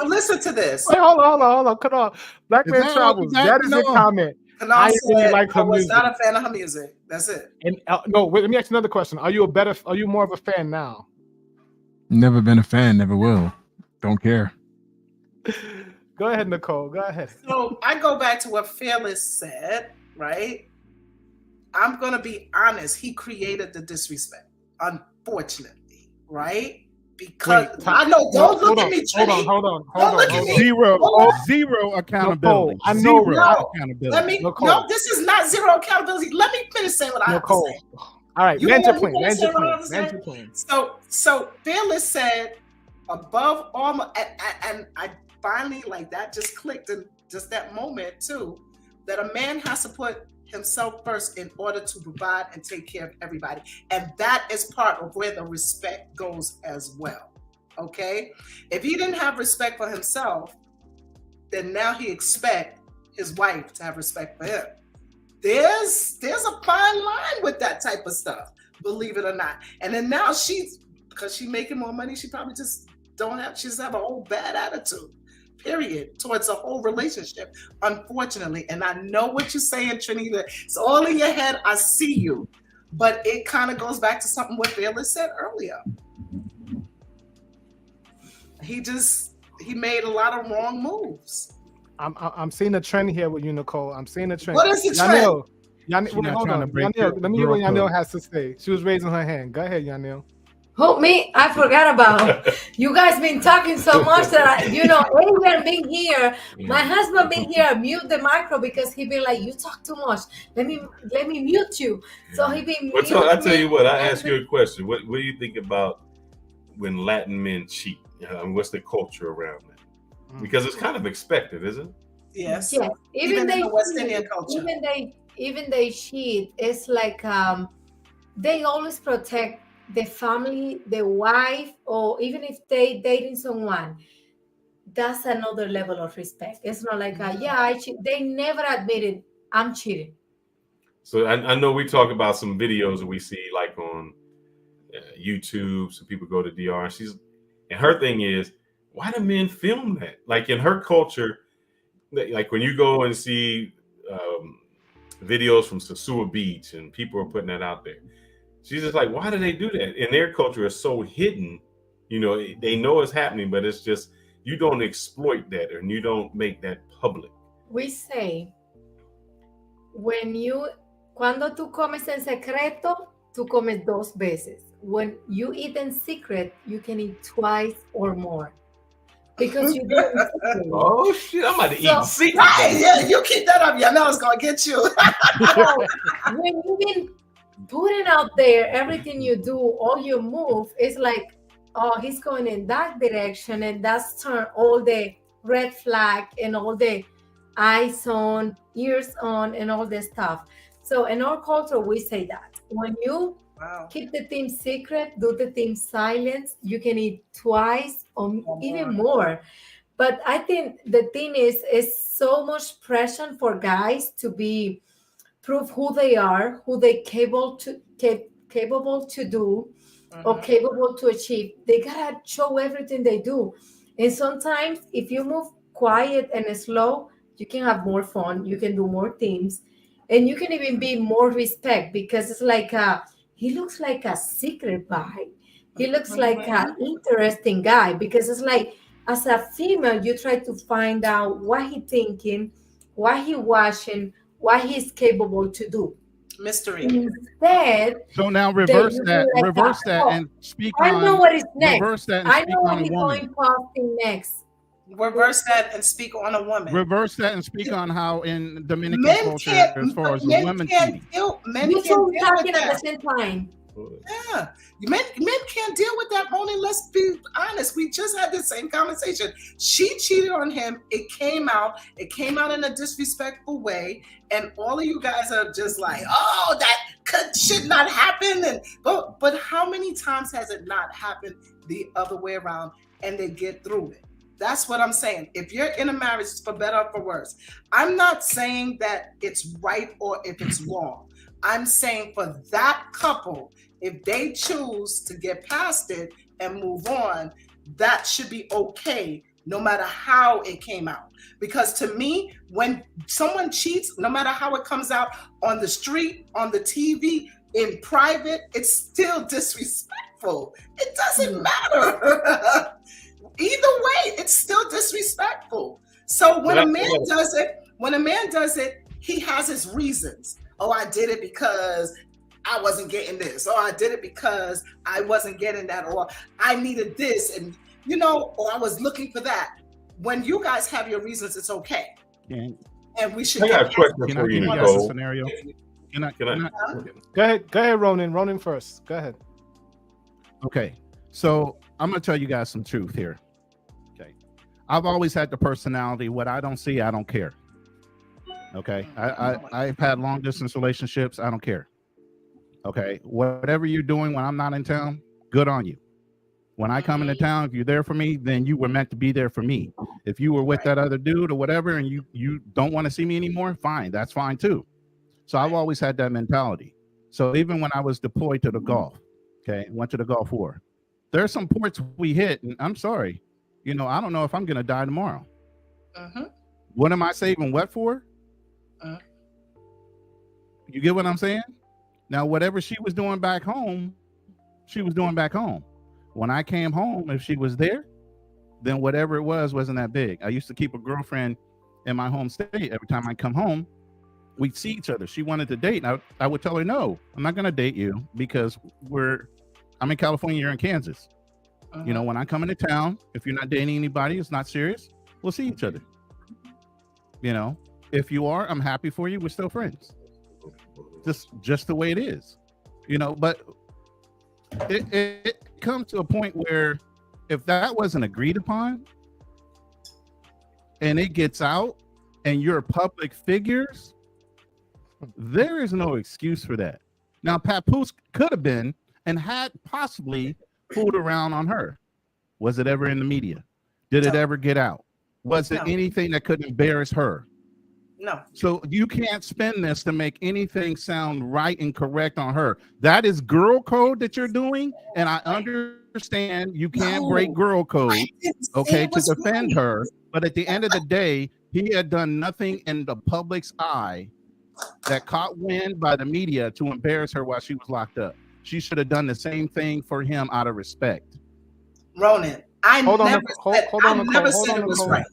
listen to this. Wait, hold on. Cut off. Black Is Man that all Travels. you got? That is a No. comment. And I I really said like her I was music. not a fan of her music. That's it. And no, wait, let me ask you another question. Are you more of a fan now? Never been a fan, never will. Don't care. Go ahead, Nicole. Go ahead. So I go back to what Fearless said, right? I'm gonna be honest. He created the disrespect, unfortunately, right? Because I know. Don't look at me, Trini. Hold on. Don't look at me. Zero accountability. Nicole, I know. Zero accountability. Let me. Nicole. No, this is not zero accountability. Let me finish saying what I have to Nicole. say. All right, You land want your me plane. to say what I have to say? So Fearless said, above all, and I finally like that just clicked in just that moment too, that a man has to put himself first in order to provide and take care of everybody, and that is part of where the respect goes as well. Okay, if he didn't have respect for himself, then now he expect his wife to have respect for him. There's a fine line with that type of stuff, believe it or not. And then now because she's making more money, she probably just she just have a whole bad attitude, period, towards the whole relationship, unfortunately. And I know what you're saying, Trinita. It's all in your head. I see you. But it kind of goes back to something what Fearless said earlier. He made a lot of wrong moves. I'm seeing a trend here with you, Nicole. I'm seeing a trend. What is the trend? Yanil, hold on. Yanil, let me hear what Yanil has to say. She was raising her hand. Go ahead, Yanil. Who, me? I forgot about. You guys been talking so much that anyone being here, my husband being here, mute the micro because he be like, you talk too much. Let me mute you. So he be. I tell you what. I ask you a question. What do you think about when Latin men cheat? What's the culture around that? Because it's kind of expected, isn't it? Yes. Yes. Even in the West Indian culture. Even they cheat. It's like they always protect the family, the wife, or even if they dating someone. That's another level of respect. It's not like I cheat. They never admitted I'm cheating. So I know we talk about some videos that we see like on YouTube. Some people go to DR, and her thing is, why do men film that? Like in her culture, like when you go and see videos from Sasua Beach and people are putting that out there, she's just like, why do they do that? In their culture, it's so hidden. They know it's happening, but it's just you don't exploit that and you don't make that public. We say, cuando tú comes en secreto, tú comes dos veces. When you eat in secret, you can eat twice or more. Because you do. Oh shit! I'm about to eat secret. Right, yeah, you keep that up. I know it's gonna get you. So, when you've been putting out there everything you do, all your move, it's like, oh, he's going in that direction, and that's turn all the red flag and all the eyes on, ears on, and all this stuff. So in our culture, we say that when you keep the thing secret, do the thing silent, you can eat twice or even more. But I think the thing is so much pressure for guys to be prove who they are, who they capable to do, or capable to achieve. They gotta show everything they do. And sometimes if you move quiet and slow, you can have more fun, you can do more things, and you can even be more respect, because it's like he looks like a secret guy. He looks like an interesting guy, because it's like as a female, you try to find out what he's thinking, what he watching, what he's capable to do. Mystery. Instead, so now reverse that and speak on. I know what is next. Reverse that and I speak know on what he's a woman. going next. Reverse that and speak on a woman. Reverse that and speak on how in Dominican culture, as far as men women can't cheating. Men You can't two deal talking with at the that. same time. Yeah, men can't deal with that, Moni. Let's be honest. We just had the same conversation. She cheated on him. It came out in a disrespectful way, and all of you guys are just like, "Oh, that should not happen." And but how many times has it not happened the other way around, and they get through it? That's what I'm saying. If you're in a marriage, it's for better or for worse. I'm not saying that it's right or if it's wrong. I'm saying for that couple, if they choose to get past it and move on, that should be okay, no matter how it came out. Because to me, when someone cheats, no matter how it comes out on the street, on the TV, in private, it's still disrespectful. It doesn't matter. Either way, it's still disrespectful. So when a man does it, he has his reasons. Oh, I did it because I wasn't getting this. Or I did it because I wasn't getting that. Or I needed this, and or I was looking for that. When you guys have your reasons, it's okay. And we should. I got a question for you, Nicole. Scenario. Can I? Go ahead, Ronan. Ronan first. Go ahead. Okay, so I'm gonna tell you guys some truth here. Okay, I've always had the personality. What I don't see, I don't care. Okay, I've had long distance relationships. I don't care. Okay, whatever you're doing when I'm not in town, good on you. When I come into town, if you're there for me, then you were meant to be there for me. If you were with that other dude or whatever, and you don't want to see me anymore, fine, that's fine too. So I've always had that mentality. So even when I was deployed to the Gulf, okay, went to the Gulf War, there's some ports we hit, and I'm sorry, I don't know if I'm gonna die tomorrow. What am I saving what for? You get what I'm saying? Now, whatever she was doing back home, she was doing back home. When I came home, if she was there, then whatever it wasn't that big. I used to keep a girlfriend in my home state. Every time I come home, we'd see each other. She wanted to date. And I would tell her, no, I'm not going to date you because I'm in California, you're in Kansas. When I come into town, if you're not dating anybody, it's not serious, we'll see each other. If you are, I'm happy for you. We're still friends. Just the way it is, but it comes to a point where if that wasn't agreed upon and it gets out and you're public figures, there is no excuse for that. Now, Papoose could have been and had possibly fooled around on her. Was it ever in the media? Did it ever get out? Was it anything that could embarrass her? No. So you can't spin this to make anything sound right and correct on her. That is girl code that you're doing, and I understand you can't break girl code, okay, to defend her. But at the end of the day, he had done nothing in the public's eye that caught wind by the media to embarrass her while she was locked up. She should have done the same thing for him out of respect. Ronan, I never said it was right.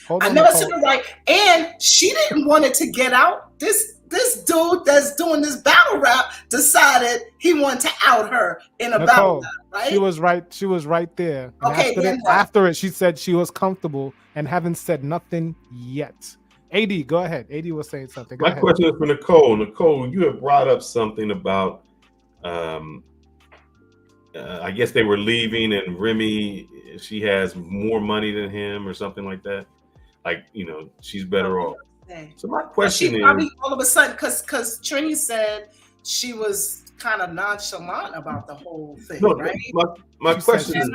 I never said it right. And she didn't want it to get out. This dude that's doing this battle rap decided he wanted to out her in a battle rap, right? She was right there. And okay. After it, she said she was comfortable and haven't said nothing yet. AD, go ahead. AD was saying something. My question is for Nicole. Nicole, you have brought up something about I guess they were leaving and Remy, she has more money than him or something like that. Like, she's better off. So my question is, probably all of a sudden, because Trini said she was kind of nonchalant about the whole thing, right? My question is,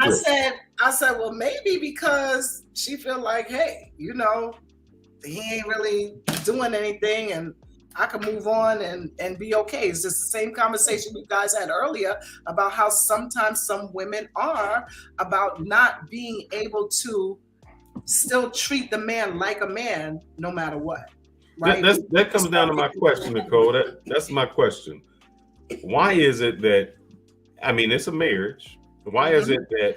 I said, well, maybe because she feel like, hey, he ain't really doing anything, and I can move on and be okay. It's just the same conversation you guys had earlier about how sometimes some women are about not being able to still treat the man like a man no matter what. Right? That comes down to my question, Nicole. That's my question. Why is it that, it's a marriage. Why is it that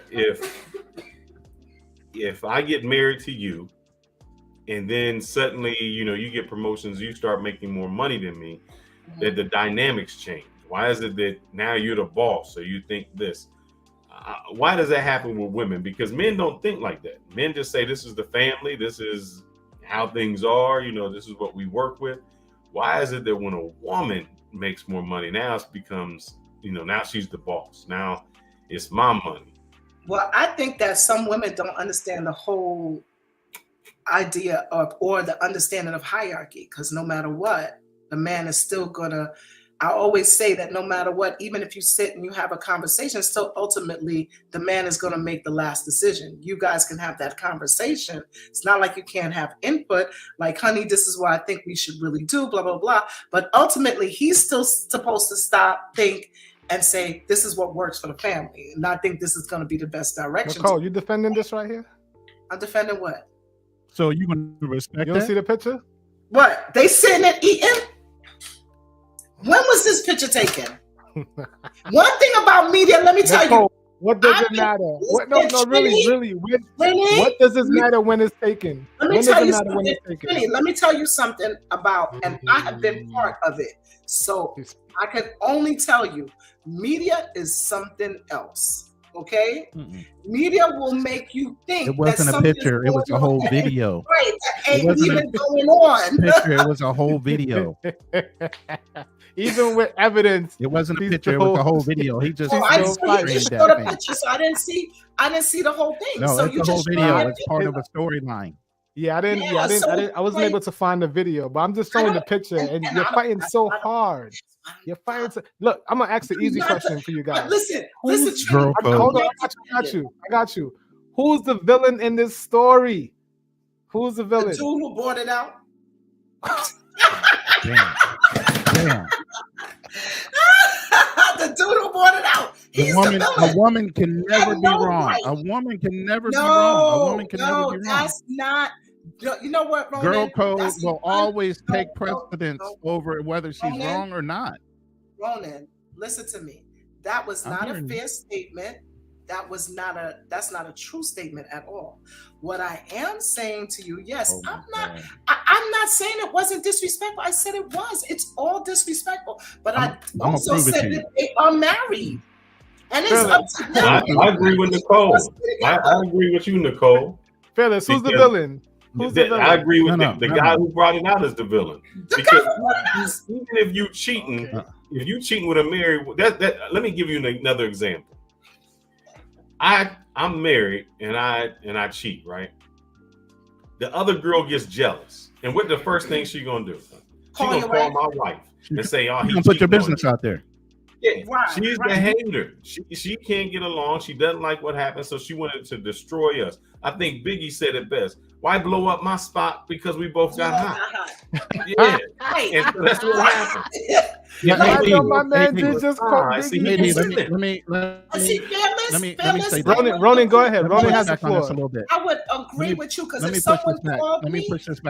if I get married to you and then suddenly, you get promotions, you start making more money than me, that the dynamics change? Why is it that now you're the boss, so you think this? Why does that happen with women? Because men don't think like that. Men just say, this is the family, this is how things are, this is what we work with. Why is it that when a woman makes more money, now it becomes, now she's the boss, now it's my money? Well, I think that some women don't understand the whole idea or the understanding of hierarchy, because no matter what, the man is still gonna I always say that no matter what, even if you sit and you have a conversation, still ultimately the man is going to make the last decision. You guys can have that conversation. It's not like you can't have input, like, honey, this is what I think we should really do, blah, blah, blah. But ultimately, he's still supposed to stop, think, and say, this is what works for the family. And I think this is going to be the best direction. Nicole, you defending this right here? I'm defending what? So you going to respect You don't that? see the picture? What? They sitting and eating? When was this picture taken? One thing about media, let me tell you. What does it matter? What? No, really. What does it matter when it's taken? Let me tell you something. Let me tell you something about, and I have been part of it. So I can only tell you, media is something else. Okay, media will make you think it wasn't a picture; it was a whole video. Right, that ain't even going on. Picture, it was a whole video. Even with evidence, it wasn't a picture; it was a whole video. He just I just showed a picture, so I didn't see the whole thing. No, so it's you a whole just video. It's part of a storyline. Yeah, I wasn't able to find the video, but I'm just showing the picture, and you're fighting so hard. You're fighting. Look, I'm gonna ask an easy question for you guys. Listen, hold on, I got you. Who's the villain in this story? Who's the villain? The dude who brought it out. Damn. The dude who brought it out. He's A woman can never be wrong. Right. A woman can never be wrong. A woman can never be wrong. That's not. You know what, Ronan? Girl code will always take precedence over whether she's wrong or not. Ronan, listen to me. That was not a fair statement. That's not a true statement at all. What I am saying to you, yes, I'm not saying it wasn't disrespectful. I said it was. It's all disrespectful. But I also said that they are married. And it's up to them. I agree with Nicole. I agree with you, Nicole. Phyllis, who's the villain? I agree with the guy who brought it out as the villain. Because even if you cheating with a married, let me give you another example. I'm married and I cheat, right? The other girl gets jealous, and what the first thing she gonna do? She gonna call my wife and say, "Oh, you put your business out there." Yeah, she's the hater. She can't get along. She doesn't like what happened, so she wanted to destroy us. I think Biggie said it best. Why blow up my spot because we both got hot? Yeah, and so that's what happened. My man did just call Biggie. Let me say Ronan, go ahead. Ronan has the floor. I would agree with you because if someone called me,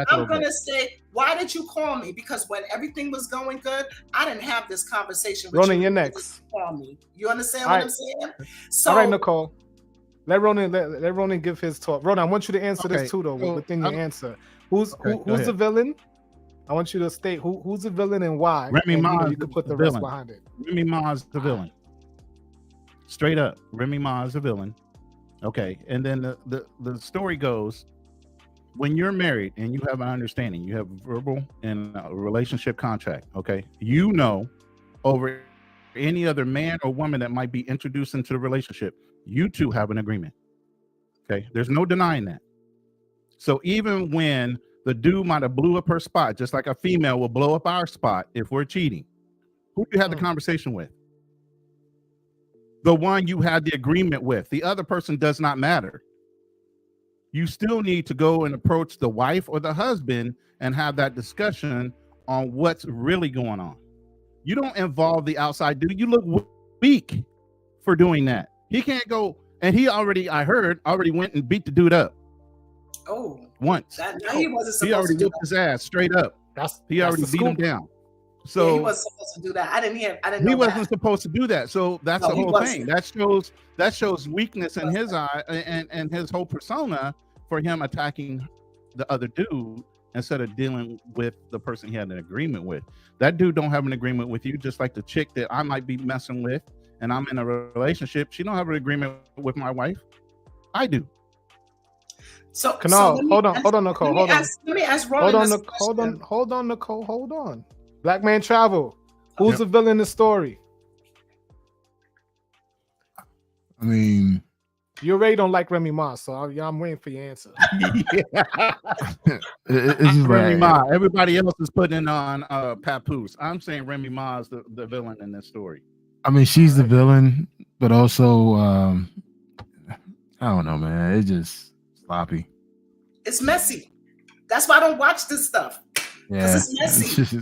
I'm gonna say, why did you call me? Because when everything was going good, I didn't have this conversation with you. Ronan, you're next. Call me. You understand what I'm saying? So, all right, Nicole. Let Ronan give his talk. Ronan, I want you to answer this too, though, within your answer. Who's the villain? I want you to state who's the villain and why. Remy Ma. You can put the rest behind it. Remy Ma is the villain. Straight up, Remy Ma is the villain. Okay, and then the story goes, when you're married and you have an understanding, you have a verbal and a relationship contract. Okay, you know, over any other man or woman that might be introduced into the relationship, you two have an agreement. Okay, there's no denying that. So even when the dude might have blew up her spot, just like a female will blow up our spot if we're cheating, who do you have the conversation with? The one you had the agreement with. The other person does not matter. You still need to go and approach the wife or the husband and have that discussion on what's really going on. You don't involve the outside dude. You look weak for doing that. He can't go, and he already went and beat the dude up. Oh, once. He wasn't supposed already to do whipped his ass straight up. He already beat him down. So yeah, he wasn't supposed to do that. I didn't know he wasn't supposed to do that. So that's the whole thing. That shows weakness in his eye and his whole persona for him attacking the other dude instead of dealing with the person he had an agreement with. That dude don't have an agreement with you, just like the chick that I might be messing with and I'm in a relationship. She don't have an agreement with my wife. I do. So hold on, Nicole. Let me ask Ronan. Hold on, Nicole. Hold on. Black Man Travel. Who's the villain in the story? I mean, You already don't like Remy Ma, so I'm waiting for your answer. It's just Remy like, Ma. Everybody else is putting on Papoose. I'm saying Remy Ma is the villain in this story. I mean, she's the villain, but also, I don't know, man. It's just sloppy. It's messy. That's why I don't watch this stuff. Because Yeah, it's messy.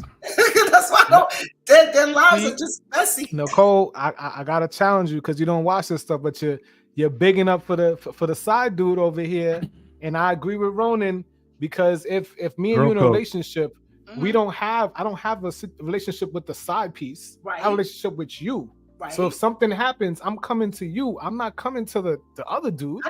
That's why I don't. Their lives are just messy. Nicole, I gotta challenge you because you don't watch this stuff, but you're bigging up for the side dude over here, and I agree with Ronan because if me and you in a relationship, I don't have a relationship with the side piece. I have a relationship with you. Right. So if something happens, I'm coming to you. I'm not coming to the other dude.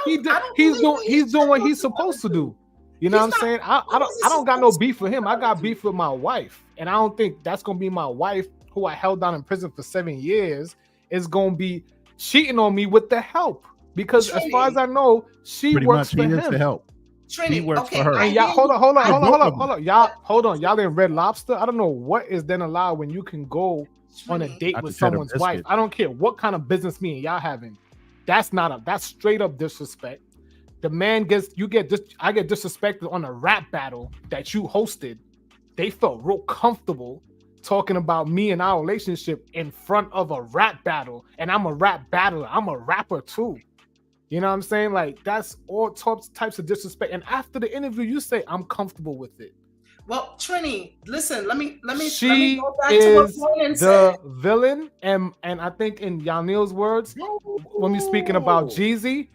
He's doing what he's supposed to do. You know what I'm saying? I don't got no beef with him. I got beef with my wife. And I don't think that's gonna be my wife who I held down in prison for 7 years is gonna be cheating on me with the help. Because as far as I know, she Pretty works much, for he him. is the help. He works for her. And y'all, hold on. Y'all in Red Lobster. I don't know what is then allowed when you can go on a date with someone's wife. I don't care what kind of business meeting y'all having. That's straight up disrespect. The man I get disrespected on a rap battle that you hosted. They felt real comfortable talking about me and our relationship in front of a rap battle. And I'm a rap battler. I'm a rapper too. You know what I'm saying? Like, that's all types of disrespect. And after the interview, you say, I'm comfortable with it. Well, Trini, listen, let me She go back to what is Ronan said. the villain. And I think in Yanil's words, when we're speaking about Jeezy,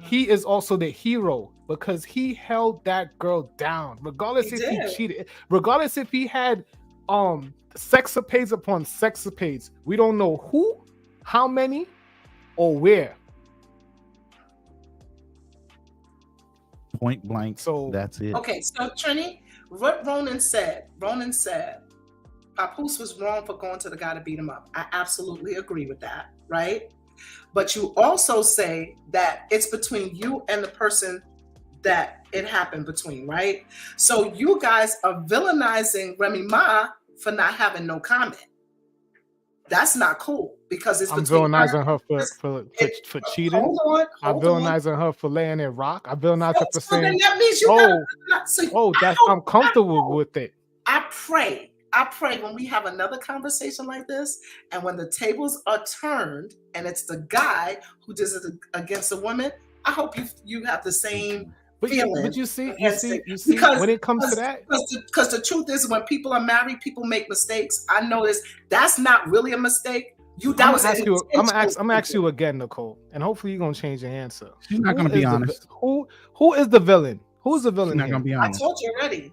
he is also the hero because he held that girl down, regardless if he cheated, regardless if he had sexapades upon sexapades. We don't know who, how many, or where. Point blank. So that's it. Okay, so Trini, what Ronan said, Papoose was wrong for going to the guy to beat him up. I absolutely agree with that, right? But you also say that it's between you and the person that it happened between, right? So you guys are villainizing Remy Ma for not having no comment. That's not cool because it's I'm between villainizing her for cheating. I'm villainizing her for laying it rock. I villainize her for saying, that means you I'm comfortable with it. I pray when we have another conversation like this, and when the tables are turned, and it's the guy who does it against a woman, I hope you have the same feeling. But you see, because when it comes to that, because the truth is, when people are married, people make mistakes. I notice that's not really a mistake. I'm gonna ask you again, Nicole, and hopefully you're gonna change your answer. She's not gonna be honest. Who is the villain? Who's the villain? She's not gonna be honest. I told you already.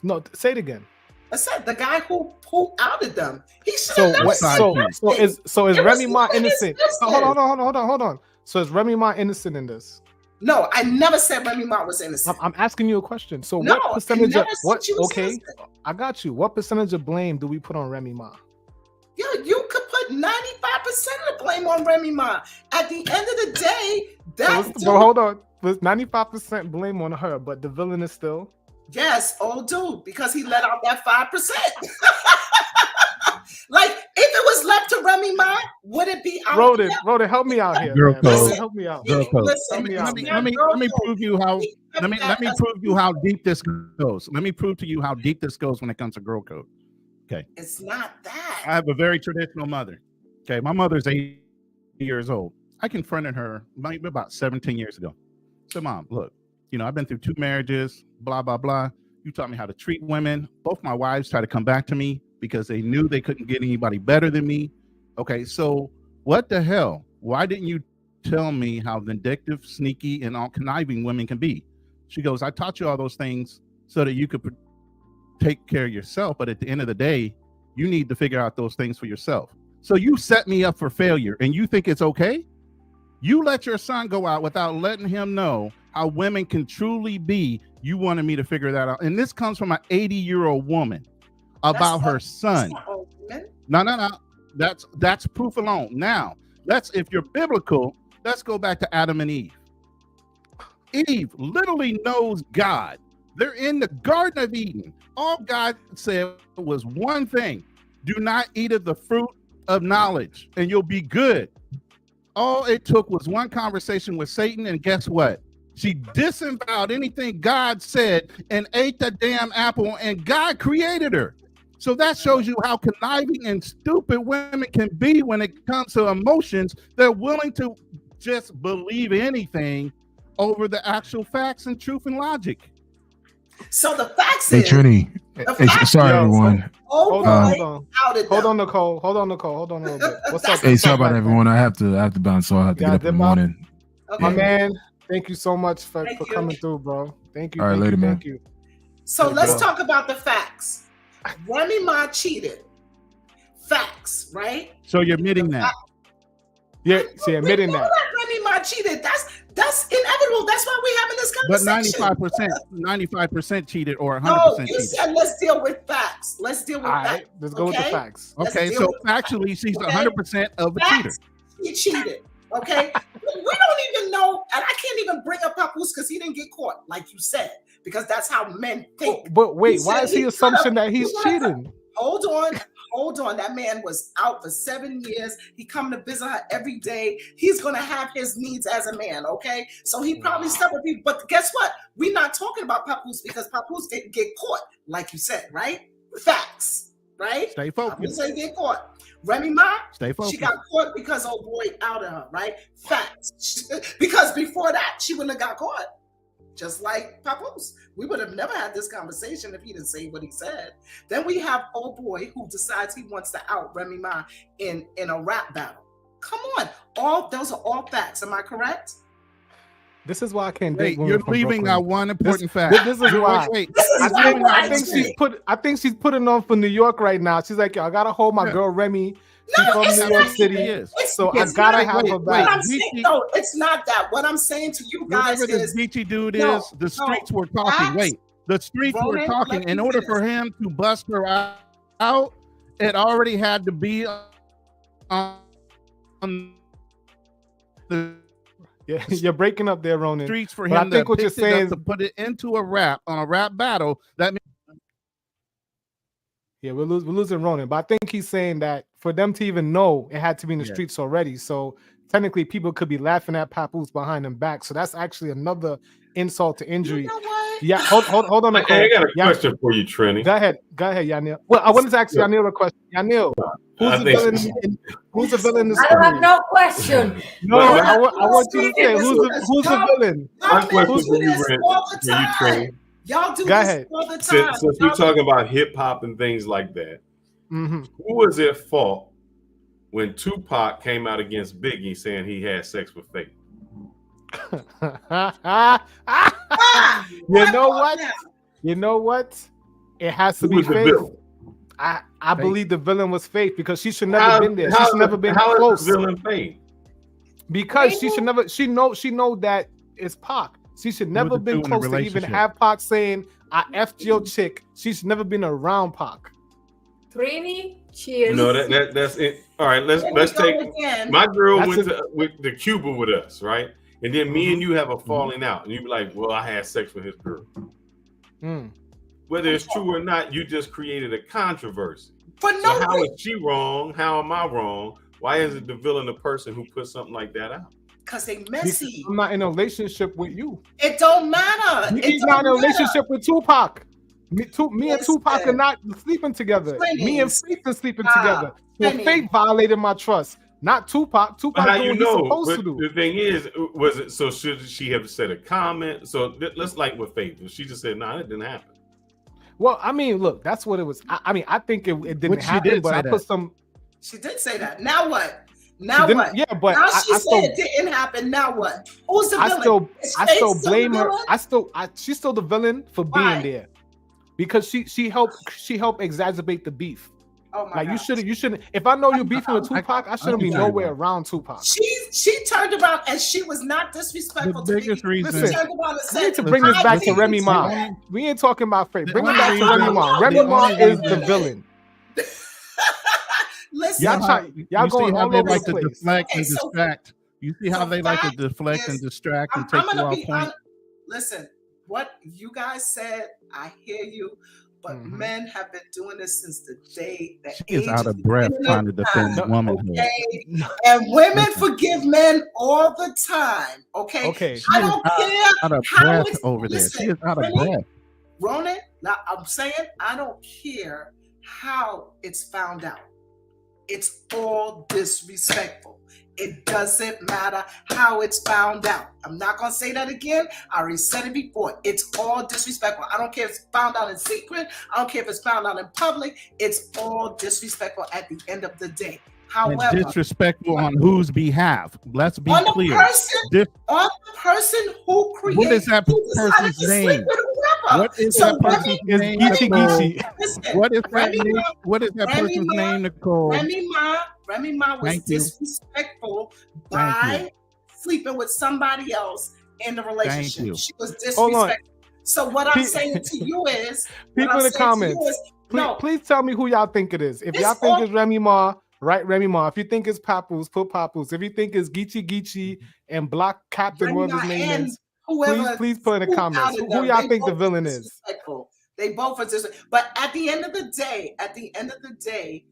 No, say it again. I said the guy who outed them. He should So is Remy Ma innocent? Hold on. So is Remy Ma innocent in this? No, I never said Remy Ma was innocent. I'm asking you a question. So what percentage of what? Okay, I got you. What percentage of blame do we put on Remy Ma? Yo, you could put 95% of the blame on Remy Ma. At the end of the day, hold on. There's 95% blame on her, but the villain is still. Yes, old dude, because he let out that 5%. Like, if it was left to Remy Ma, would it be out? Rodan, help me out here. Girl code. Help me out. Listen, let me prove you how. Let me prove you how deep this goes. Let me prove to you how deep this goes when it comes to girl code. Okay. It's not that. I have a very traditional mother. Okay, my mother's 80 years old. I confronted her maybe about 17 years ago. So, Mom, look, I've been through 2 marriages, blah, blah, blah. You taught me how to treat women. Both my wives tried to come back to me because they knew they couldn't get anybody better than me. Okay, so what the hell? Why didn't you tell me how vindictive, sneaky, and all conniving women can be? She goes, I taught you all those things so that you could take care of yourself. But at the end of the day, you need to figure out those things for yourself. So you set me up for failure and you think it's okay? You let your son go out without letting him know how women can truly be. You wanted me to figure that out. And this comes from an 80-year-old woman about her son. No. That's proof alone. Now, if you're biblical, let's go back to Adam and Eve. Eve literally knows God. They're in the Garden of Eden. All God said was one thing: do not eat of the fruit of knowledge, and you'll be good. All it took was one conversation with Satan, and guess what? She disavowed anything God said and ate the damn apple, and God created her. So that shows you how conniving and stupid women can be when it comes to emotions. They're willing to just believe anything over the actual facts and truth and logic. So the facts Hey, is, Trini. Hey, sorry, everyone. hold on, Nicole. Hold on, Nicole. Hold on a little bit. What's up? Hey, sorry about everyone. I have to bounce, so I have to get up in the morning. My man, thank you so much for coming through, bro. Thank you. All right, later, man. Thank you. So let's talk about the facts. Remy Ma cheated. Facts, right? So you're admitting that? Yeah, see, admitting that. Remy Ma cheated. That's inevitable. That's why we're having this conversation. But 95% cheated or 100% No, you cheated. said let's deal with facts. Let's deal with All facts. right, let's go with the facts. Okay, so actually, she's 100% of a cheater. He cheated. Okay, we don't even know, and I can't even bring up Papoose because he didn't get caught, like you said, because that's how men think. But wait, why is the assumption that he's cheating? Hold on. That man was out for 7 years. He come to visit her every day. He's gonna have his needs as a man, okay? So he probably slept with people. But guess what? We're not talking about Papoose because Papoose didn't get caught, like you said, right? Facts, right? Stay focused. Papoose didn't get caught. Remy Ma, Stay focused. she got caught because old boy outed her, right? Facts. Because before that, she wouldn't have got caught. Just like Papoose. We would have never had this conversation if he didn't say what he said. Then we have old boy who decides he wants to out Remy Ma in a rap battle. Come on. All those are all facts. Am I correct? This is why I can't Wait, date women you're from leaving Brooklyn. out one important fact. This is why. Wait. I think she's putting on for New York right now. She's like, yo, I gotta hold my girl Remy. She's from New York City, so I gotta have her back. What I'm saying, no, it's not that. What I'm saying to you guys Whatever is, this BT dude is, the streets were talking. Wait, the streets were Ronan, talking. let In me order finish. for him to bust her out, it already had to be on the Yeah, you're breaking up there, Ronan. streets for But him I think to what you're pick it up saying to put it into a rap on a rap battle. That means yeah, we're losing Ronan. But I think he's saying that for them to even know, it had to be in the Yeah. streets already. So technically, people could be laughing at Papoose behind him back. So that's actually another insult to injury. You know what? Yeah, hold on. Okay, I got a Yeah. question for you, Trini. Go ahead, Yanil. Well, I wanted to ask Yanil a question. Yanil, who's the villain in the I don't have story? no question. No, I want you to say who's the villain. My question Y'all for do you, this Ren, all the for you, time. Trini. Y'all do Go this ahead. all the time. Since we're Y'all- talking about hip hop and things like that, Mm-hmm. who was at fault when Tupac came out against Biggie saying he had sex with Faith? You know what? You know what? It has to Who be was the Faith. villain? I believe the villain was Faith because she should never been there. She should never been how close. is the villain Faith? Because she should never. She know that it's Pac. She should never the been two in a close to even relationship? have Pac saying I effed your chick. She should never been around Pac. Trini, cheers. No, that's it. All right, let's Here we take go again. my girl That's went to Cuba with us, right? And then me Mm-hmm. and you have a falling out, and you be like, "Well, I had sex with his girl." Mm. Whether it's true or not, you just created a controversy. For So no how reason. is she wrong? How am I wrong? Why is it the villain the person who put something like that out? Because they Because messy. I'm not in a relationship with you. It don't matter. It He's don't not in a matter. relationship with Tupac. Me and Tupac are Listen. not sleeping together. Me and Please. Faith are sleeping Stop. together. So Penny. Faith violated my trust, not Tupac. But Tupac how doing you what he's know? supposed But to do. the thing is, was it so? Should she have said a comment? So let's like with Faith. If she just said, "Nah, it didn't happen." Well, I mean, look, that's what it was. I mean, I think it didn't Which she happen, did but say I that. put some. She did say that. Now what? Now didn't- what? yeah, but now I- she I said still- it didn't happen. Now what? Who's the villain? Is I Faith still the blame her. villain? She's still the villain for Why? being there, because she helped exacerbate the beef. Oh my Like God. you shouldn't. If I know you're beefing with Tupac, I shouldn't be can nowhere tell you. around Tupac. She turned around and she was not disrespectful The to biggest Biggie. reason- She turned around and We need said, to bring this "I back to think Remy it's Ma. bad." We ain't talking about Faith. Bring it only back to reason- Remy Ma. the Remy Ma only is the reason- villain. Listen, Y'all You see going how all they over like the to place. deflect Okay, and so- distract. You see how so they like to fact deflect and is- distract and I'm take you gonna off be point. honest. Listen, what you guys said, I hear you. but men have been doing this since the day that she is out of breath trying to defend womanhood. Okay? And women forgive men all the time. Okay. I don't care out of how breath it's over there. listen, She is out of breath. Ronan, now I'm saying I don't care how it's found out. It's all disrespectful. It doesn't matter how it's found out. I'm not going to say that again. I already said it before. It's all disrespectful. I don't care if it's found out in secret. I don't care if it's found out in public. It's all disrespectful at the end of the day. However, And disrespectful on whose behalf? Let's be on clear. On the person who created. What is that person's name? What is that person's name? What is that name? What is that person's name, Nicole? Remy Ma was disrespectful by sleeping with somebody else in the relationship. She was disrespectful. So what I'm saying to you is, people in the comments, please tell me who y'all think it is. If y'all think it's Remy Ma, write Remy Ma. If you think it's Papoose, put Papoose. If you think it's Geechee and Block Captain, whatever his name is, please put in the comments who y'all think the villain is. They both are disrespectful. But at the end of the day,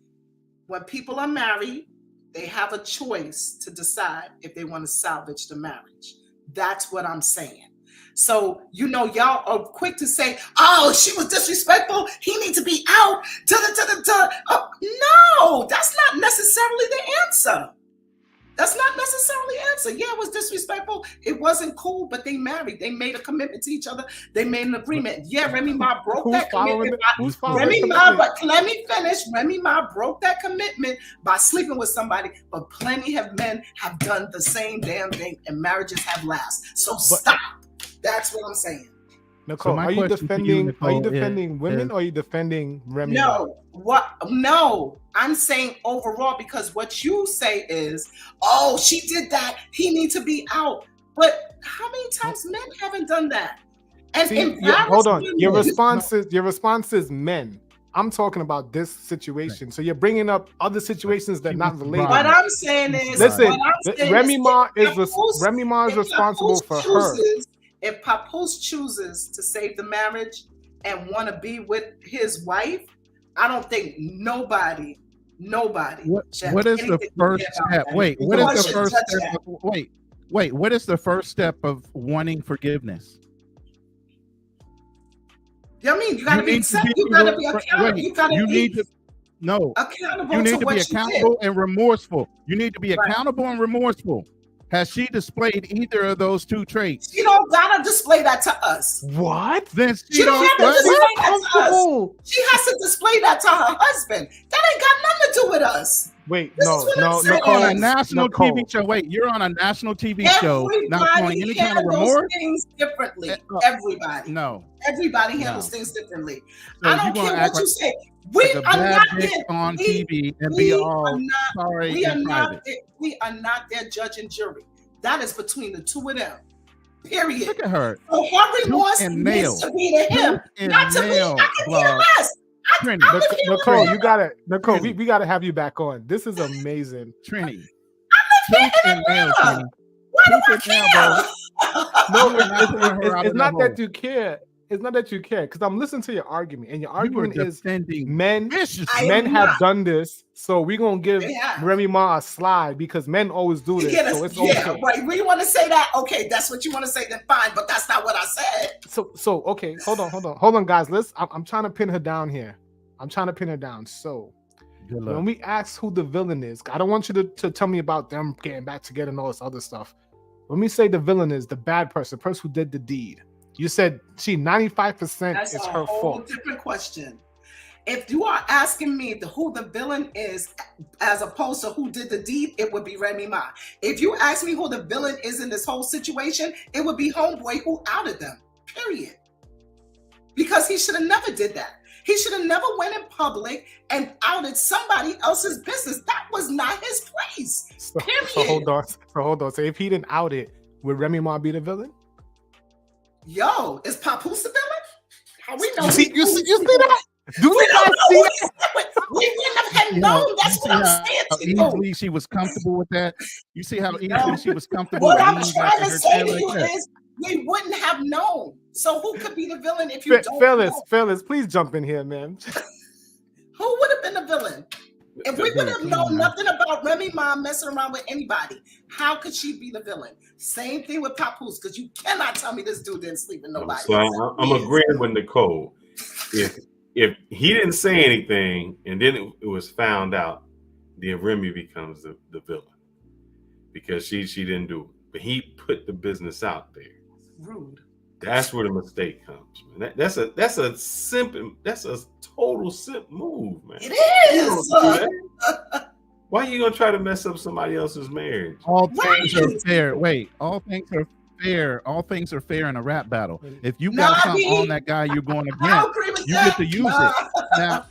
when people are married, they have a choice to decide if they want to salvage the marriage. That's what I'm saying. So, y'all are quick to say, oh, she was disrespectful. He needs to be out. No, that's not necessarily the answer. That's not necessarily the answer. Yeah, it was disrespectful. It wasn't cool, but they married. They made a commitment to each other. They made an agreement. Yeah, Remy Ma broke that commitment. Remy Ma, but let me finish. Remy Ma broke that commitment by sleeping with somebody, but plenty of men have done the same damn thing, and marriages have lasted. So stop. That's what I'm saying. Nicole, are you defending women or are you defending Remy? No, I'm saying overall, because what you say is, oh, she did that. He needs to be out. But how many times men haven't done that? And hold on. Your response is men. I'm talking about this situation. So you're bringing up other situations that are not related. What I'm saying is, listen, Remy Ma is responsible for her. If Papoose chooses to save the marriage and want to be with his wife, I don't think nobody. What is the first step? Wait, what is the first step? Wait, what is the first step of wanting forgiveness? I mean, you gotta be accepted. You gotta be accountable. You need to be accountable and remorseful. You need to be accountable and remorseful. Has she displayed either of those two traits? She don't gotta display that to us. What? Then she don't have to display that to us. She has to display that to her husband. That ain't got nothing to do with us. Wait, Nicole, on a national TV show. Wait, you're on a national TV show, not showing any kind of remorse. Things differently. Everybody. No. Everybody handles things differently. So I don't care what you say. We are not on TV and be all sorry. We are not their judge and jury. That is between the two of them. Period. Look at her. So her remorse needs to be to him, not to me. I can care less. Nicole, you gotta. Nicole, we gotta have you back on. This is amazing. Trini. I live here in Why do I care? No, it's not that you care. It's not that you care, because I'm listening to your argument, and your argument is men have done this, so we're gonna give Remy Ma a slide because men always do this. So it's okay. Right. We want to say that. Okay, that's what you want to say. Then fine, but that's not what I said. So okay, hold on, guys. I'm trying to pin her down here. So when we ask who the villain is, I don't want you to tell me about them getting back together and all this other stuff. When we say the villain is the bad person, the person who did the deed. You said 95% is her fault. That's a different question. If you are asking me who the villain is, as opposed to who did the deed, it would be Remy Ma. If you ask me who the villain is in this whole situation, it would be Homeboy who outed them. Period. Because he should have never did that. He should have never went in public and outed somebody else's business. That was not his place. Period. So hold on. So if he didn't out it, would Remy Ma be the villain? Yo, is Papoose the villain? How we know? You see that? Do you guys see that? We wouldn't have known. That's what I'm saying to you. Easily she was comfortable with that. You see how easily she was comfortable. What I'm trying to say to you is, we wouldn't have known. So who could be the villain if you don't know? Fellas, please jump in here, man. Who would have been the villain? If we would have known nothing about Remy Ma messing around with anybody, how could she be the villain? Same thing with Papoose, because you cannot tell me this dude didn't sleep with nobody. So I'm agreeing with Nicole. If he didn't say anything and then it was found out, then Remy becomes the villain because she didn't do it. But he put the business out there. Rude. That's where the mistake comes, man. That's a total simp move, man. It is. Why are you gonna try to mess up somebody else's marriage? All things are fair. Wait, all things are fair. All things are fair in a rap battle. If you got something on that guy you're going against, you get to use it. Now,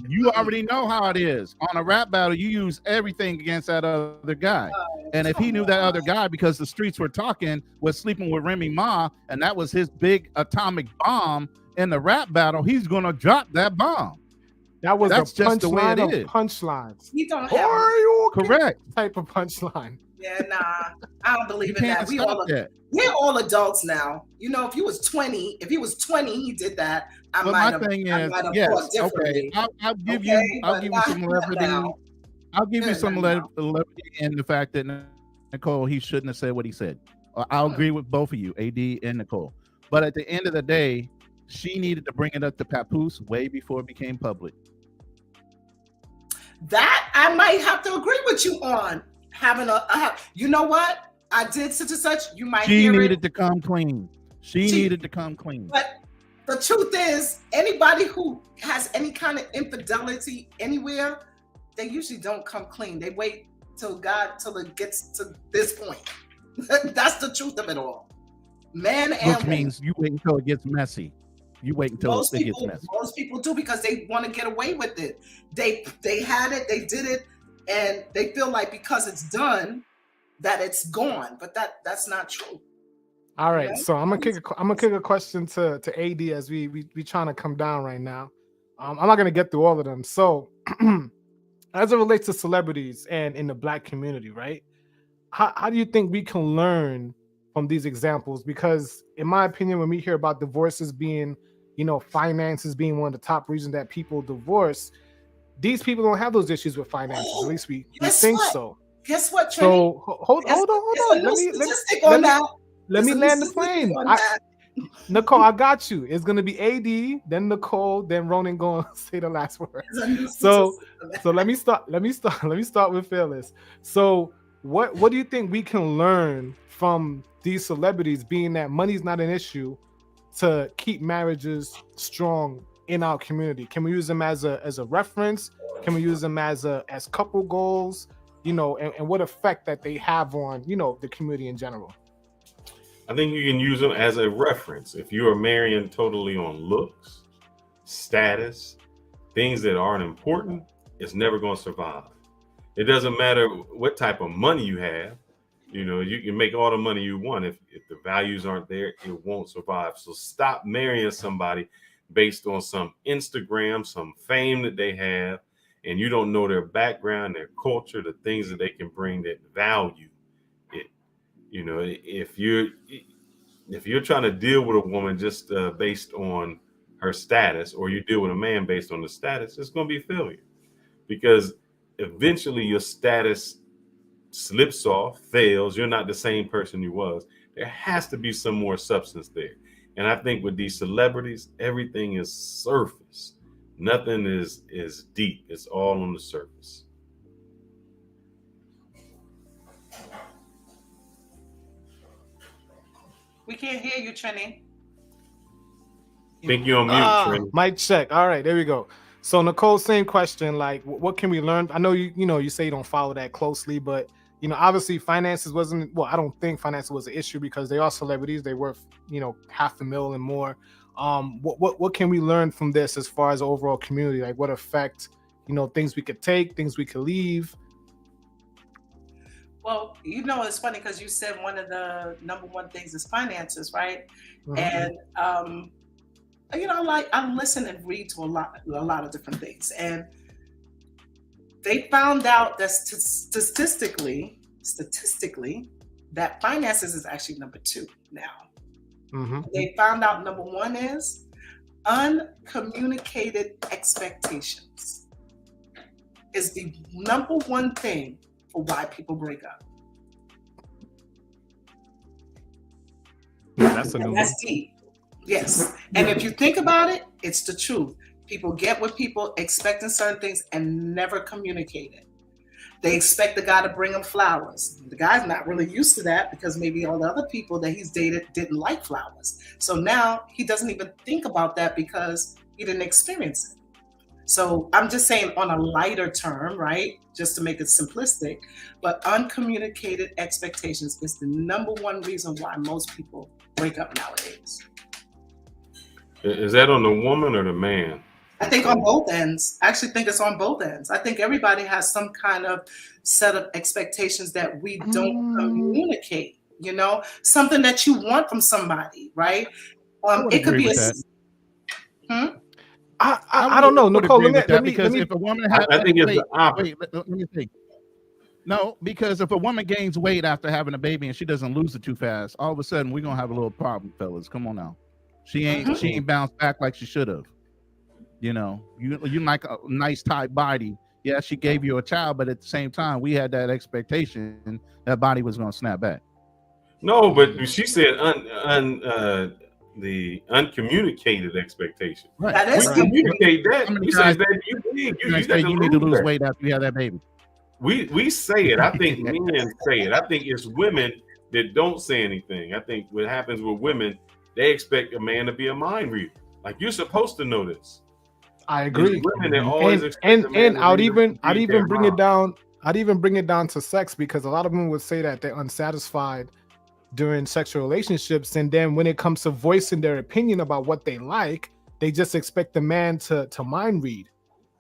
you already know how it is. On a rap battle, you use everything against that other guy. And if he knew that other guy, because the streets were talking, was sleeping with Remy Ma, and that was his big atomic bomb in the rap battle, he's gonna drop that bomb. That's just the way it punchline is. of punchlines. You don't have Are you okay? Correct type of punchline. Yeah, nah, I don't believe in that. We're all adults now. You know, if he was 20, he did that. My thing is, yes, okay. I'll give you some levity. I'll give you some levity in the fact that Nicole, he shouldn't have said what he said. I'll agree with both of you, AD and Nicole. But at the end of the day, she needed to bring it up to Papoose way before it became public. That I might have to agree with you on. Having you know what? I did such and such. You might hear it. She needed to come clean. She needed to come clean. But the truth is, anybody who has any kind of infidelity anywhere, they usually don't come clean. They wait till it gets to this point. That's the truth of it all. Man and Which means you wait until it gets messy. You wait until it gets messy. Most people do because they want to get away with it. They had it, they did it, and they feel like because it's done, that it's gone. But that's not true. All right, so I'm gonna kick a question to AD as we trying to come down right now. I'm not gonna get through all of them. So, as it relates to celebrities and in the Black community, right? How do you think we can learn from these examples? Because in my opinion, when we hear about divorces being, finances being one of the top reasons that people divorce, these people don't have those issues with finances. At least we think so. Guess what, Trini? So hold on. Let me land the plane. Nicole, I got you. It's gonna be AD, then Nicole, then Ronan gonna say the last word. So let me start with Fearless. So what do you think we can learn from these celebrities, being that money's not an issue, to keep marriages strong in our community? Can we use them as a reference? Can we use them as couple goals? And what effect that they have on the community in general? I think you can use them as a reference. If you are marrying totally on looks, status, things that aren't important, it's never going to survive. It doesn't matter what type of money you have. You can make all the money you want. If the values aren't there, it won't survive. So stop marrying somebody based on some Instagram, some fame that they have, and you don't know their background, their culture, the things that they can bring that value it. If you're trying to deal with a woman just based on her status, or you deal with a man based on the status, it's going to be a failure, because eventually your status slips off, fails. You're not the same person you was. There has to be some more substance there. And I think with these celebrities, everything is surface. Nothing is deep. It's all on the surface. We can't hear you, Trini. Think you're on mute, Trini. Mic check. All right, there we go. So Nicole, same question. Like, what can we learn? I know you say you don't follow that closely, but obviously finances wasn't. Well, I don't think finances was an issue because they are celebrities. They worth $500,000 and more. What can we learn from this as far as the overall community? Like, what effect? Things we could take, things we could leave. Well, it's funny because you said one of the number one things is finances, right? Mm-hmm. And I listen and read to a lot of different things, and they found out that statistically, that finances is actually number 2 now. Mm-hmm. They found out number 1 is uncommunicated expectations is the number 1 thing for why people break up. That's a new one. That's deep. Yes. And if you think about it, it's the truth. People get with people expecting certain things and never communicate it. They expect the guy to bring them flowers. The guy's not really used to that because maybe all the other people that he's dated didn't like flowers. So now he doesn't even think about that because he didn't experience it. So I'm just saying on a lighter term, right? Just to make it simplistic, but uncommunicated expectations is the number 1 reason why most people break up nowadays. Is that on the woman or the man? I think on both ends. I actually think it's on both ends. I think everybody has some kind of set of expectations that we don't communicate, you know, something that you want from somebody, right? It could be I don't know, Nicole. Let me. If a woman has, I think it's the opposite. Wait, let me think. No, because if a woman gains weight after having a baby and she doesn't lose it too fast, all of a sudden we're gonna have a little problem, fellas. Come on now. She ain't bounced back like she should have. You know, you like a nice tight body. Yeah, she gave you a child, but at the same time, we had that expectation that body was gonna snap back. No, but she said the uncommunicated expectation. Right. That is we communicate that. How many We say guys- that you You need to lose weight after you have that baby. We say it. I think men say it. I think it's women that don't say anything. I think what happens with women, they expect a man to be a mind reader. Like, you're supposed to know this. I agree. There's women that always expect a man and to I'd read even their bring mind. it down. I'd even bring it down to sex, because a lot of women would say that they're unsatisfied during sexual relationships, and then when it comes to voicing their opinion about what they like, they just expect the man to mind read.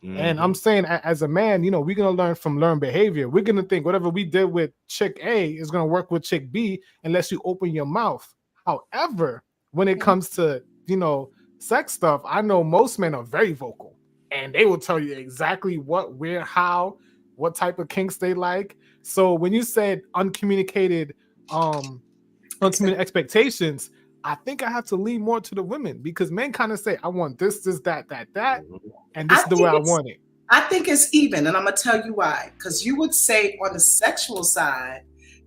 And I'm saying, as a man, you know, we're gonna learn from learned behavior. We're gonna think whatever we did with chick A is gonna work with chick B unless you open your mouth. However, when it comes to, you know, sex stuff, I know most men are very vocal, and they will tell you exactly what, where, how, what type of kinks they like. So when you said uncommunicated expectations, I think I have to lean more to the women, because men kind of say, I want this, that, and this is the way I want it. I think it's even, and I'm gonna tell you why. Because you would say on the sexual side,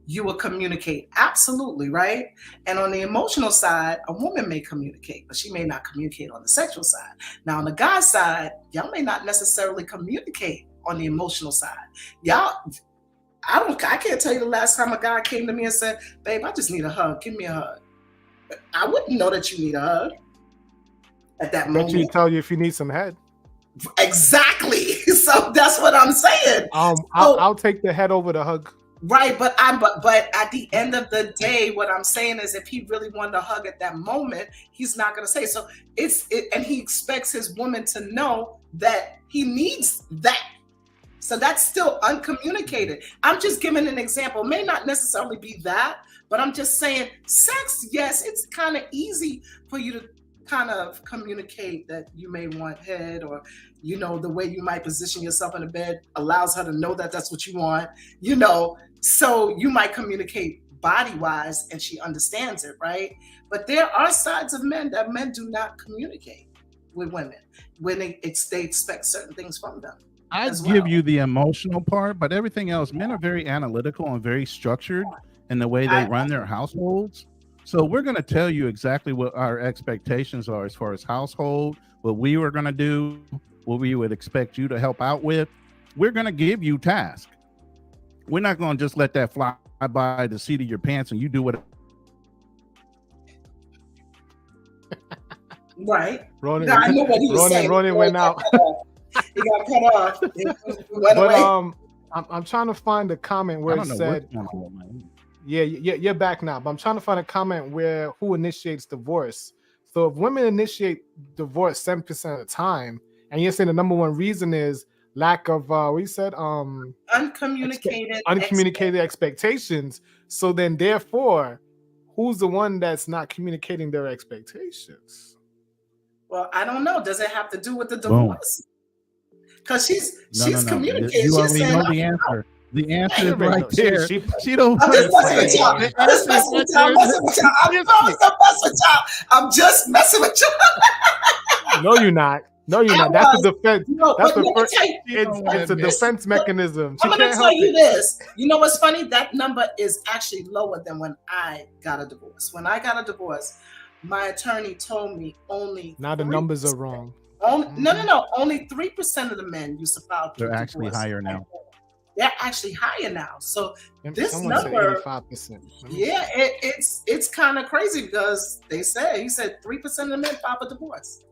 you will communicate, absolutely, right? And on the emotional side, a woman may communicate, but she may not communicate on the sexual side. Now, on the guy side, y'all may not necessarily communicate on the emotional side. I can't tell you the last time a guy came to me and said, babe, I just need a hug. Give me a hug. I wouldn't know that you need a hug at that moment. But you tell you if you need some head. Exactly. So that's what I'm saying. I'll take the head over the hug. Right, but at the end of the day, what I'm saying is, if he really wanted a hug at that moment, he's not going to say so. And he expects his woman to know that he needs that. So that's still uncommunicated. I'm just giving an example. It may not necessarily be that, but I'm just saying, sex, yes, it's kind of easy for you to kind of communicate that you may want head, or, you know, the way you might position yourself in the bed allows her to know that that's what you want, you know, so you might communicate body-wise and she understands it, right? But there are sides of men that men do not communicate with women when they expect certain things from them. I give you the emotional part, but everything else, men are very analytical and very structured in the way they run their households. So we're going to tell you exactly what our expectations are as far as household, what we were going to do, what we would expect you to help out with. We're going to give you tasks. We're not going to just let that fly by the seat of your pants and you do what. Right. Ronan, I know what he was saying. Ronan went out. He got cut off. I'm trying to find a comment where it said, yeah, you're back now. But I'm trying to find a comment where who initiates divorce. So if women initiate divorce 7% of the time, and you're saying the number one reason is lack of what you said, uncommunicated expectations. So then, therefore, who's the one that's not communicating their expectations? Well, I don't know. Does it have to do with the divorce? Because she's communicating. You already know the answer. The answer is Right, right no, there. she- She don't. I'm just messing with y'all. The I'm just answer messing with is y'all. I'm right messing with there. y'all. I promise I'm messing with y'all. I'm just messing with y'all. No, you're not. No, you're I not. That's was. the defense. No, That's but the let me first. tell you. It's a defense mechanism. She I'm gonna can't tell help you it. this. You know what's funny? That number is actually lower than when I got a divorce. When I got a divorce, my attorney told me only. Now the numbers are wrong. No. Only 3% of the men used to file. They're actually higher now. They're actually higher now. So this Someone said number, 85%. yeah, it's kind of crazy because he said 3% of the men file for divorce.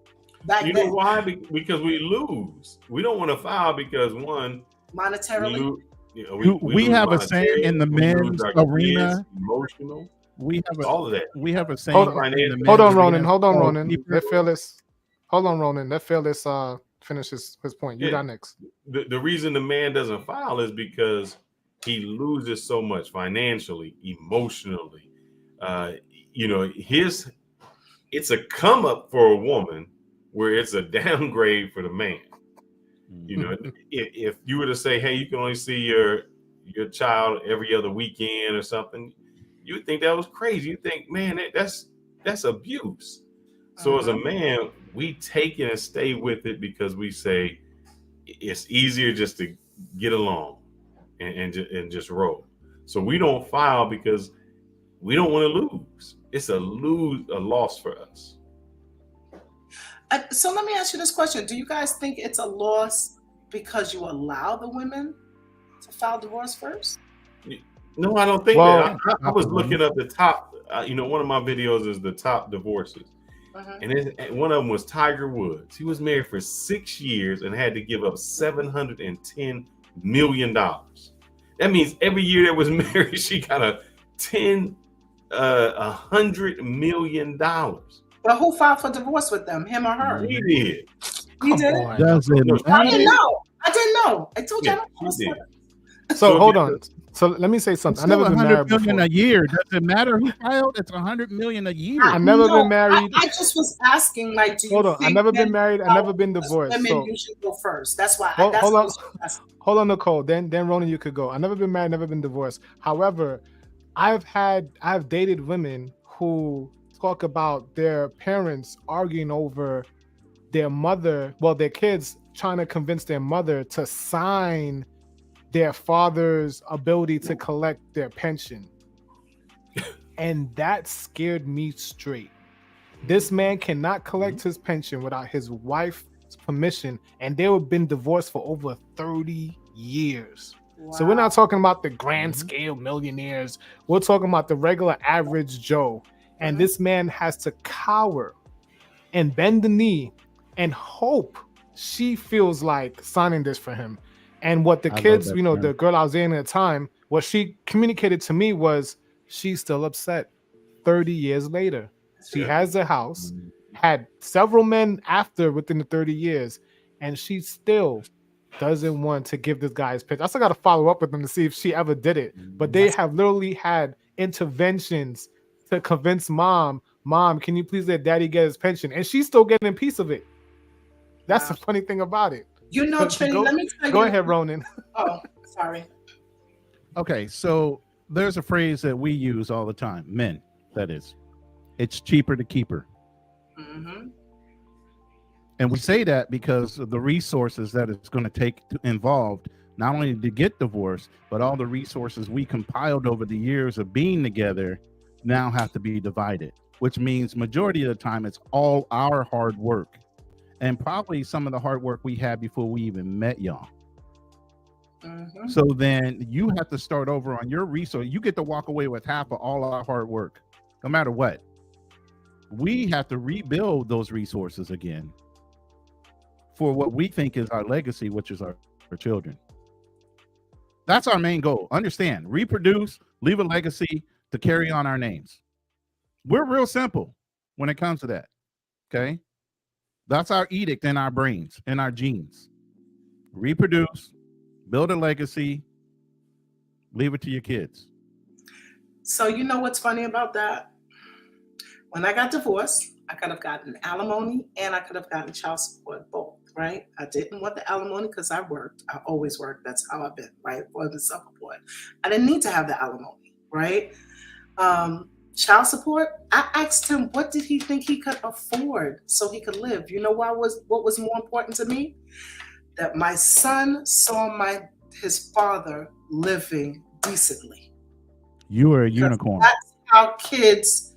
Back You then, know why? Because we lose. We don't want to file because one, monetarily. We lose have a saying monetary, in the we lose men's our arena. kids, emotional. We have all of that. We have a saying. Hold in the men's on, arena Ronan. Hold on, called Ronan. keeper. Let Phyllis. Hold on, Ronan. Let Phyllis finish his point. You got next. The reason the man doesn't file is because he loses so much financially, emotionally. It's a come up for a woman where it's a downgrade for the man. You know, if you were to say, hey, you can only see your child every other weekend or something, you would think that was crazy. You think, man, that's abuse. So as a man, we take it and stay with it because we say it's easier just to get along and just roll. So we don't file because we don't want to lose. It's a loss for us. So let me ask you this question. Do you guys think it's a loss because you allow the women to file divorce first? No, I don't think that. I was looking up the top, one of my videos is the top divorces. And one of them was Tiger Woods. He was married for 6 years and had to give up $710 million. That means every year that was married, she got $100 million. But who filed for divorce with them? Him or her? He did. He did. I didn't know. I told you. So hold on. So let me say something. I never been married $100 million before. a year. Does it matter who filed? It's $100 million a year. I never been married. I just was asking, like, do you Hold on. think I never been men married. I never been divorced. women So usually go first? That's why. hold That's on. what I was asking. Hold on, Nicole. Then Ronan, you could go. I've never been married, never been divorced. However, I've dated women who talk about their parents arguing over their kids trying to convince their mother to sign their father's ability to collect their pension. And that scared me straight. This man cannot collect his pension without his wife's permission, and they have been divorced for over 30 years. Wow. So we're not talking about the grand scale millionaires. We're talking about the regular average Joe. And this man has to cower and bend the knee and hope she feels like signing this for him. And what the kids, the girl I was dating at the time, what she communicated to me was she's still upset 30 years later. She has a house, had several men after within the 30 years, and she still doesn't want to give this guy his pitch. I still got to follow up with them to see if she ever did it. But they have literally had interventions to convince mom, can you please let daddy get his pension? And she's still getting a piece of it. That's the funny thing about it. You know, Trini, let me tell you. Go ahead, Ronan. Oh, sorry. Okay, so there's a phrase that we use all the time, men, that is. It's cheaper to keep her. And we say that because of the resources that it's going to take involved, not only to get divorced, but all the resources we compiled over the years of being together now have to be divided, which means majority of the time it's all our hard work and probably some of the hard work we had before we even met y'all. So then you have to start over on your resource. You get to walk away with half of all our hard work, no matter what. We have to rebuild those resources again for what we think is our legacy, which is our children. That's our main goal. Understand, reproduce, leave a legacy to carry on our names. We're real simple when it comes to that. Okay. That's our edict in our brains, in our genes. Reproduce, build a legacy, leave it to your kids. So you know what's funny about that? When I got divorced, I could have gotten alimony and I could have gotten child support, both. right? I didn't want the alimony because I worked. I always worked. That's how I've been, right? For the self-employed. I didn't need to have the alimony, right? Child support, I asked him what did he think he could afford so he could live. You know what was more important to me? That my son saw his father living decently. You were a unicorn. That's how kids,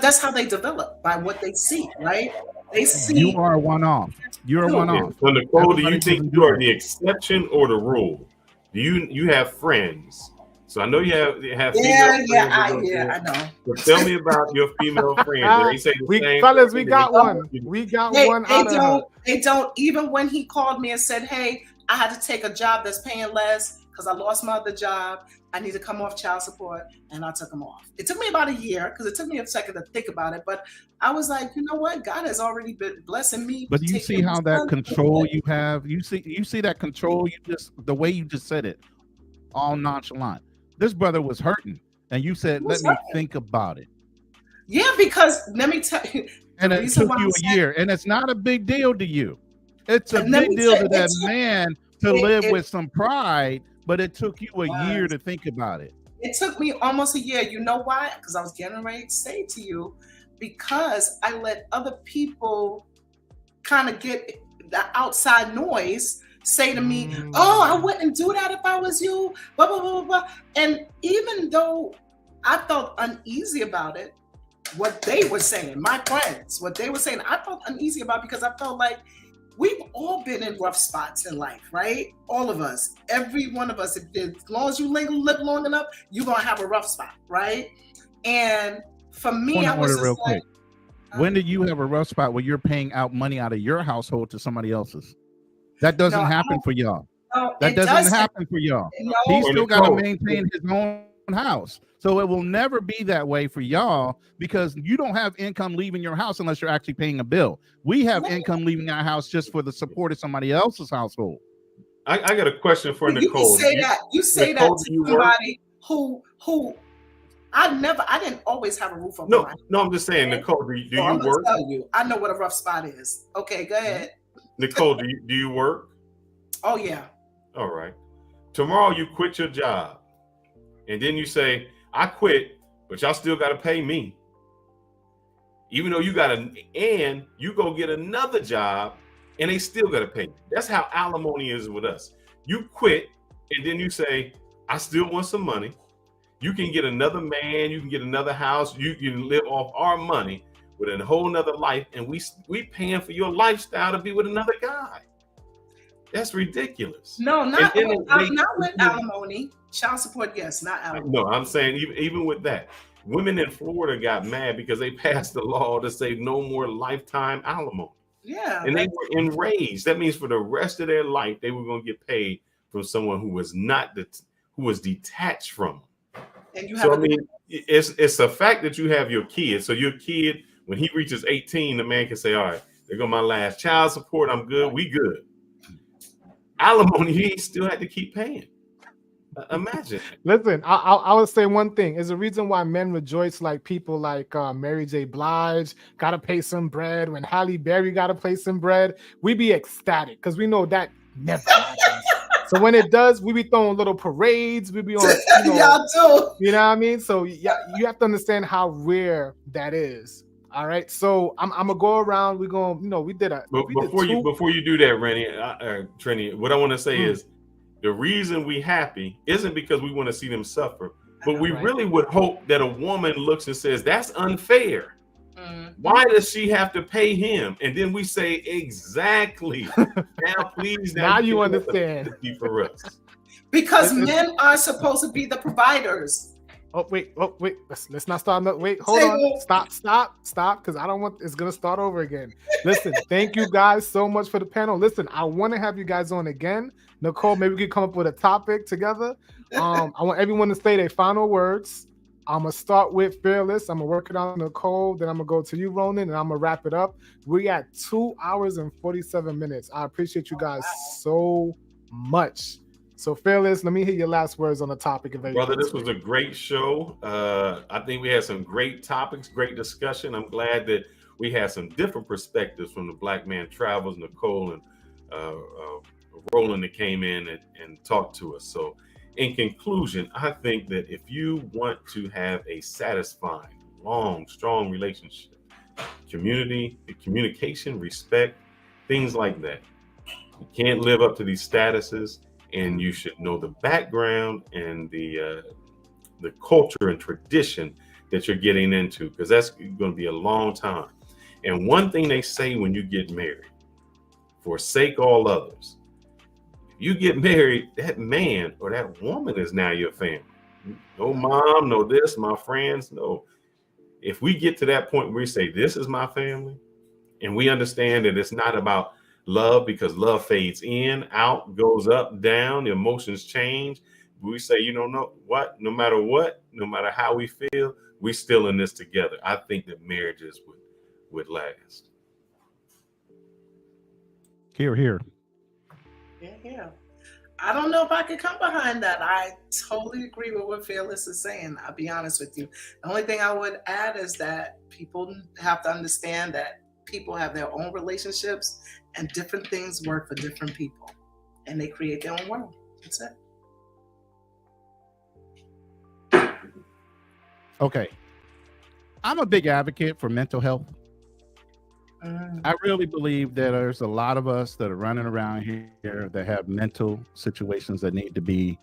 that's how they develop, by what they see, right? They see. You are a one-off. You're a one-off. So Nicole, do you Everybody think doesn't you do are that. the exception or the rule? Do you have friends? So I know you have female friends. I know. But tell me about your female friends. Do they say the same fellas, thing? we got one. We got one out of her. They don't. Even when he called me and said, "Hey, I had to take a job that's paying less because I lost my other job. I need to come off child support," and I took him off. It took me about a year because it took me a second to think about it. But I was like, you know what? God has already been blessing me. But you see how that control you have. You see that control. The way you just said it, all nonchalant. This brother was hurting, and you said, "Let me think about it." Yeah, because let me tell you. And it took you a year, and it's not a big deal to you. It's a big deal to that man to live with some pride, but it took you a year to think about it. It took me almost a year. You know why? Because I was getting ready to say to you, because I let other people kind of get the outside noise say to me, "Oh, I wouldn't do that if I was you," blah, blah, blah, blah, blah. And even though I felt uneasy about it, what they were saying, my friends, what they were saying, I felt uneasy about because I felt like we've all been in rough spots in life, right? All of us, every one of us, as long as you live long enough, you're going to have a rough spot, right? And for me, I was just like, when did you have a rough spot where you're paying out money out of your household to somebody else's? That doesn't happen for y'all. That doesn't happen for y'all. He's still got to maintain his own house. So it will never be that way for y'all because you don't have income leaving your house unless you're actually paying a bill. We have income leaving our house just for the support of somebody else's household. I got a question for Nicole. You say that to somebody who I didn't always have a roof over my head. No, I'm just saying, Nicole, do you work? Tell you, I know what a rough spot is. Okay, go ahead. Nicole, do you work? Oh yeah. All right. Tomorrow you quit your job, and then you say, "I quit, but y'all still got to pay me." Even though you go get another job, and they still got to pay you. That's how alimony is with us. You quit, and then you say, "I still want some money." You can get another man, you can get another house, you can live off our money with a whole nother life, and we paying for your lifestyle to be with another guy. That's ridiculous. No, not with alimony. Child support, yes, not alimony. No, I'm saying even with that, women in Florida got mad because they passed a law to say no more lifetime alimony. Yeah. And they were enraged. That means for the rest of their life, they were going to get paid from someone who was who was detached from them. And you so I mean, it's a fact that you have your kid. So your kid, when he reaches 18, the man can say, "All right, there go my last child support. I'm good. We good." Alimony, he still had to keep paying. Imagine. Listen, I would say one thing is the reason why men rejoice, like people like Mary J. Blige gotta pay some bread. When Halle Berry gotta pay some bread, we be ecstatic because we know that never happens. So when it does, we be throwing little parades. We be on, y'all too. You know what I mean? So yeah, you have to understand how rare that is. All right, so I'm gonna go around. We're gonna, we did a. Before you do that, Rennie, Trini, what I want to say is the reason we happy isn't because we want to see them suffer, but we really would hope that a woman looks and says that's unfair. Why does she have to pay him? And then we say exactly. Now, please, now you understand for us because men are supposed to be the providers. Oh wait! Let's not start. Wait, hold on. Stop, because I don't want. It's gonna start over again. Listen, thank you guys so much for the panel. Listen, I want to have you guys on again. Nicole, maybe we could come up with a topic together. I want everyone to say their final words. I'm gonna start with Fearless. I'm gonna work it on Nicole. Then I'm gonna go to you, Ronan, and I'm gonna wrap it up. We at 2 hours and 47 minutes. I appreciate you guys so much. So Fearless, let me hear your last words on the topic. Brother, this was a great show. I think we had some great topics, great discussion. I'm glad that we had some different perspectives from the Black Man Travels, Nicole and Roland, that came in and talked to us. So in conclusion, I think that if you want to have a satisfying, long, strong relationship, communication, respect, things like that, you can't live up to these statuses, and you should know the background and the culture and tradition that you're getting into, because that's going to be a long time. And one thing they say when you get married, forsake all others. If you get married, that man or that woman is now your family. No mom, no this, my friends, no. If we get to that point where we say, this is my family, and we understand that it's not about love, because love fades in, out, goes up, down, the emotions change. We say, no matter how we feel, we're still in this together. I think that marriages would last. Here. Yeah. I don't know if I could come behind that. I totally agree with what Fearless is saying. I'll be honest with you. The only thing I would add is that people have to understand that people have their own relationships and different things work for different people, and they create their own world. That's it. Okay. I'm a big advocate for mental health. I really believe that there's a lot of us that are running around here that have mental situations that need to be.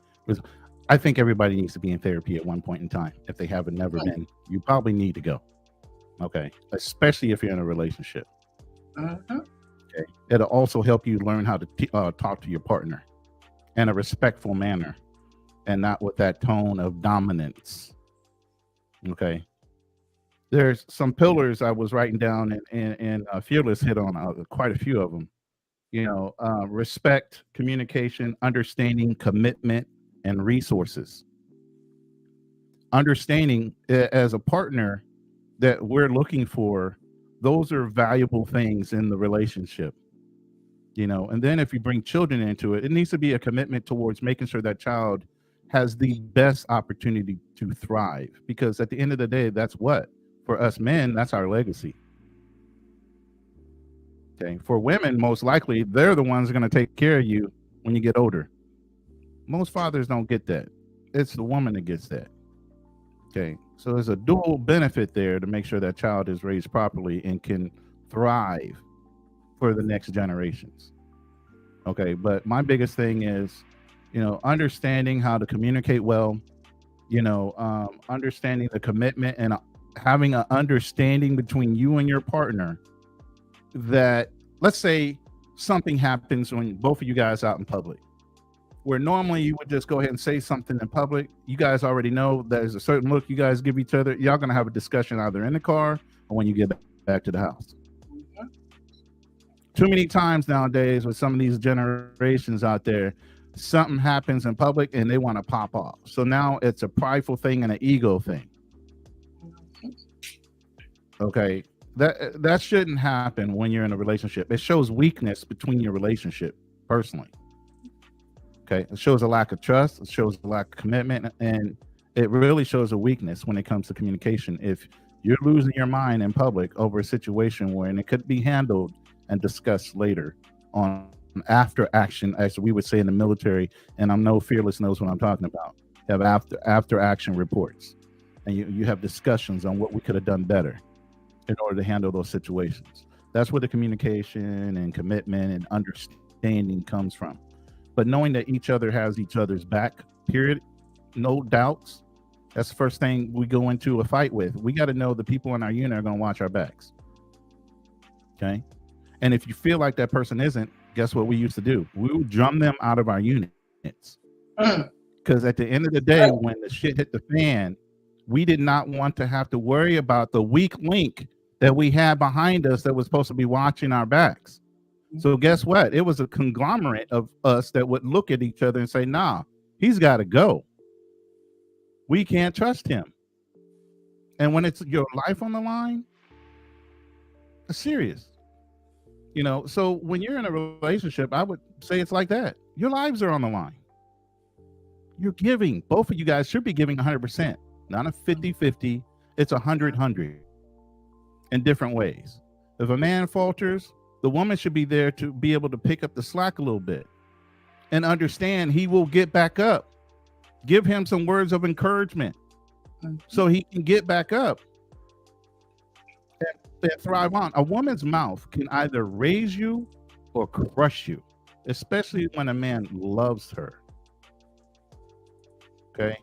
I think everybody needs to be in therapy at one point in time. If they haven't never been, you probably need to go. Okay, especially if you're in a relationship. Okay, it'll also help you learn how to talk to your partner in a respectful manner, and not with that tone of dominance. Okay. There's some pillars I was writing down, and Fearless hit on quite a few of them. Respect, communication, understanding, commitment, and resources. Understanding as a partner that we're looking for, those are valuable things in the relationship. And then if you bring children into it, it needs to be a commitment towards making sure that child has the best opportunity to thrive, because at the end of the day, that's what, for us men, that's our legacy. Okay. For women, most likely, they're the ones going to take care of you when you get older. Most fathers don't get that. It's the woman that gets that. Okay. So there's a dual benefit there to make sure that child is raised properly and can thrive for the next generations. Okay. But my biggest thing is, understanding how to communicate well, understanding the commitment and having an understanding between you and your partner that, let's say something happens when both of you guys out in public, where normally you would just go ahead and say something in public. You guys already know there's a certain look you guys give each other. Y'all gonna have a discussion either in the car or when you get back to the house. Too many times nowadays with some of these generations out there, something happens in public and they want to pop off. So now it's a prideful thing and an ego thing. Okay, that shouldn't happen when you're in a relationship. It shows weakness between your relationship, personally. Okay, it shows a lack of trust, it shows a lack of commitment, and it really shows a weakness when it comes to communication. If you're losing your mind in public over a situation where it could be handled and discussed later on after action, as we would say in the military, and I know Fearless knows what I'm talking about. You have after action reports, and you have discussions on what we could have done better in order to handle those situations. That's where the communication and commitment and understanding comes from. But knowing that each other has each other's back, period, no doubts. That's the first thing we go into a fight with. We got to know the people in our unit are going to watch our backs. Okay. And if you feel like that person isn't, guess what we used to do? We would drum them out of our units. Because at the end of the day, when the shit hit the fan, we did not want to have to worry about the weak link that we had behind us that was supposed to be watching our backs. So guess what? It was a conglomerate of us that would look at each other and say, nah, he's got to go. We can't trust him. And when it's your life on the line, it's serious. So when you're in a relationship, I would say it's like that. Your lives are on the line. You're giving. Both of you guys should be giving 100%, not a 50-50. It's 100-100. in different ways. If a man falters, the woman should be there to be able to pick up the slack a little bit and understand he will get back up. Give him some words of encouragement so he can get back up and thrive on. A woman's mouth can either raise you or crush you, especially when a man loves her. Okay?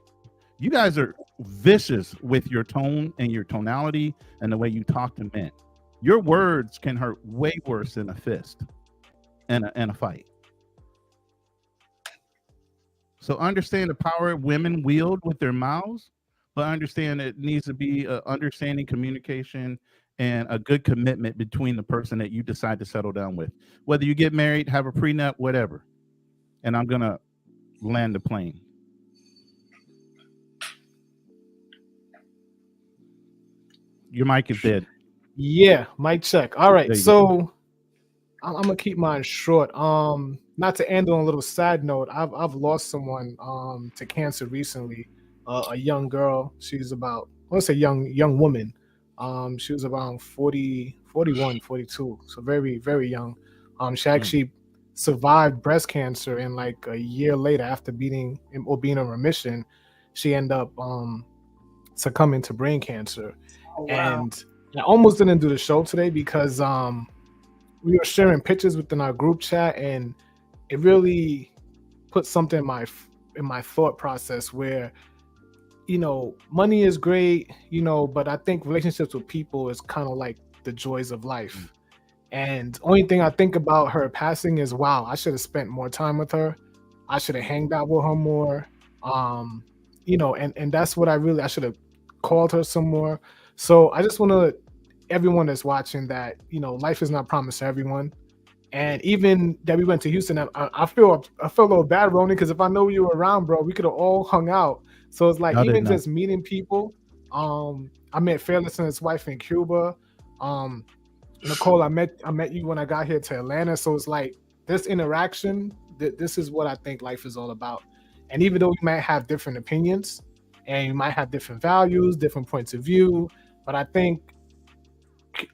You guys are vicious with your tone and your tonality and the way you talk to men. Your words can hurt way worse than a fist and a fight. So understand the power women wield with their mouths, but understand it needs to be understanding, communication, and a good commitment between the person that you decide to settle down with. Whether you get married, have a prenup, whatever. And I'm going to land the plane. Your mic is dead. Yeah, mic check. All right, so I'm gonna keep mine short. Not to end on a little sad note, I've lost someone to cancer recently. A young girl. She's about, I want to say young woman. She was around 41, 42, so very, very young. She actually survived breast cancer, and like a year later, after being in remission, she ended up succumbing to brain cancer. Oh, wow. And I almost didn't do the show today because we were sharing pictures within our group chat, and it really put something in my thought process where, you know, money is great, you know, but I think relationships with people is kind of like the joys of life. And only thing I think about her passing is, wow, I should have spent more time with her. I should have hanged out with her more. You know, and that's what I should have called her some more. So I just want to everyone that's watching that, you know, life is not promised to everyone. And even that we went to Houston, I feel a little bad, Ronnie, because if I know you were around, bro, we could have all hung out. So it's like even just meeting people. I met Fearless and his wife in Cuba. Nicole, I met you when I got here to Atlanta. So it's like this interaction. This is what I think life is all about. And even though we might have different opinions and you might have different values, different points of view, but I think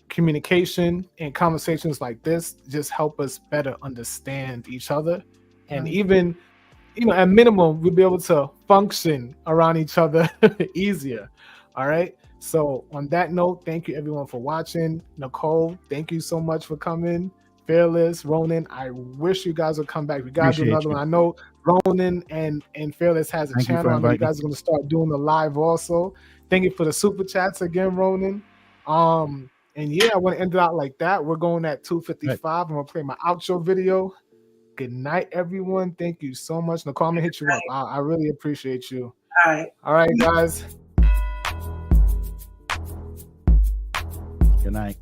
communication and conversations like this just help us better understand each other. And even, you know, at minimum, we'll be able to function around each other easier. All right. So on that note, thank you everyone for watching. Nicole, thank you so much for coming. Fearless, Ronan, I wish you guys would come back. We gotta do another one. I know Ronan and Fearless has a channel. I know you guys are gonna start doing the live also. Thank you for the super chats again, Ronan. And yeah, I want to end it out like that. We're going at 2:55. I'm gonna play my outro video. Good night, everyone. Thank you so much. Nicole, I'm gonna hit you up. I really appreciate you. All right, guys. Good night.